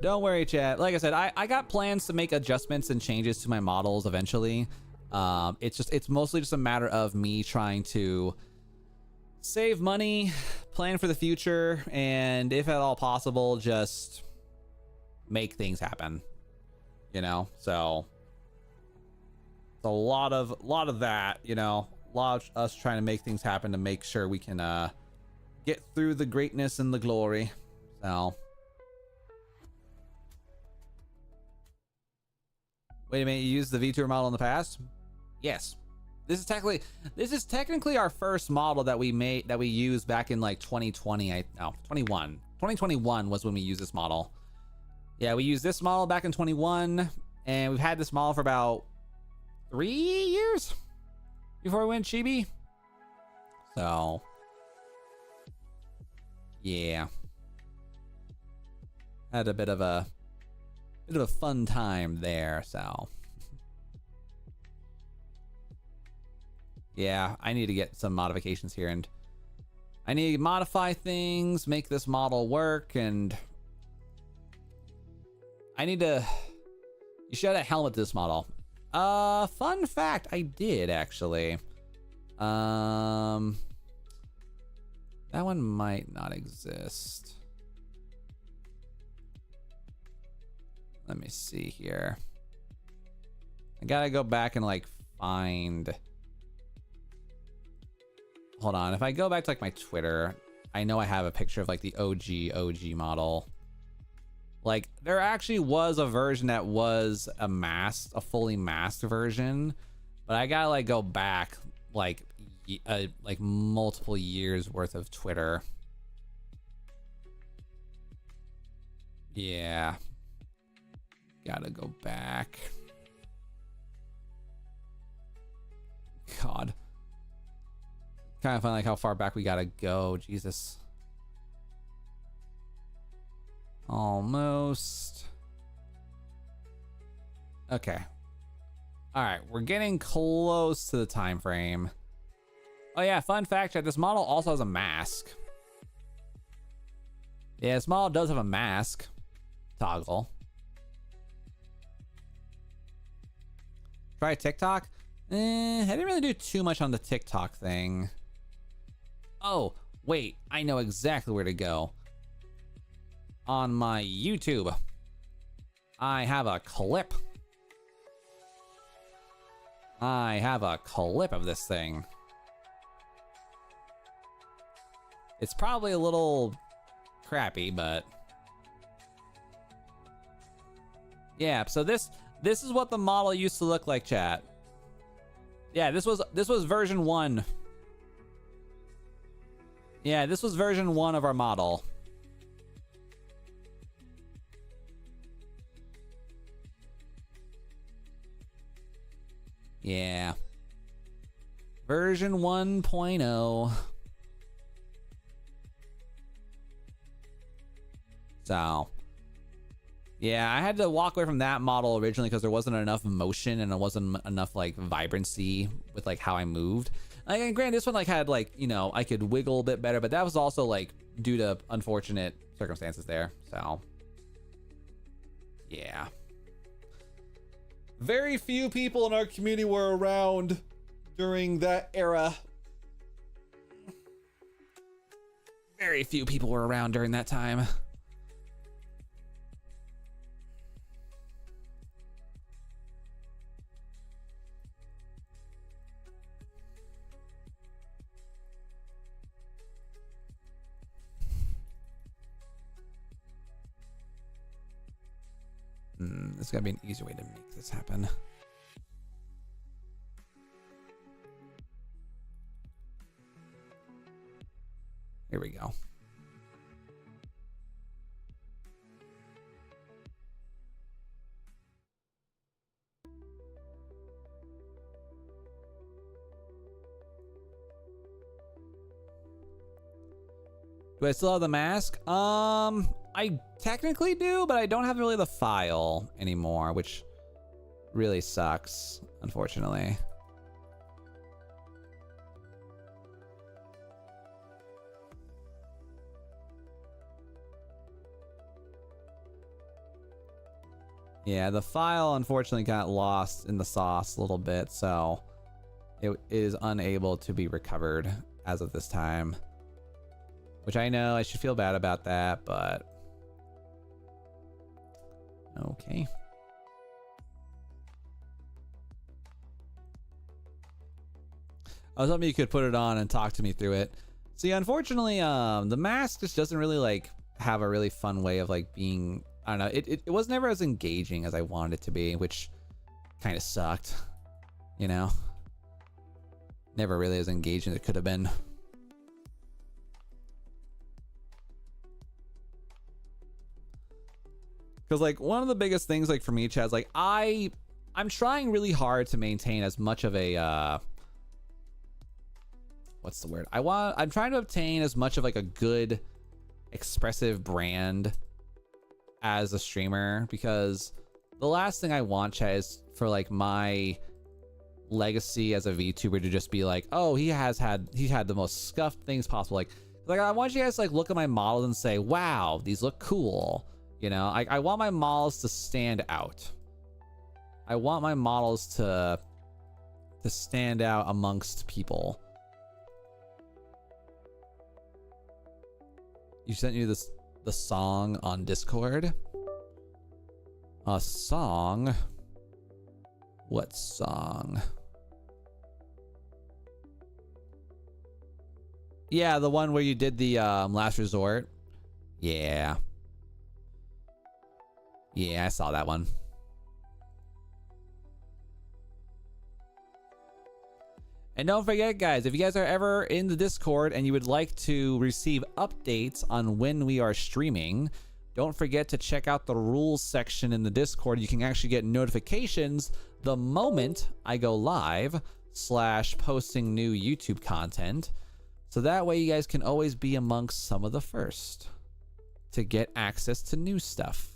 Don't worry, chat. Like I said, I got plans to make adjustments and changes to my models eventually. It's mostly just a matter of me trying to save money, plan for the future, and if at all possible, just make things happen. You know, so it's a lot of that. You know, a lot of us trying to make things happen to make sure we can get through the greatness and the glory. So, wait a minute, you used the VTuber model in the past? Yes. This is technically our first model that we used back in like 2020. 2021 was when we used this model. Yeah, we used this model back in 21, and we've had this model for about 3 years before we went chibi. So, yeah. Had a bit of a fun time there, so yeah, I need to get some modifications here, and I need to modify things, make this model work, and I need to. You should add a helmet to this model. Fun fact, I did actually. That one might not exist. Let me see here. I gotta go back and like find. Hold on. If I go back to like my Twitter, I know I have a picture of like the OG model. Like there actually was a version that was a fully masked version, but I gotta like go back like multiple years worth of Twitter. Yeah. Gotta go back. God. Kind of fun like how far back we gotta go. Jesus. Almost. Okay. All right, we're getting close to the time frame. Oh yeah, fun fact, chat, this model also has a mask. Yeah, this model does have a mask toggle. Try TikTok? I didn't really do too much on the TikTok thing. Oh, wait, I know exactly where to go. On my YouTube, I have a clip. I have a clip of this thing. It's probably a little crappy, but yeah, so this is what the model used to look like, chat. Yeah, this was version 1. Yeah, this was version 1 of our model. Yeah. Version 1.0. So, yeah, I had to walk away from that model originally because there wasn't enough motion and there wasn't enough like vibrancy with like how I moved. Like, and granted, this one like had like, you know, I could wiggle a bit better, but that was also like due to unfortunate circumstances there. So, yeah. Very few people in our community were around during that era. Very few people were around during that time. There's gotta be an easier way to make this happen. Here we go. Do I still have the mask? I technically do, but I don't have really the file anymore, which really sucks, unfortunately. Yeah, the file unfortunately got lost in the sauce a little bit, so it is unable to be recovered as of this time. Which I know I should feel bad about that, but okay. I was hoping you could put it on and talk to me through it. See, unfortunately, the mask just doesn't really like have a really fun way of like being, I don't know, it was never as engaging as I wanted it to be, which kind of sucked, you know? Never really as engaging as it could have been. Because like one of the biggest things like for me, Chad, is like I'm trying really hard to maintain as much of a what's the word? I'm trying to obtain as much of like a good expressive brand as a streamer, because the last thing I want, Chad, is for like my legacy as a VTuber to just be like, oh, he had the most scuffed things possible. Like I want you guys to like look at my models and say, wow, these look cool. You know, I want my models to stand out. I want my models to stand out amongst people. You sent you the song on Discord. A song. What song? Yeah, the one where you did the Last Resort. Yeah. Yeah, I saw that one. And don't forget, guys, if you guys are ever in the Discord and you would like to receive updates on when we are streaming, don't forget to check out the rules section in the Discord. You can actually get notifications the moment I go live / posting new YouTube content. So that way you guys can always be amongst some of the first to get access to new stuff.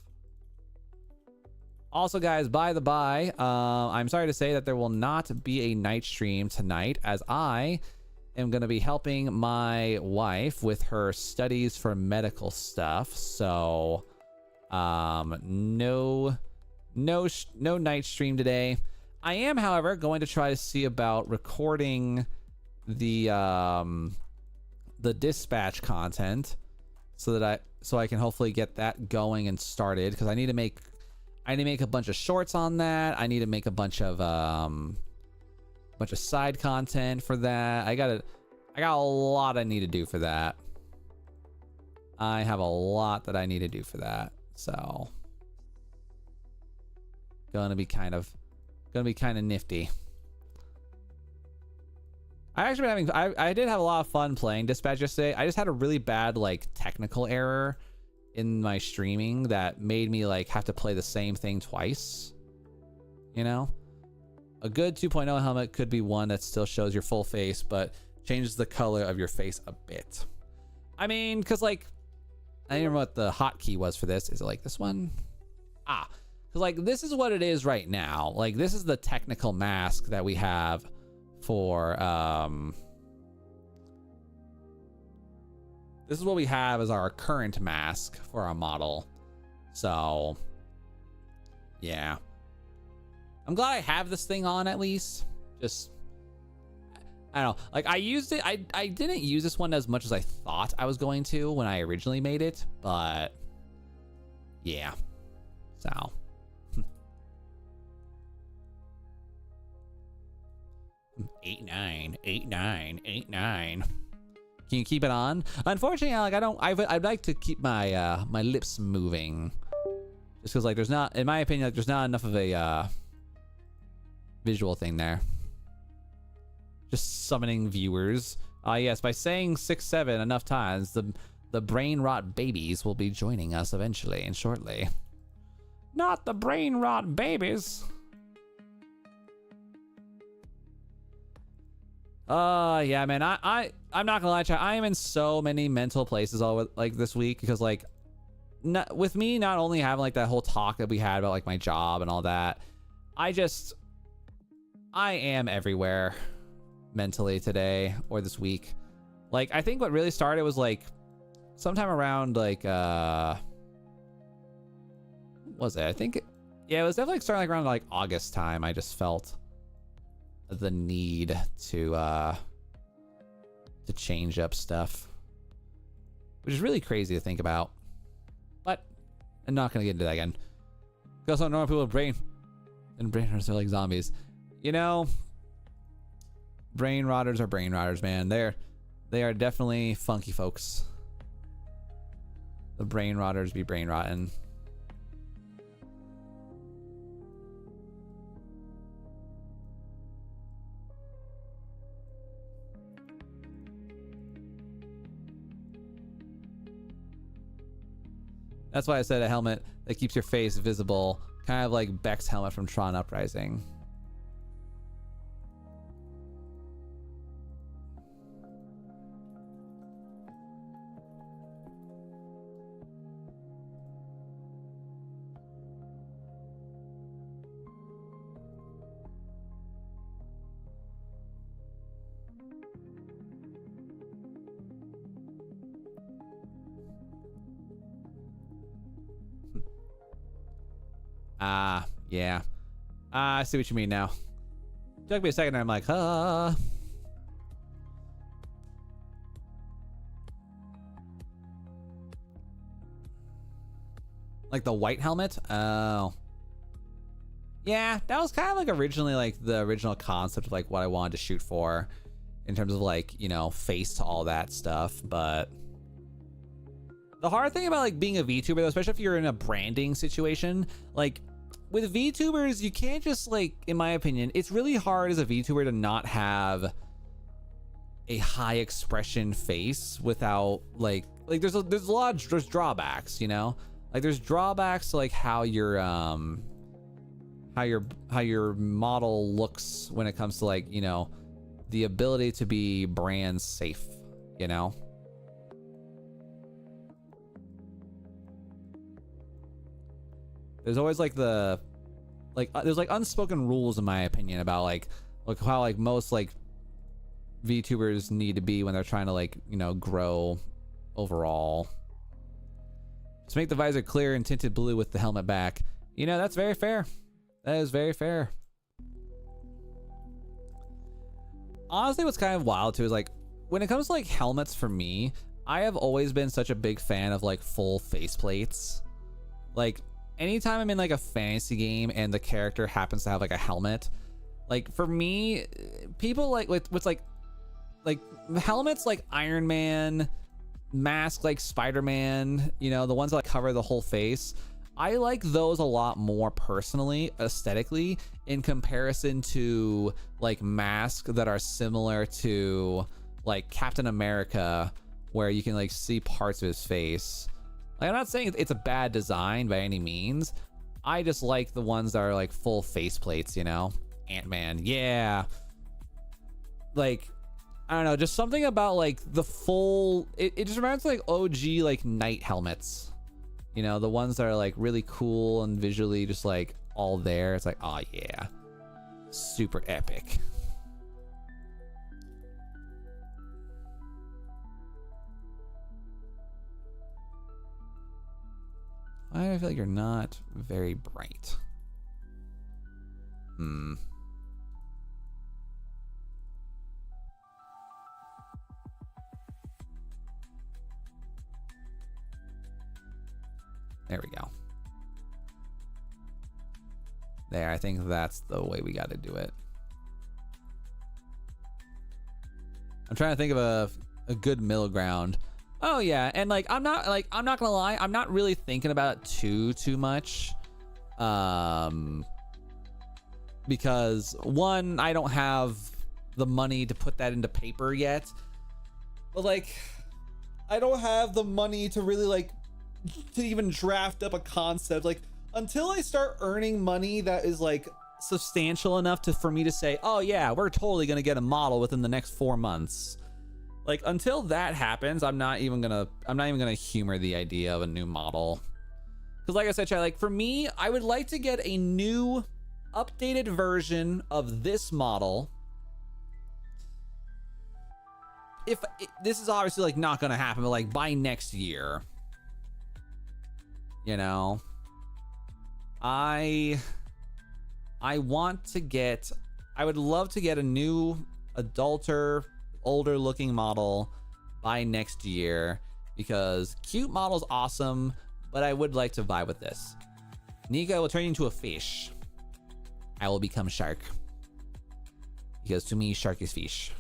Also, guys, by the by, I'm sorry to say that there will not be a night stream tonight, as I am going to be helping my wife with her studies for medical stuff. So, no night stream today. I am, however, going to try to see about recording the dispatch content so that I can hopefully get that going and started, because I need to make a bunch of shorts on that. I need to make a bunch of side content for that. I got a lot I need to do for that. I have a lot that I need to do for that. So gonna be kind of nifty. I did have a lot of fun playing Dispatch yesterday. I just had a really bad technical error in my streaming that made me have to play the same thing twice. You know, a good 2.0 helmet could be one that still shows your full face but changes the color of your face a bit. I mean, because I don't remember what the hotkey was for this. Is it this one? Because this is what it is right now. This is the technical mask that we have for this is what we have as our current mask for our model. So yeah, I'm glad I have this thing on at least. Just, I don't know, I used it. I didn't use this one as much as I thought I was going to when I originally made it, but yeah. So 89. Can you keep it on? Unfortunately, I'd like to keep my my lips moving, just because there's not, in my opinion, there's not enough of a visual thing there. Just summoning viewers. Yes, by saying 6-7 enough times, the brain rot babies will be joining us eventually and shortly. Not the brain rot babies. Yeah, man, I'm not gonna lie to you, I am in so many mental places all this week, because with me not only having that whole talk that we had about my job and all that, I am everywhere mentally today or this week. I think what really started was sometime around what was it? I think yeah, it was definitely starting around August time. I just felt the need to change up stuff, which is really crazy to think about, but I'm not gonna get into that again. Because normal people with brain rotters are like zombies, you know. Brain rotters are brain rotters, man. They are definitely funky folks. The brain rotters be brain rotten. That's why I said a helmet that keeps your face visible, kind of like Beck's helmet from Tron Uprising. Yeah. I see what you mean now. It took me a second and I'm like, Like the white helmet? Oh. Yeah, that was kind of like originally like the original concept of like what I wanted to shoot for in terms of like, you know, face to all that stuff. But the hard thing about like being a VTuber, though, especially if you're in a branding situation, like with VTubers, you can't just like, in my opinion, it's really hard as a VTuber to not have a high expression face without like there's a lot of there's drawbacks, you know, like there's drawbacks to like how your model looks when it comes to like, you know, the ability to be brand safe, you know. There's always like there's like unspoken rules in my opinion about like how like most like VTubers need to be when they're trying to like, you know, grow overall. Just make the visor clear and tinted blue with the helmet back. You know, that's very fair. That is very fair. Honestly, what's kind of wild too is like when it comes to like helmets for me, I have always been such a big fan of like full faceplates. Like anytime I'm in like a fantasy game and the character happens to have like a helmet, like for me, people like what's like helmets like Iron Man, mask like Spider-Man, you know, the ones that like cover the whole face. I like those a lot more personally, aesthetically, in comparison to like masks that are similar to like Captain America, where you can like see parts of his face. Like, I'm not saying it's a bad design by any means. I just like the ones that are like full faceplates, you know? Ant-Man, yeah. Like, I don't know, just something about like the full, it just reminds me like OG like knight helmets. You know, the ones that are like really cool and visually just like all there. It's like, oh yeah, super epic. Why do I feel like you're not very bright? There we go. There, I think that's the way we got to do it. I'm trying to think of a good middle ground. Oh yeah, and like I'm not gonna lie, I'm not really thinking about it too much. Because one, I don't have the money to put that into paper yet. But like I don't have the money to really like to even draft up a concept. Like until I start earning money that is like substantial enough for me to say, oh yeah, we're totally gonna get a model within the next 4 months. Like until that happens, I'm not even gonna humor the idea of a new model. Because like I said, chat, like for me, I would like to get a new updated version of this model. This is obviously like not gonna happen, but like by next year. You know, I want to get, I would love to get a new adulter, older looking model by next year, because cute model's awesome, but I would like to vibe with this. Nika will turn you into a fish. I will become shark, because to me shark is fish.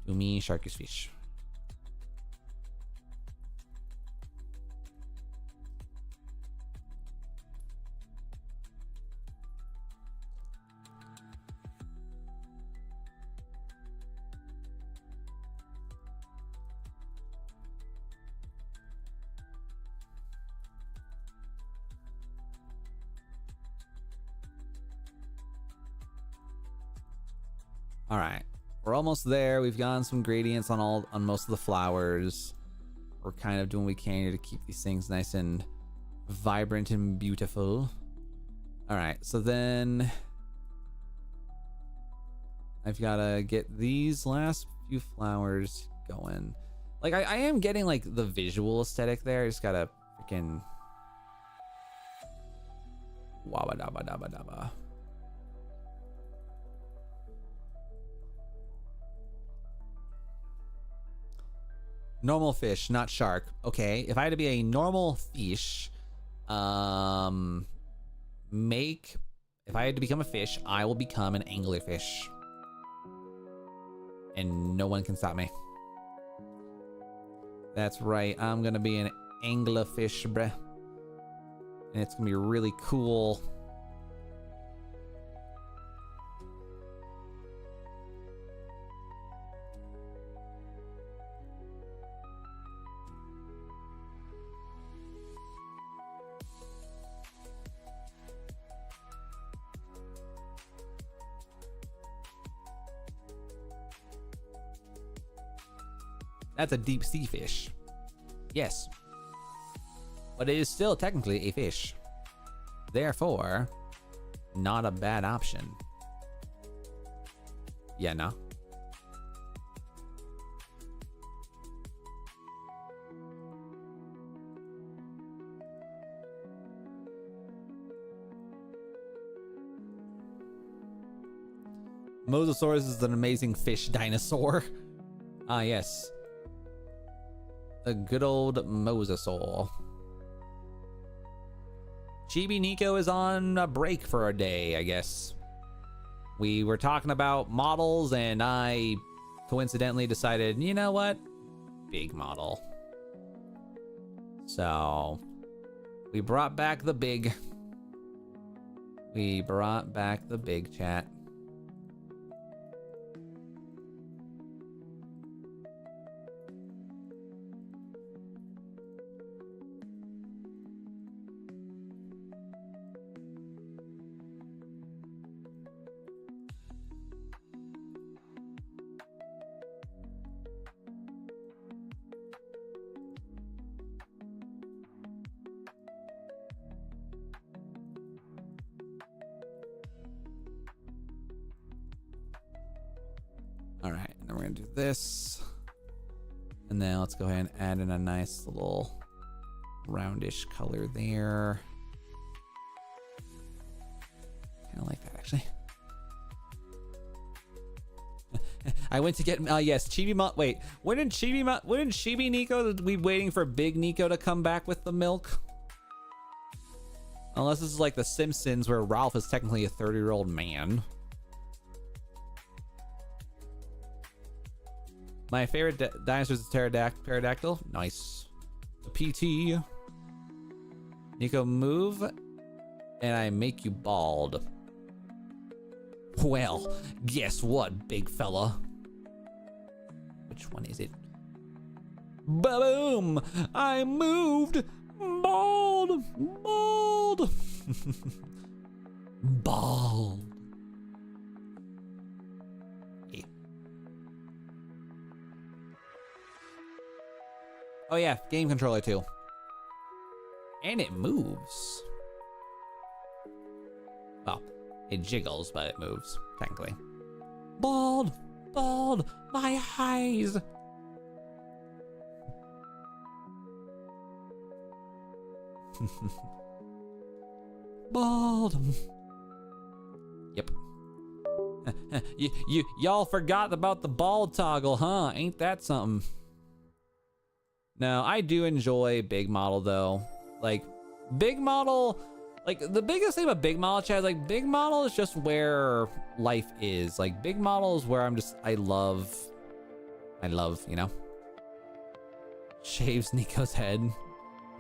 To me shark is fish. All right, we're almost there. We've gotten some gradients on most of the flowers. We're kind of doing what we can here to keep these things nice and vibrant and beautiful. All right, so then I've got to get these last few flowers going. Like I am getting like the visual aesthetic there. I just gotta freaking wabba dabba dabba dabba. Normal fish, not shark. Okay, if I had to be a normal fish, if I had to become a fish, I will become an anglerfish. And no one can stop me. That's right, I'm gonna be an anglerfish, bruh. And it's gonna be really cool. That's a deep sea fish. Yes. But it is still technically a fish. Therefore, not a bad option. Yeah, no. Mosasaurus is an amazing fish dinosaur. Ah, yes. A good old mosasaur. Chibi Nico is on a break for a day, I guess. We were talking about models, and I coincidentally decided, you know what? Big model. So, we brought back the big. We brought back the big, chat. All right, and then we're gonna do this. And then let's go ahead and add in a nice little roundish color there. Kind of like that, actually. I went to get, yes, wait, wouldn't Chibi Nico be waiting for Big Nico to come back with the milk? Unless this is like The Simpsons where Ralph is technically a 30-year-old man. My favorite dinosaur is the pterodactyl. Nice. The PT. Nico, move, and I make you bald. Well, guess what, big fella? Which one is it? Ba-boom! I moved! Bald! Bald! Bald. Oh yeah, game controller too. And it moves. Well, it jiggles, but it moves, technically. Bald! Bald! My eyes! Bald! Yep. Y'all forgot about the bald toggle, huh? Ain't that something? No, I do enjoy Big Model though. Like, Big Model, like the biggest thing about Big Model, chat, is like Big Model is just where life is. Like Big Model is where I love, you know? Shaves Nico's head.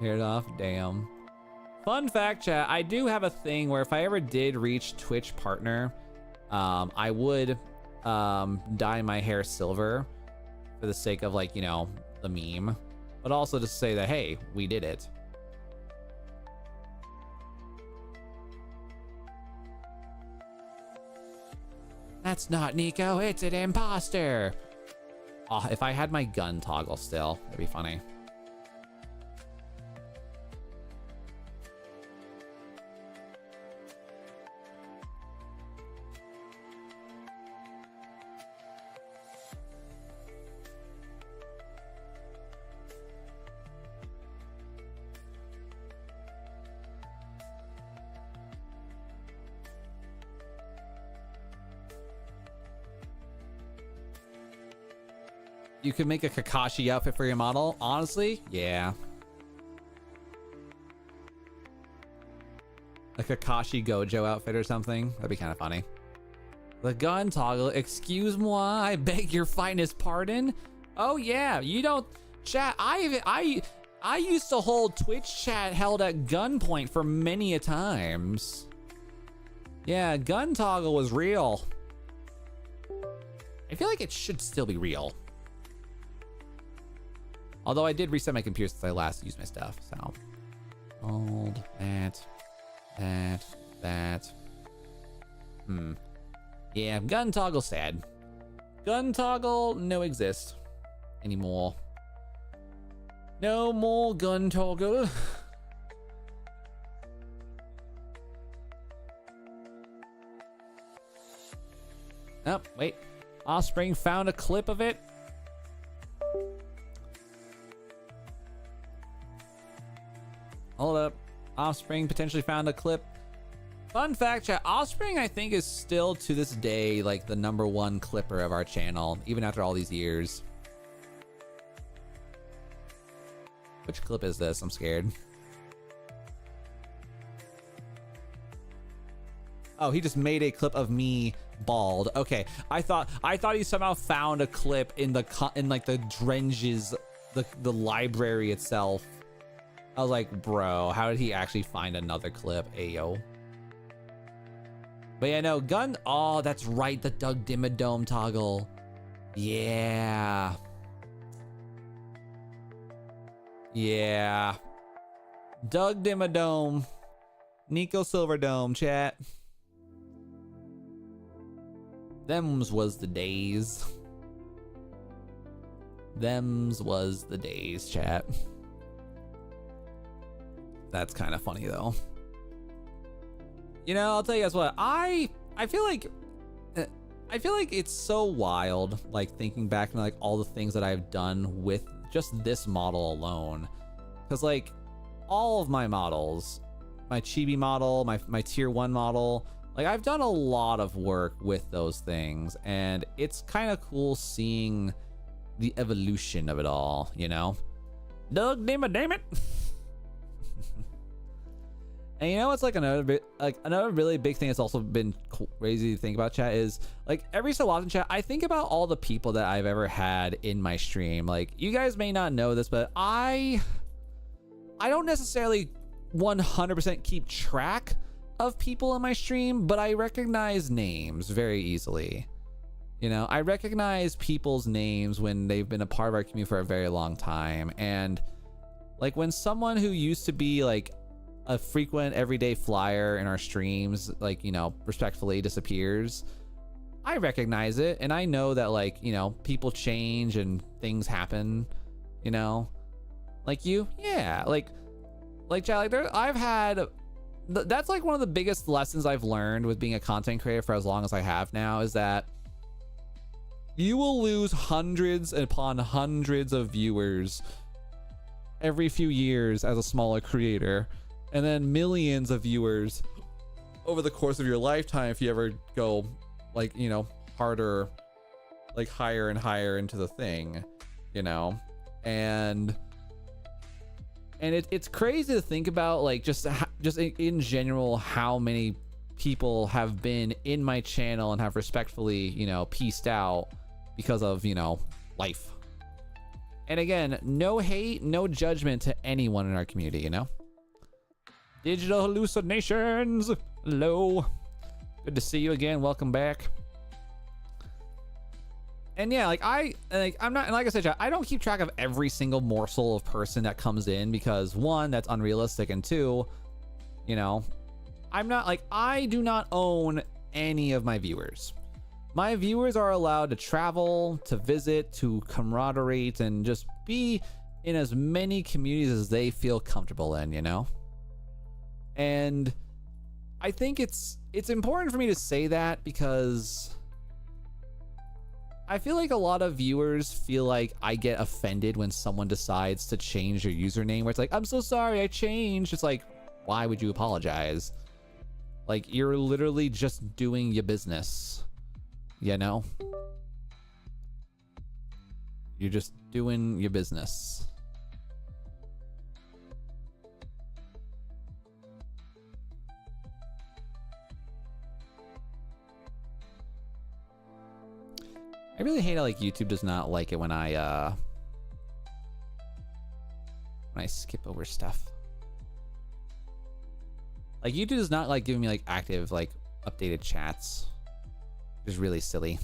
Hair it off, damn. Fun fact, chat, I do have a thing where if I ever did reach Twitch partner, I would dye my hair silver for the sake of, like, you know, the meme. But also to say that, hey, we did it. That's not Nico, it's an imposter. Oh, if I had my gun toggle still, that'd be funny. You could make a Kakashi outfit for your model? Honestly, yeah. a Kakashi Gojo outfit or something. That'd be kind of funny. The gun toggle. Excuse moi, I beg your finest pardon. Oh yeah, you don't chat. I used to hold Twitch chat held at gunpoint for many a times. Yeah, gun toggle was real. I feel like it should still be real. Although I did reset my computer since I last used my stuff, so. Hold that. Yeah, gun toggle sad. Gun toggle no exist anymore. No more gun toggle. Oh, wait. Offspring found a clip of it. Hold up. Offspring potentially found a clip. Fun fact, chat. Offspring, I think, is still to this day like the #1 clipper of our channel, even after all these years. Which clip is this? I'm scared. Oh, he just made a clip of me bald. Okay, I thought he somehow found a clip in like the drenges, the library itself. I was like, bro, how did he actually find another clip? Ayo. But yeah, no, gun. Oh, that's right, the Doug Dimmadome toggle. Yeah. Yeah. Doug Dimmadome. Nico Silverdome, chat. Thems was the days. Thems was the days, chat. That's kind of funny though. You know, I'll tell you guys what, I feel like it's so wild, like thinking back to like all the things that I've done with just this model alone. Cause like all of my models, my chibi model, my tier 1 model, like I've done a lot of work with those things, and it's kind of cool seeing the evolution of it all, you know? Doug, damn it. And you know what's like another really big thing that's also been crazy to think about, chat, is like every so often, chat, I think about all the people that I've ever had in my stream. Like you guys may not know this, but I don't necessarily 100% keep track of people in my stream, but I recognize names very easily. You know, I recognize people's names when they've been a part of our community for a very long time. And like when someone who used to be like a frequent everyday flyer in our streams, like, you know, respectfully disappears, I recognize it, and I know that, like, you know, people change and things happen, you know, like you, yeah, like chat, like there, I've had, that's like one of the biggest lessons I've learned with being a content creator for as long as I have now, is that you will lose hundreds upon hundreds of viewers every few years as a smaller creator, and then millions of viewers over the course of your lifetime if you ever go, like, you know, harder, like higher and higher into the thing, you know? And it's crazy to think about, like, just in general how many people have been in my channel and have respectfully, you know, pieced out because of, you know, life. And again, no hate, no judgment to anyone in our community, you know? Digital hallucinations, hello, good to see you again, welcome back. And yeah, I'm not, and like I said, chat, I don't keep track of every single morsel of person that comes in, because one, that's unrealistic, and two, you know, I'm not, like, I do not own any of my viewers. My viewers are allowed to travel, to visit, to camaraderie, and just be in as many communities as they feel comfortable in, you know? And I think it's important for me to say that, because I feel like a lot of viewers feel like I get offended when someone decides to change their username, where it's like, I'm so sorry, I changed. It's like, why would you apologize? Like, you're literally just doing your business, you know? You're just doing your business. I really hate how like YouTube does not like it when I skip over stuff. Like YouTube does not like giving me like active like updated chats. Which is really silly.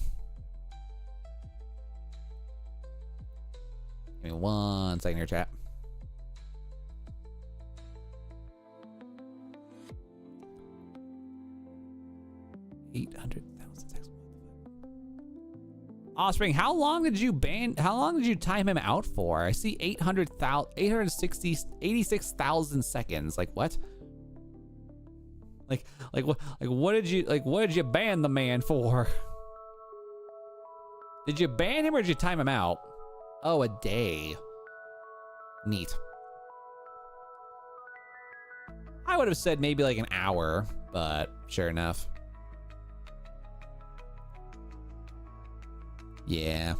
Give me 1 second here, chat. Offspring, how long did you time him out for? I see 86,000 seconds. Like what? Like what did you ban the man for? Did you ban him or did you time him out? Oh, a day. Neat. I would have said maybe like an hour, but sure enough. Yeah.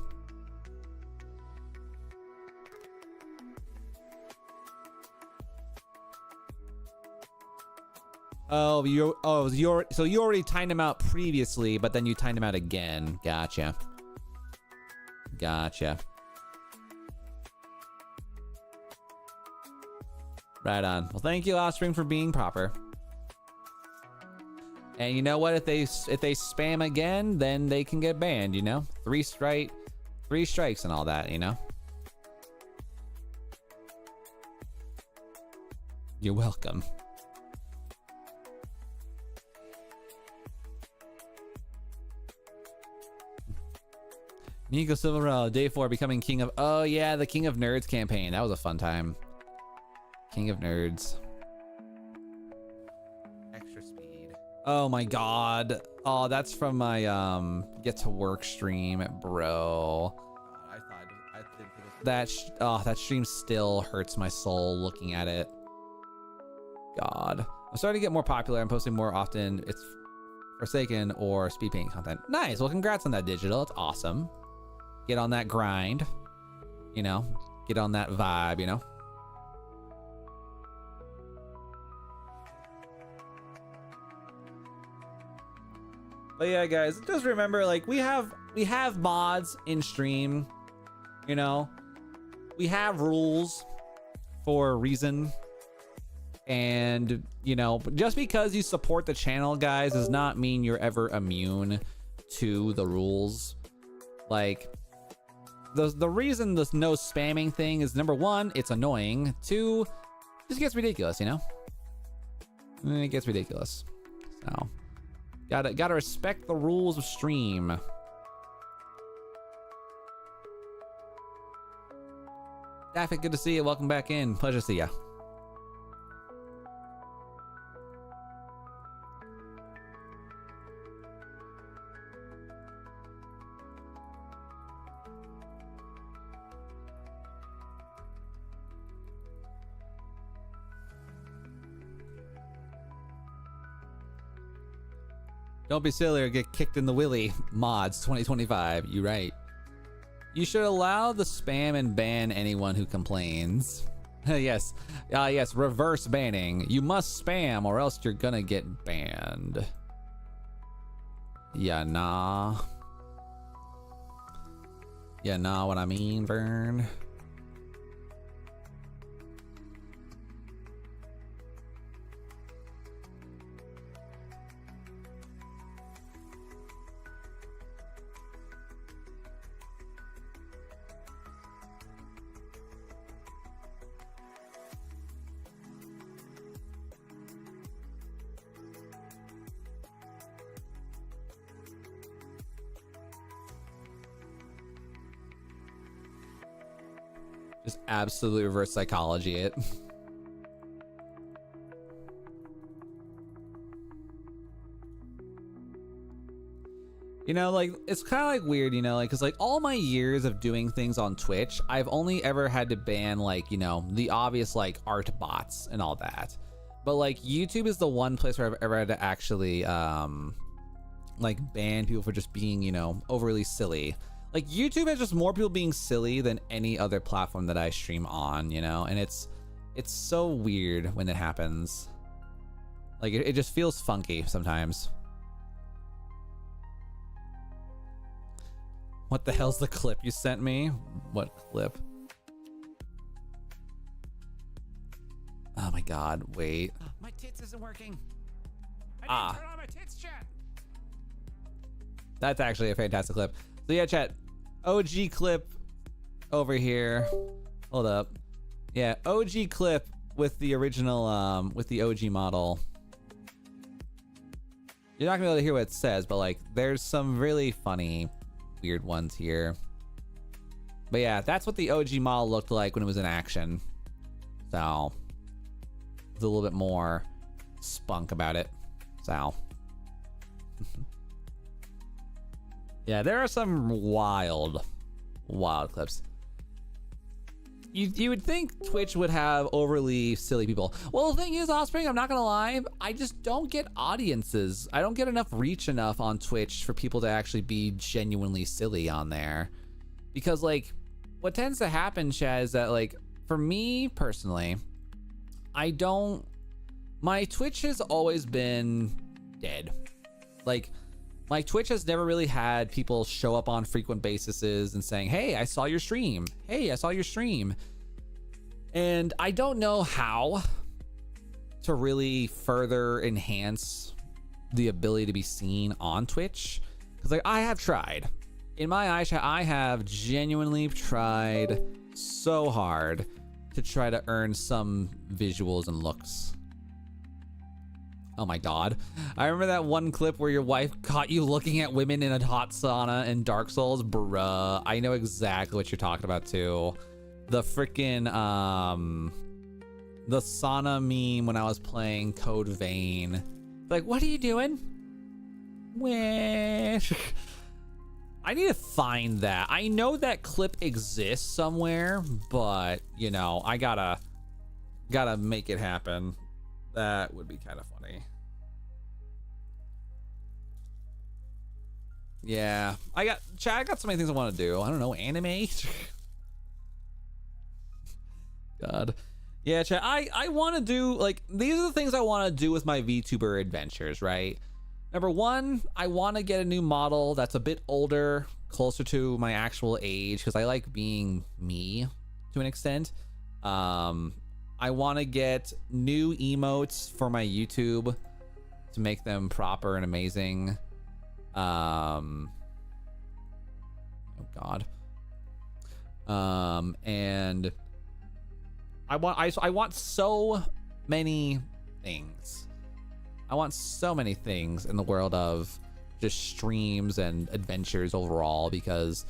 So you already timed him out previously, but then you timed him out again. Gotcha. Right on. Well, thank you, Offspring, for being proper. And you know what? If they spam again, then they can get banned. You know, 3 strikes and all that. You know. You're welcome. Nico Silverado, day 4, becoming king of. Oh yeah, the King of Nerds campaign. That was a fun time. King of Nerds. Extra speed. Oh my god. Oh, that's from my get to work stream, bro. That stream still hurts my soul looking at it. God. I'm starting to get more popular. I'm posting more often. It's Forsaken or speed paint content. Nice. Well, congrats on that, Digital. It's awesome. Get on that grind. You know, get on that vibe, you know. But yeah, guys, just remember, like, we have mods in stream, you know. We have rules for a reason. And, you know, just because you support the channel, guys, does not mean you're ever immune to the rules. Like, the reason this no spamming thing is, number 1, it's annoying. 2, it just gets ridiculous, you know. It gets ridiculous. So gotta respect the rules of stream. Daffy, good to see you. Welcome back in. Pleasure to see ya. Don't be silly or get kicked in the willy. Mods 2025. You right. You should allow the spam and ban anyone who complains. Yes. Yes. Reverse banning. You must spam or else you're gonna get banned. Yeah, nah. Yeah, nah, what I mean, Vern. Just absolutely reverse psychology it. You know, like, it's kind of like weird, you know, like, because like all my years of doing things on Twitch, I've only ever had to ban, like, you know, the obvious like art bots and all that. But like YouTube is the one place where I've ever had to actually like ban people for just being, you know, overly silly. Like, YouTube has just more people being silly than any other platform that I stream on, you know? And it's so weird when it happens. Like, it just feels funky sometimes. What the hell's the clip you sent me? What clip? Oh my god, wait. My tits isn't working. Ah. I didn't turn on my tits, chat. That's actually a fantastic clip. So yeah, chat. OG clip over here. Hold up. Yeah, OG clip with the original, with the OG model. You're not gonna be able to hear what it says, but like, there's some really funny, weird ones here. But yeah, that's what the OG model looked like when it was in action. So, with a little bit more spunk about it. So. Yeah, there are some wild clips. You would think Twitch would have overly silly people. Well, the thing is, Offspring, I'm not gonna lie, I just don't get audiences. I don't get enough reach enough on Twitch for people to actually be genuinely silly on there. Because like, what tends to happen, Chad, is that like, for me personally, my Twitch has always been dead. Like, my Twitch has never really had people show up on frequent bases and saying, hey, I saw your stream. Hey, I saw your stream. And I don't know how to really further enhance the ability to be seen on Twitch. Because like, I have tried. In my eyes, I have genuinely tried so hard to try to earn some visuals and looks. Oh my god. I remember that one clip where your wife caught you looking at women in a hot sauna in Dark Souls. Bruh. I know exactly what you're talking about too. The freaking, the sauna meme when I was playing Code Vein. Like, what are you doing? Wish. I need to find that. I know that clip exists somewhere, but, you know, I gotta make it happen. That would be kind of funny. Yeah, I got so many things I want to do. I don't know, anime. God, yeah, chat. I want to do like, these are the things I want to do with my VTuber adventures, right? Number one, I want to get a new model that's a bit older, closer to my actual age, because I like being me to an extent. I want to get new emotes for my YouTube to make them proper and amazing. Oh god. And I want so many things. I want so many things in the world of just streams and adventures overall, because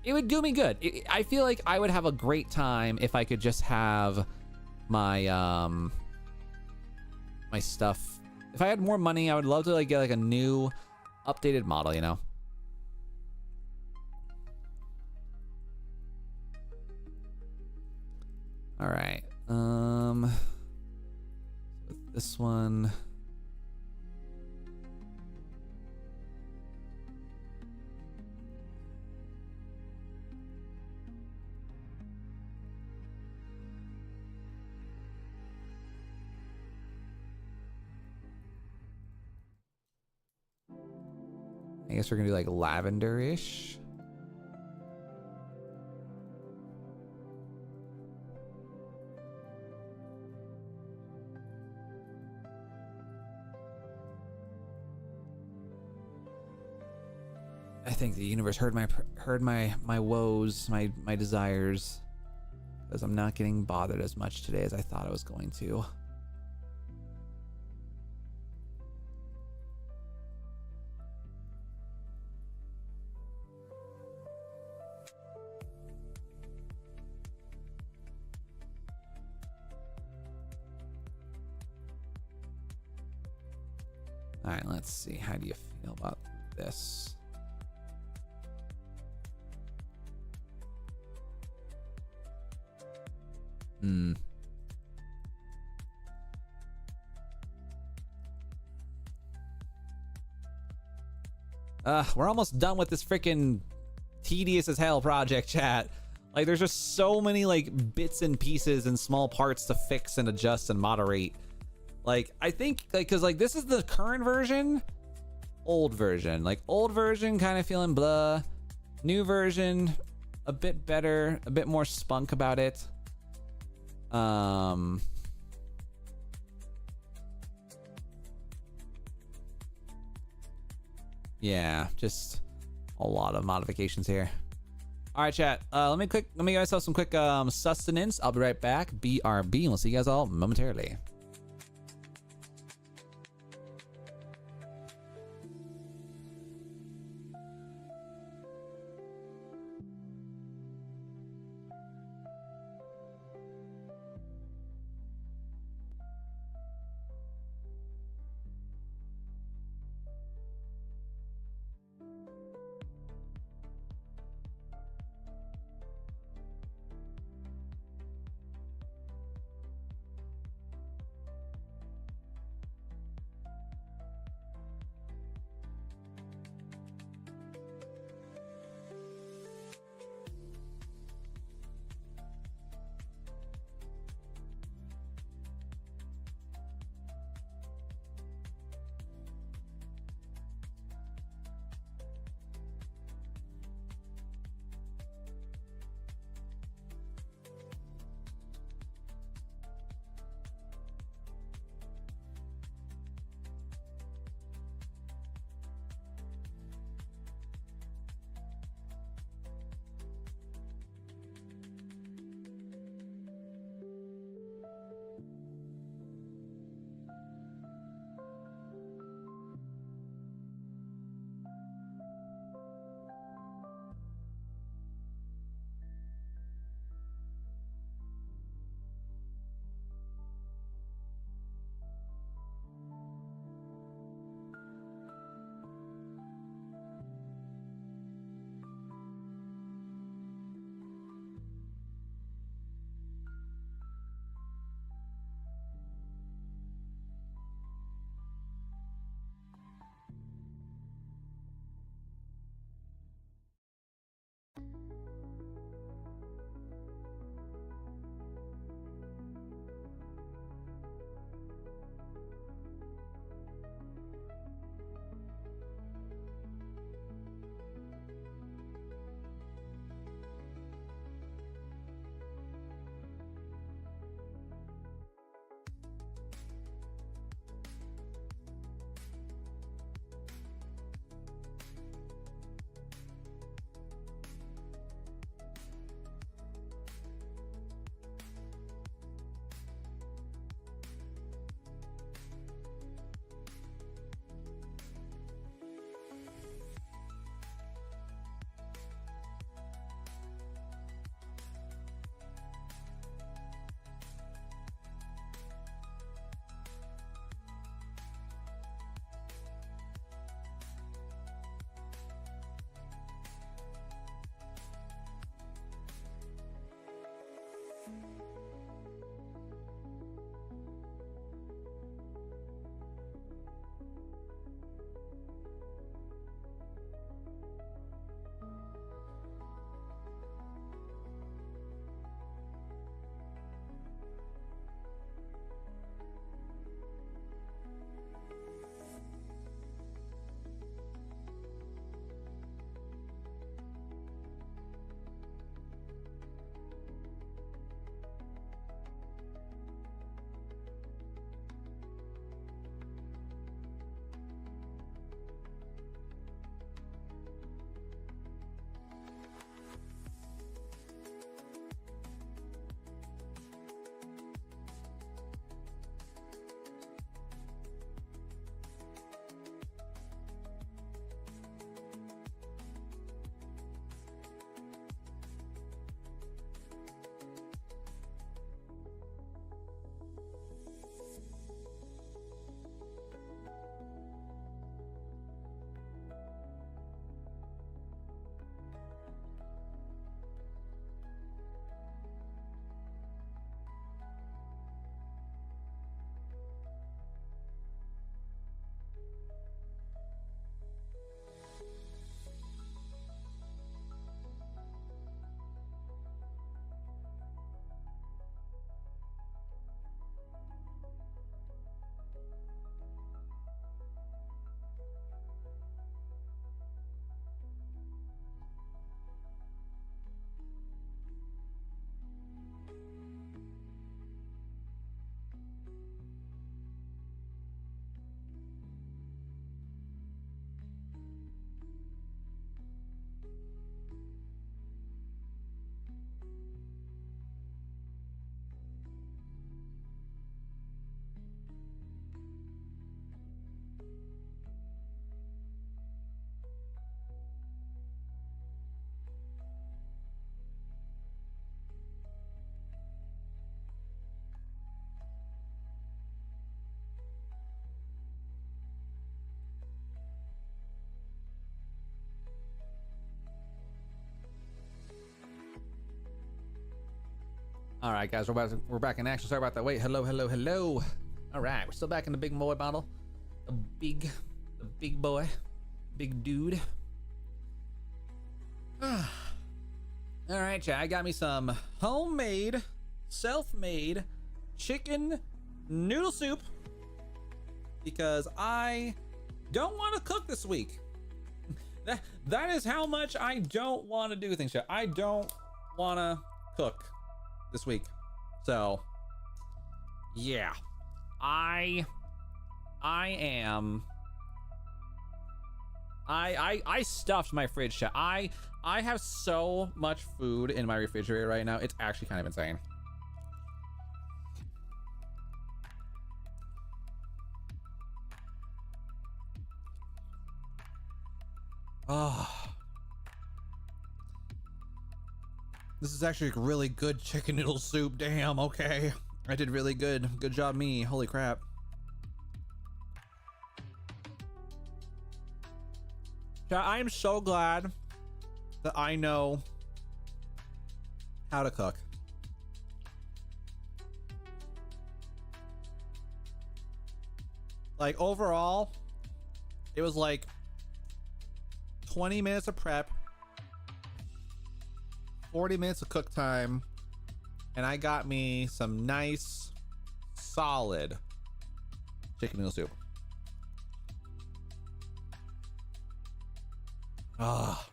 it would do me good. I feel like I would have a great time if I could just have my my stuff. If I had more money, I would love to like get like a new updated model, you know. All right. This one. I guess we're gonna do like lavender-ish. I think the universe heard my woes, my desires, because I'm not getting bothered as much today as I thought I was going to. All right, let's see. How do you feel about this? We're almost done with this freaking tedious as hell project, chat. Like, there's just so many like bits and pieces and small parts to fix and adjust and moderate. Like, I think like, cause like this is the current version, old version, like old version kind of feeling blah. New version, a bit better, a bit more spunk about it. Yeah, just a lot of modifications here. All right, chat. Let me get myself some quick sustenance. I'll be right back. BRB, and we'll see you guys all momentarily. All right, guys, we're back in action. Sorry about that. Wait, hello. All right, we're still back in the big boy bottle. The big boy, big dude. All right, chat. I got me some homemade, self-made chicken noodle soup because I don't want to cook this week. That is how much I don't want to do things, chat. I don't want to cook this week. So yeah, I stuffed my fridge, chat. I have so much food in my refrigerator right now. It's actually kind of insane. Oh, this is actually a really good chicken noodle soup. Damn, okay. I did really good. Good job, me. Holy crap. I am so glad that I know how to cook. Like, overall, it was like 20 minutes of prep, 40 minutes of cook time, and I got me some nice, solid chicken noodle soup. Ah.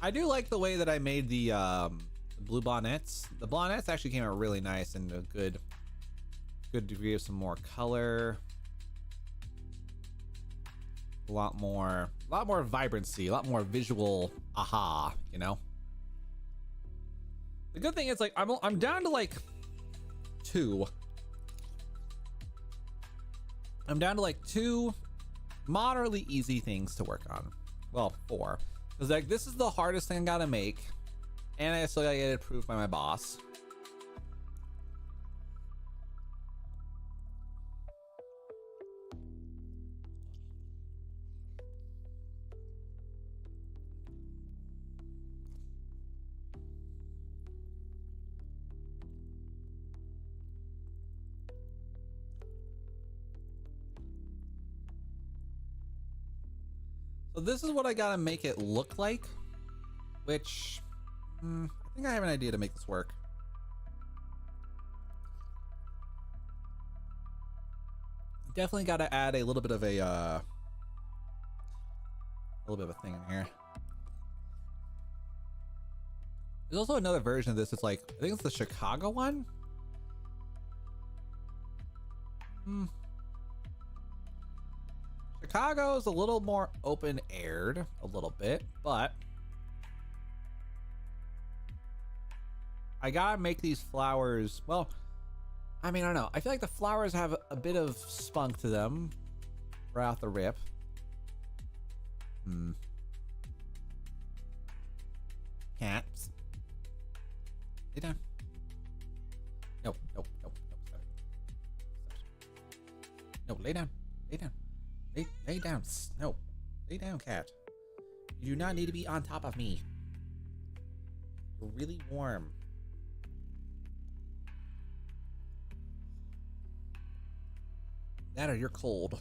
I do like the way that I made the blue bonnets. The bonnets actually came out really nice and a good degree of some more color. A lot more vibrancy, a lot more visual aha, you know? The good thing is, like, I'm down to like 2. I'm down to like 2 moderately easy things to work on. Well, 4. Because like this is the hardest thing I gotta make, and I still gotta get it approved by my boss. So this is what I gotta make it look like, which I think I have an idea to make this work. Definitely gotta add a little bit of a thing in here. There's also another version of this. It's like, I think it's the Chicago one. Chicago's a little more open-aired, a little bit, but I gotta make these flowers, well, I mean, I don't know. I feel like the flowers have a bit of spunk to them right off the rip. Cats. Lay down. Nope. Stop it. No, lay down. Lay down. No. Lay down, cat. You do not need to be on top of me. You're really warm. That or you're cold.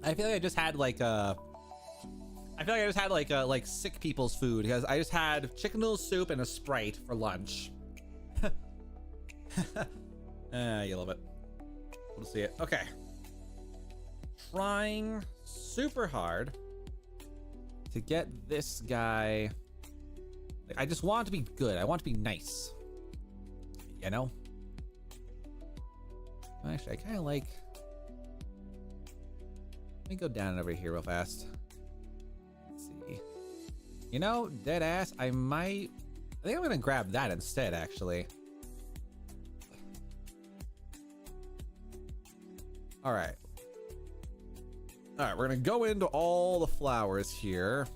I feel like I just had like like sick people's food, because I just had chicken noodle soup and a Sprite for lunch. You love it. We'll see it. Okay. Trying super hard to get this guy. I just want it to be good. I want it to be nice. You know? Actually, I kind of like... Let me go down over here real fast. Let's see. You know, dead ass, I think I'm gonna grab that instead, actually. All right. All right, we're gonna go into all the flowers here.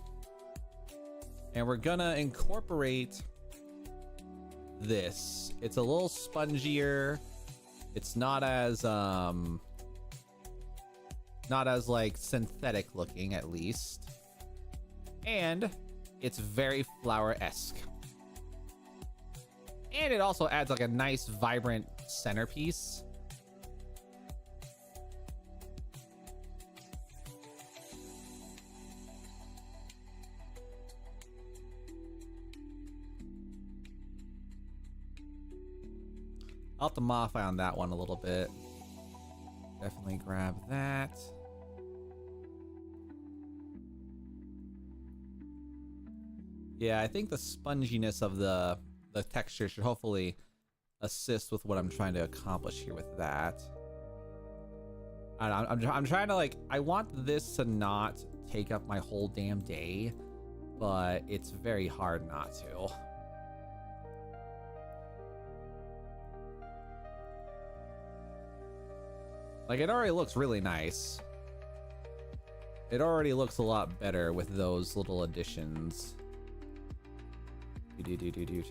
And we're gonna incorporate this. It's a little spongier. It's not as like synthetic looking, at least. And it's very flower-esque. And it also adds like a nice vibrant centerpiece. I'll have to modify on that one a little bit. Definitely grab that. Yeah, I think the sponginess of the texture should hopefully assist with what I'm trying to accomplish here with that. I'm trying to, like, I want this to not take up my whole damn day, but it's very hard not to. Like, it already looks really nice. It already looks a lot better with those little additions. Dude.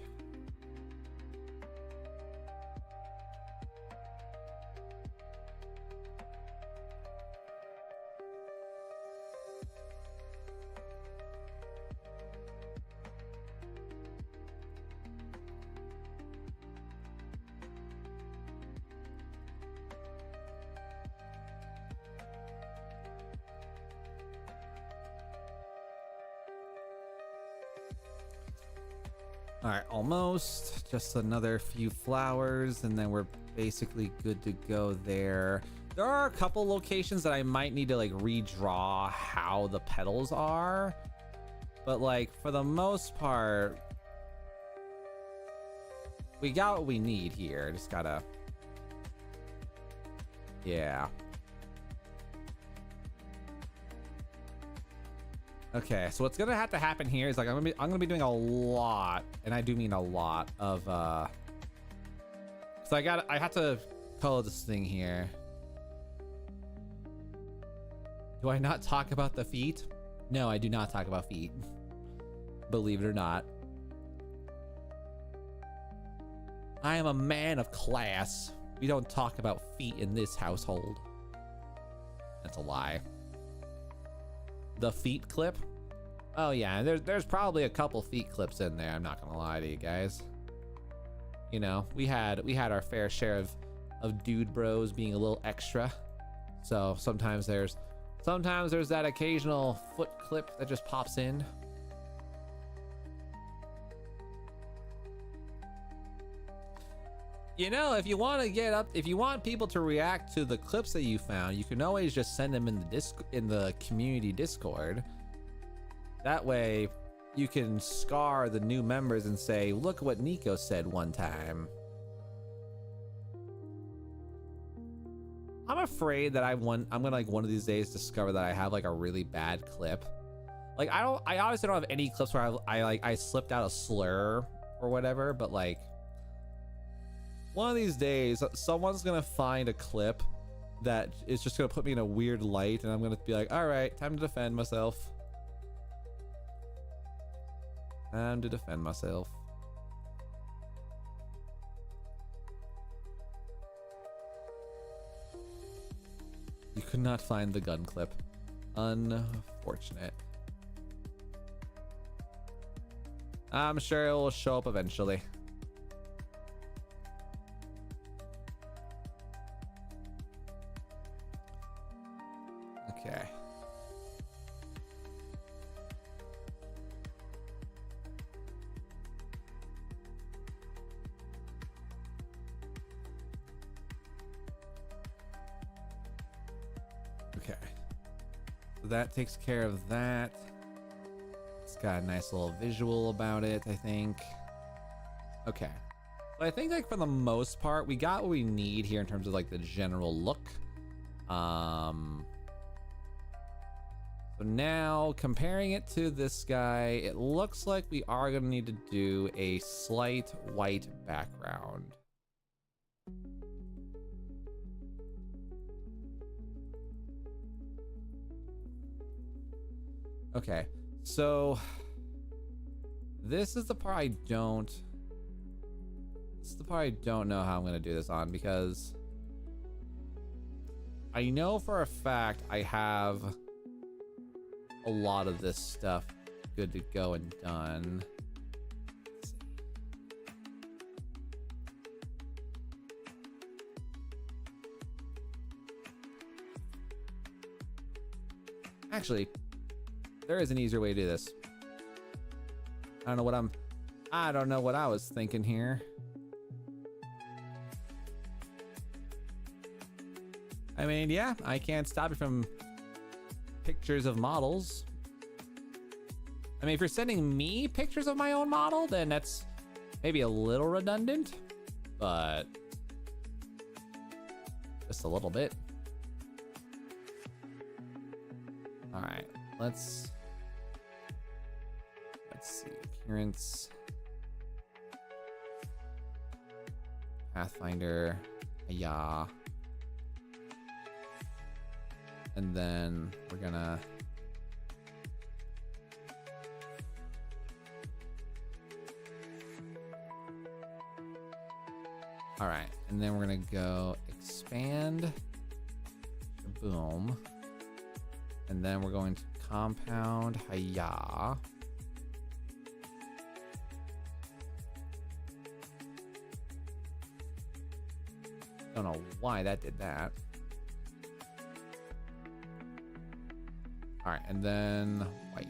All right, almost. Just another few flowers, and then we're basically good to go there. There are a couple locations that I might need to like redraw how the petals are, but like for the most part, we got what we need here. Just gotta, yeah. Okay, so what's gonna have to happen here is like I'm gonna be doing a lot, and I do mean a lot of so I have to color this thing here. Do I not talk about the feet? No, I do not talk about feet. Believe it or not. I am a man of class. We don't talk about feet in this household. That's a lie. The feet clip? Oh yeah, there's probably a couple feet clips in there. I'm not gonna lie to you guys. You know, we had our fair share of dude bros being a little extra. So sometimes there's that occasional foot clip that just pops in. You know, if you want people to react to the clips that you found, you can always just send them in the community Discord. That way, you can scar the new members and say, "Look what Nico said one time." I'm afraid that I'm gonna like one of these days discover that I have like a really bad clip. Like I obviously don't have any clips where I slipped out a slur or whatever, but like. One of these days, someone's gonna find a clip that is just gonna put me in a weird light, and I'm gonna be like, all right, time to defend myself. Time to defend myself. You could not find the gun clip. Unfortunate. I'm sure it will show up eventually. Okay. Okay. So that takes care of that. It's got a nice little visual about it, I think. Okay. So I think like for the most part, we got what we need here in terms of like the general look. So now comparing it to this guy, it looks like we are gonna need to do a slight white background. Okay, so this is the part I don't know how I'm gonna do this on, because I know for a fact I have a lot of this stuff good to go and done. Let's see. Actually, there is an easier way to do this. I don't know what I was thinking here. I mean, yeah, I can't stop you from pictures of models. I mean, if you're sending me pictures of my own model, then that's maybe a little redundant, but just a little bit. All right, let's see, appearance, Pathfinder, yeah. And then we're gonna all right, and then we're gonna go expand, boom, and then we're going to compound, hiya. Don't know why that did that. All right, and then white.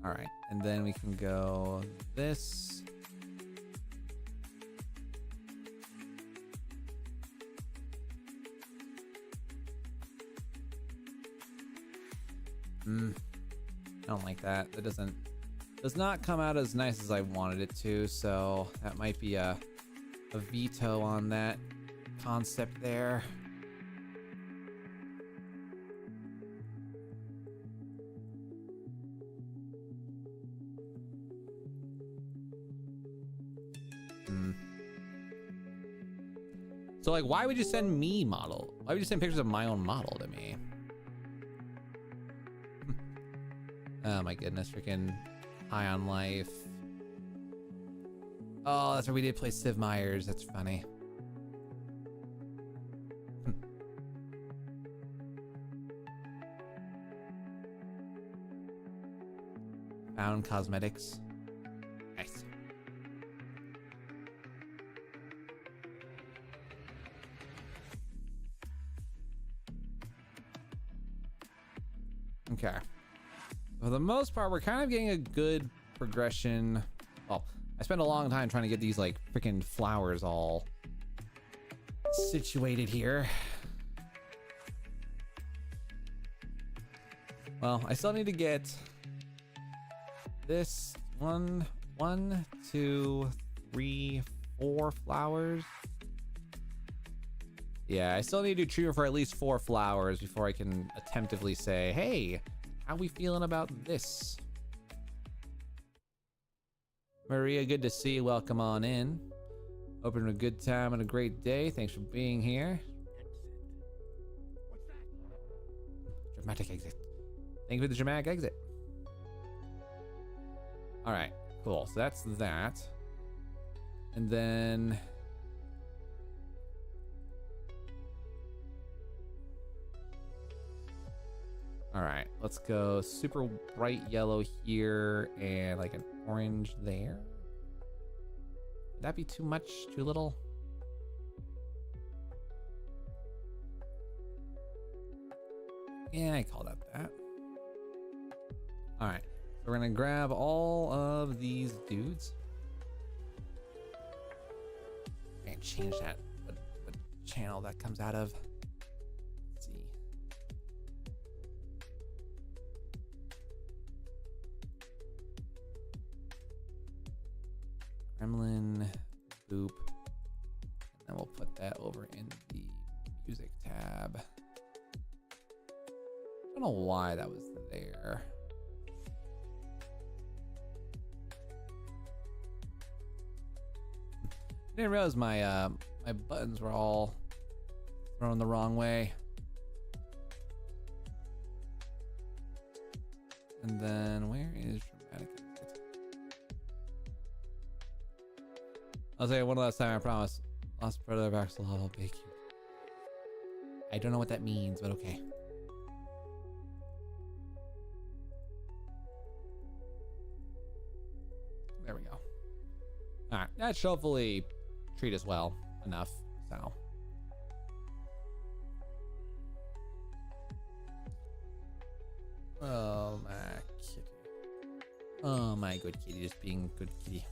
All right, and then we can go this. I don't like that. That does not come out as nice as I wanted it to, so that might be a veto on that concept there. So like, why would you send me model? Why would you send pictures of my own model to me? Oh my goodness, freaking High on Life. Oh, that's where we did play Civ Myers. That's funny. Found cosmetics. Nice. Okay. For the most part, we're kind of getting a good progression. Well, I spent a long time trying to get these like freaking flowers all situated here. Well, I still need to get this one, 2, 3, 4 flowers. Yeah, I still need to do treatment for at least 4 flowers before I can attemptively say, hey, how we feeling about this? Maria, good to see you. Welcome on in. Hoping a good time and a great day. Thanks for being here. Dramatic exit. Thank you for the dramatic exit. All right, cool. So that's that. And then all right, let's go super bright yellow here and like an orange there. Would that be too much, too little? Yeah, I call that that. All right, we're gonna grab all of these dudes. And change that, what channel that comes out of. Let's see. Gremlin, boop. And then we'll put that over in the music tab. I don't know why that was there. Didn't realize my my buttons were all thrown the wrong way. And then where is dramatic? I'll say one last time, I promise. Lost brother of Axel, I'll bake you. I don't know what that means, but okay. There we go. All right, that should hopefully treat us well enough. So. Oh my kitty. Oh my good kitty, just being good kitty.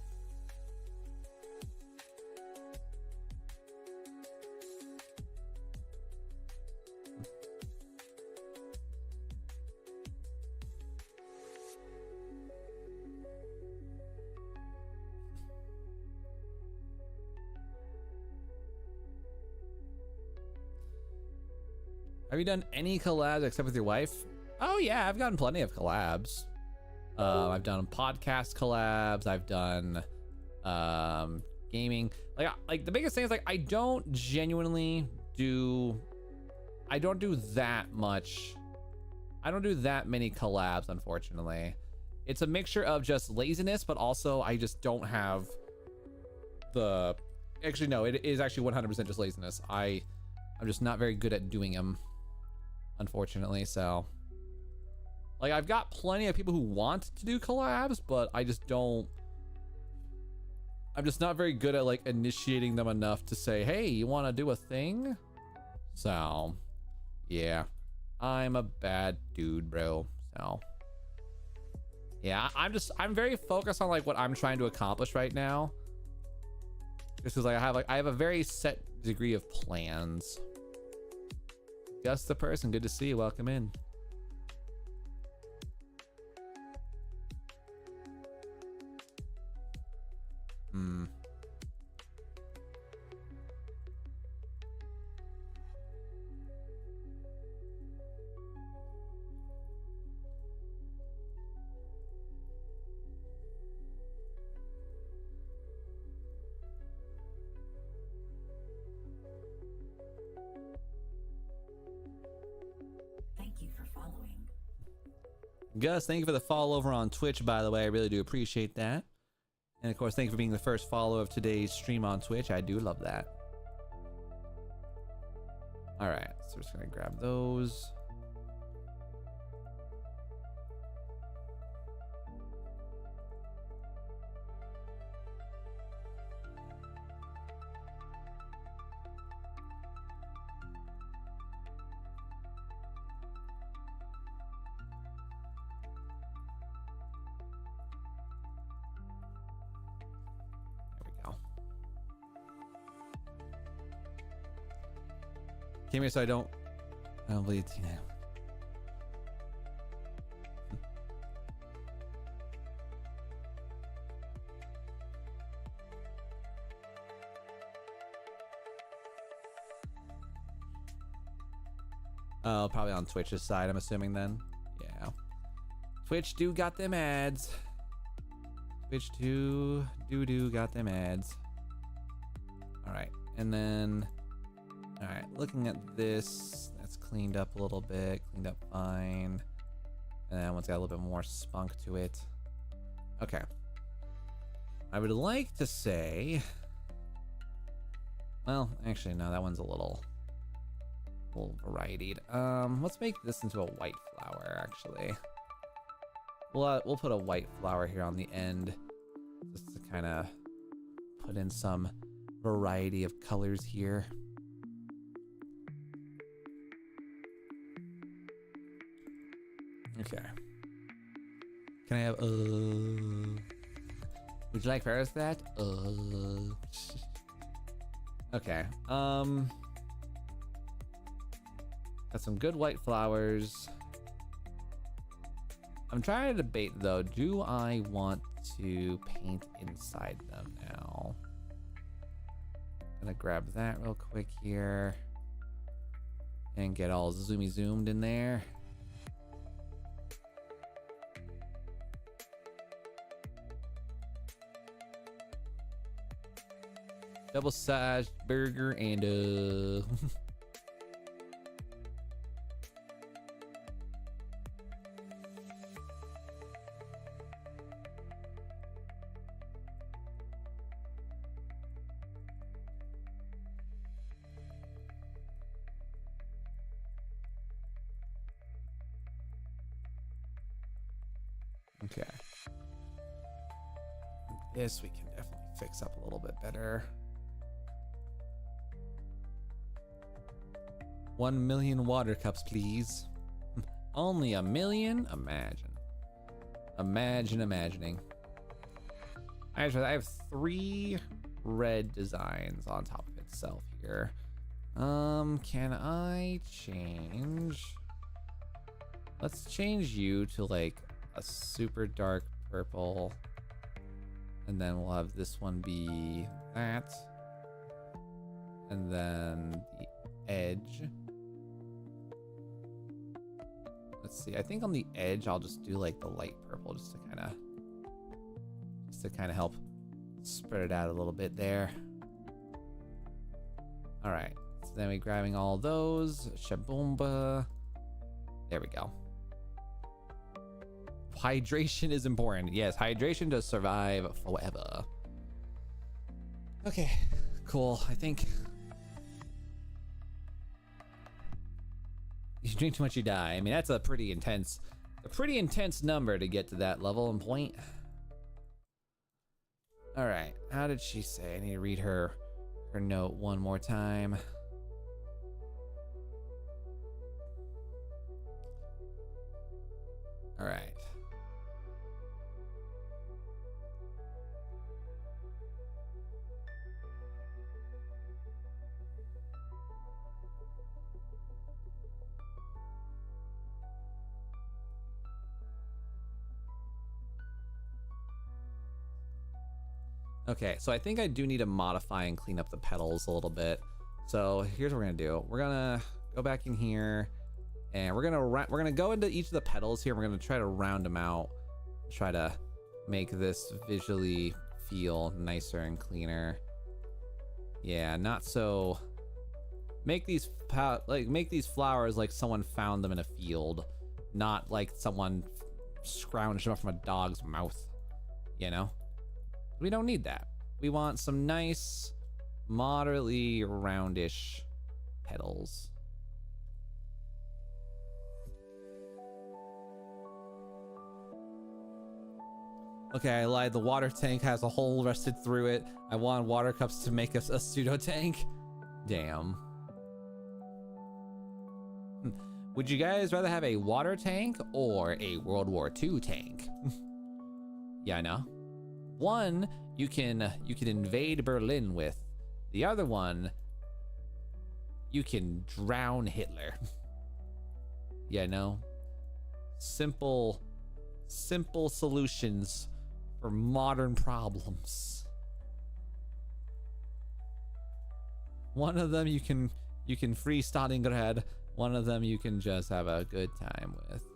Have you done any collabs except with your wife? Oh yeah, I've gotten plenty of collabs. I've done podcast collabs. I've done gaming. Like the biggest thing is like I don't genuinely do. I don't do that much. I don't do that many collabs, unfortunately. It's a mixture of just laziness, but also I just don't have the. Actually, no, it is actually 100% just laziness. I'm just not very good at doing them, unfortunately. So like I've got plenty of people who want to do collabs, but I just don't. I'm just not very good at like initiating them enough to say, hey, you want to do a thing? So yeah, I'm a bad dude, bro. So yeah, I'm very focused on like what I'm trying to accomplish right now. Just because I have a very set degree of plans. Gus the person, good to see you. Welcome in. Gus, thank you for the follow over on Twitch, by the way. I really do appreciate that. And of course, thank you for being the first follower of today's stream on Twitch. I do love that. All right, so we're just gonna grab those. Came here so I don't bleed Tina. Oh, probably on Twitch's side, I'm assuming then. Yeah. Twitch do got them ads. Twitch do got them ads. All right, and then. All right, looking at this, that's cleaned up a little bit, cleaned up fine. And then one's got a little bit more spunk to it. Okay. I would like to say, well, actually, no, that one's a little varied. Let's make this into a white flower, actually. We'll put a white flower here on the end, just to kind of put in some variety of colors here. Okay. Can I have would you like first that? Okay. Got some good white flowers. I'm trying to debate though, do I want to paint inside them now? Gonna grab that real quick here and get all zoomed in there. Double sized burger and okay. This we can definitely fix up a little bit better. 1 million water cups, please. Only a million? Imagining. Actually, I have 3 red designs on top of itself here. Can I change? Let's change you to like a super dark purple. And then we'll have this one be that. And then the edge. Let's see, I think on the edge I'll just do like the light purple just to kind of help spread it out a little bit there. All right, so then we're grabbing all those, shaboomba. There we go. Hydration is important. Yes, hydration does survive forever. Okay, cool. I think if you drink too much, you die. I mean, that's a pretty intense number to get to that level and point. All right, how did she say? I need to read her note one more time. All right. Okay, so I think I do need to modify and clean up the petals a little bit. So here's what we're gonna do. We're gonna go back in here, and we're gonna go into each of the petals here. We're gonna try to round them out, try to make this visually feel nicer and cleaner. Yeah, not so. Make these flowers like someone found them in a field, not like someone scrounged them up from a dog's mouth. You know. We don't need that. We want some nice, moderately roundish petals. Okay, I lied. The water tank has a hole rusted through it. I want water cups to make us a pseudo tank. Damn. Would you guys rather have a water tank or a World War II tank? Yeah, I know. One you can invade Berlin with. The other one you can drown Hitler. Yeah, no. Simple solutions for modern problems. One of them you can free Stalingrad. One of them you can just have a good time with.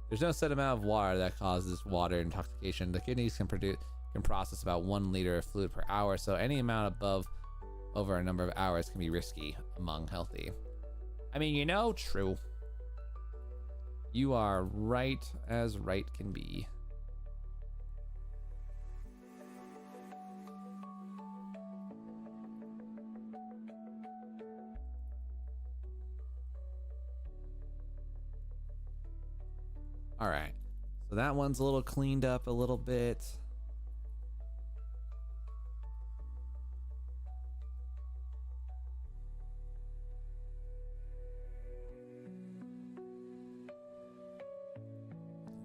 There's no set amount of water that causes water intoxication. The kidneys can process about 1 liter of fluid per hour, so any amount over a number of hours can be risky among healthy. I mean, you know, true. You are right as right can be. All right, so that one's a little cleaned up a little bit.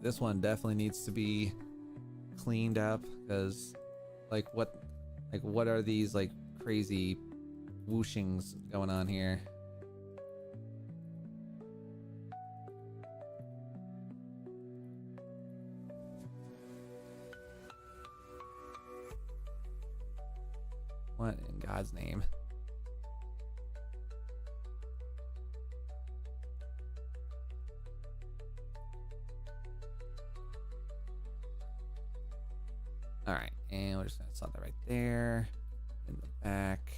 this one definitely needs to be cleaned up, because like what are these like crazy whooshings going on here? What in God's name? All right, and we're just gonna slot that right there in the back.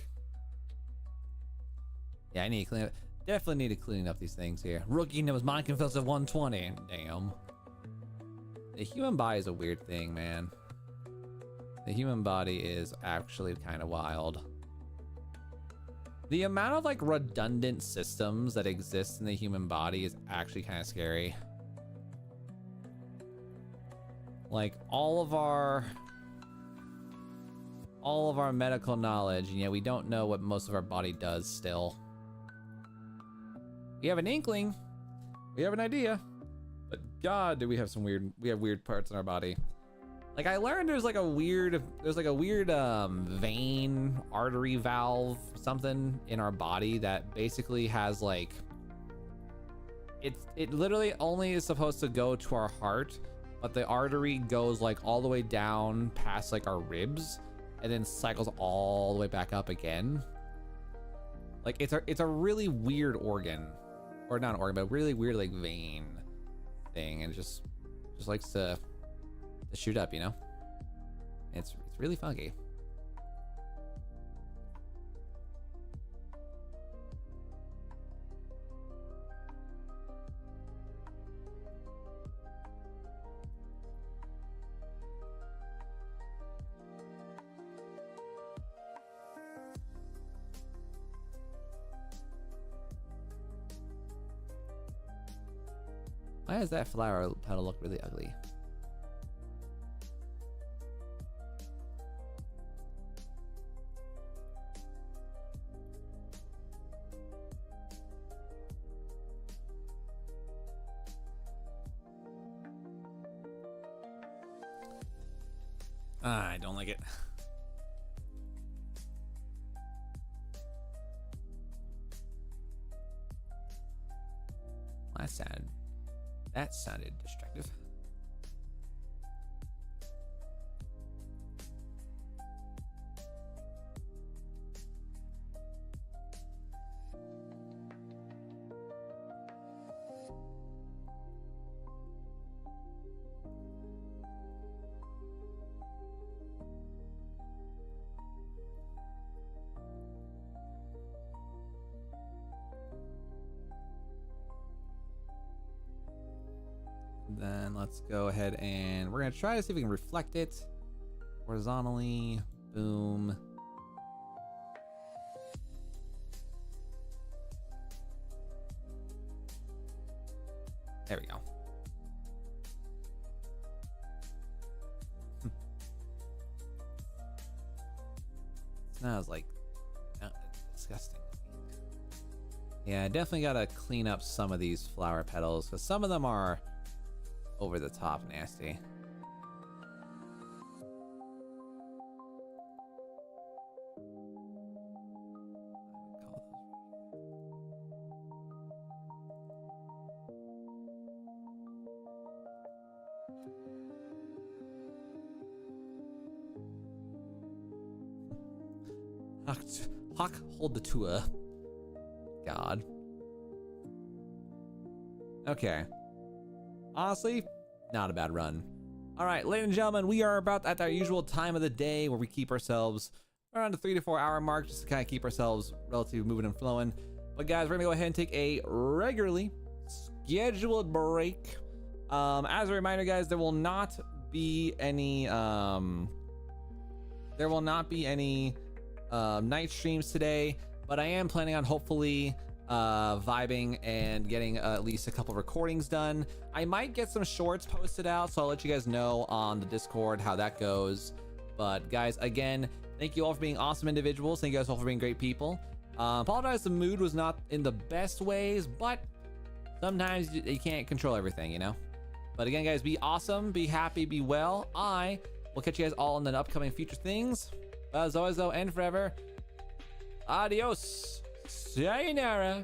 Yeah, I need to clean up. Definitely need to clean up these things here. Rookie knows mind confess at 120. Damn. The human body is a weird thing, man. The human body is actually kind of wild. The amount of like redundant systems that exist in the human body is actually kind of scary. Like all of our medical knowledge, and yet we don't know what most of our body does still. We have an inkling, we have an idea, but God, do we have some weird parts in our body. Like I learned there's like a weird vein, artery valve, something in our body that basically has like, it literally only is supposed to go to our heart, but the artery goes like all the way down past like our ribs and then cycles all the way back up again. Like it's a really weird organ, or not an organ, but really weird like vein thing, and it just likes to shoot up, you know? It's really funky. Why does that flower petal look really ugly? I don't like it. That sounded destructive. Then let's go ahead and we're gonna try to see if we can reflect it horizontally. Boom. There we go. Smells like disgusting. Yeah, definitely gotta clean up some of these flower petals because some of them are over the top nasty. Hawk, hold the tour. God. Okay. Honestly, not a bad run. All right, ladies and gentlemen, we are about at our usual time of the day where we keep ourselves around the 3 to 4 hour mark just to kind of keep ourselves relatively moving and flowing. But guys, we're gonna go ahead and take a regularly scheduled break. As a reminder, guys, there will not be any night streams today, but I am planning on hopefully vibing and getting at least a couple recordings done. I might get some shorts posted out, so I'll let you guys know on the Discord how that goes. But guys, again, thank you all for being awesome individuals. Thank you guys all for being great people. Apologize the mood was not in the best ways, but sometimes you can't control everything, you know? But again, guys, be awesome, be happy, be well. I will catch you guys all in the upcoming future things. As always, though, and forever, adios. Sayonara.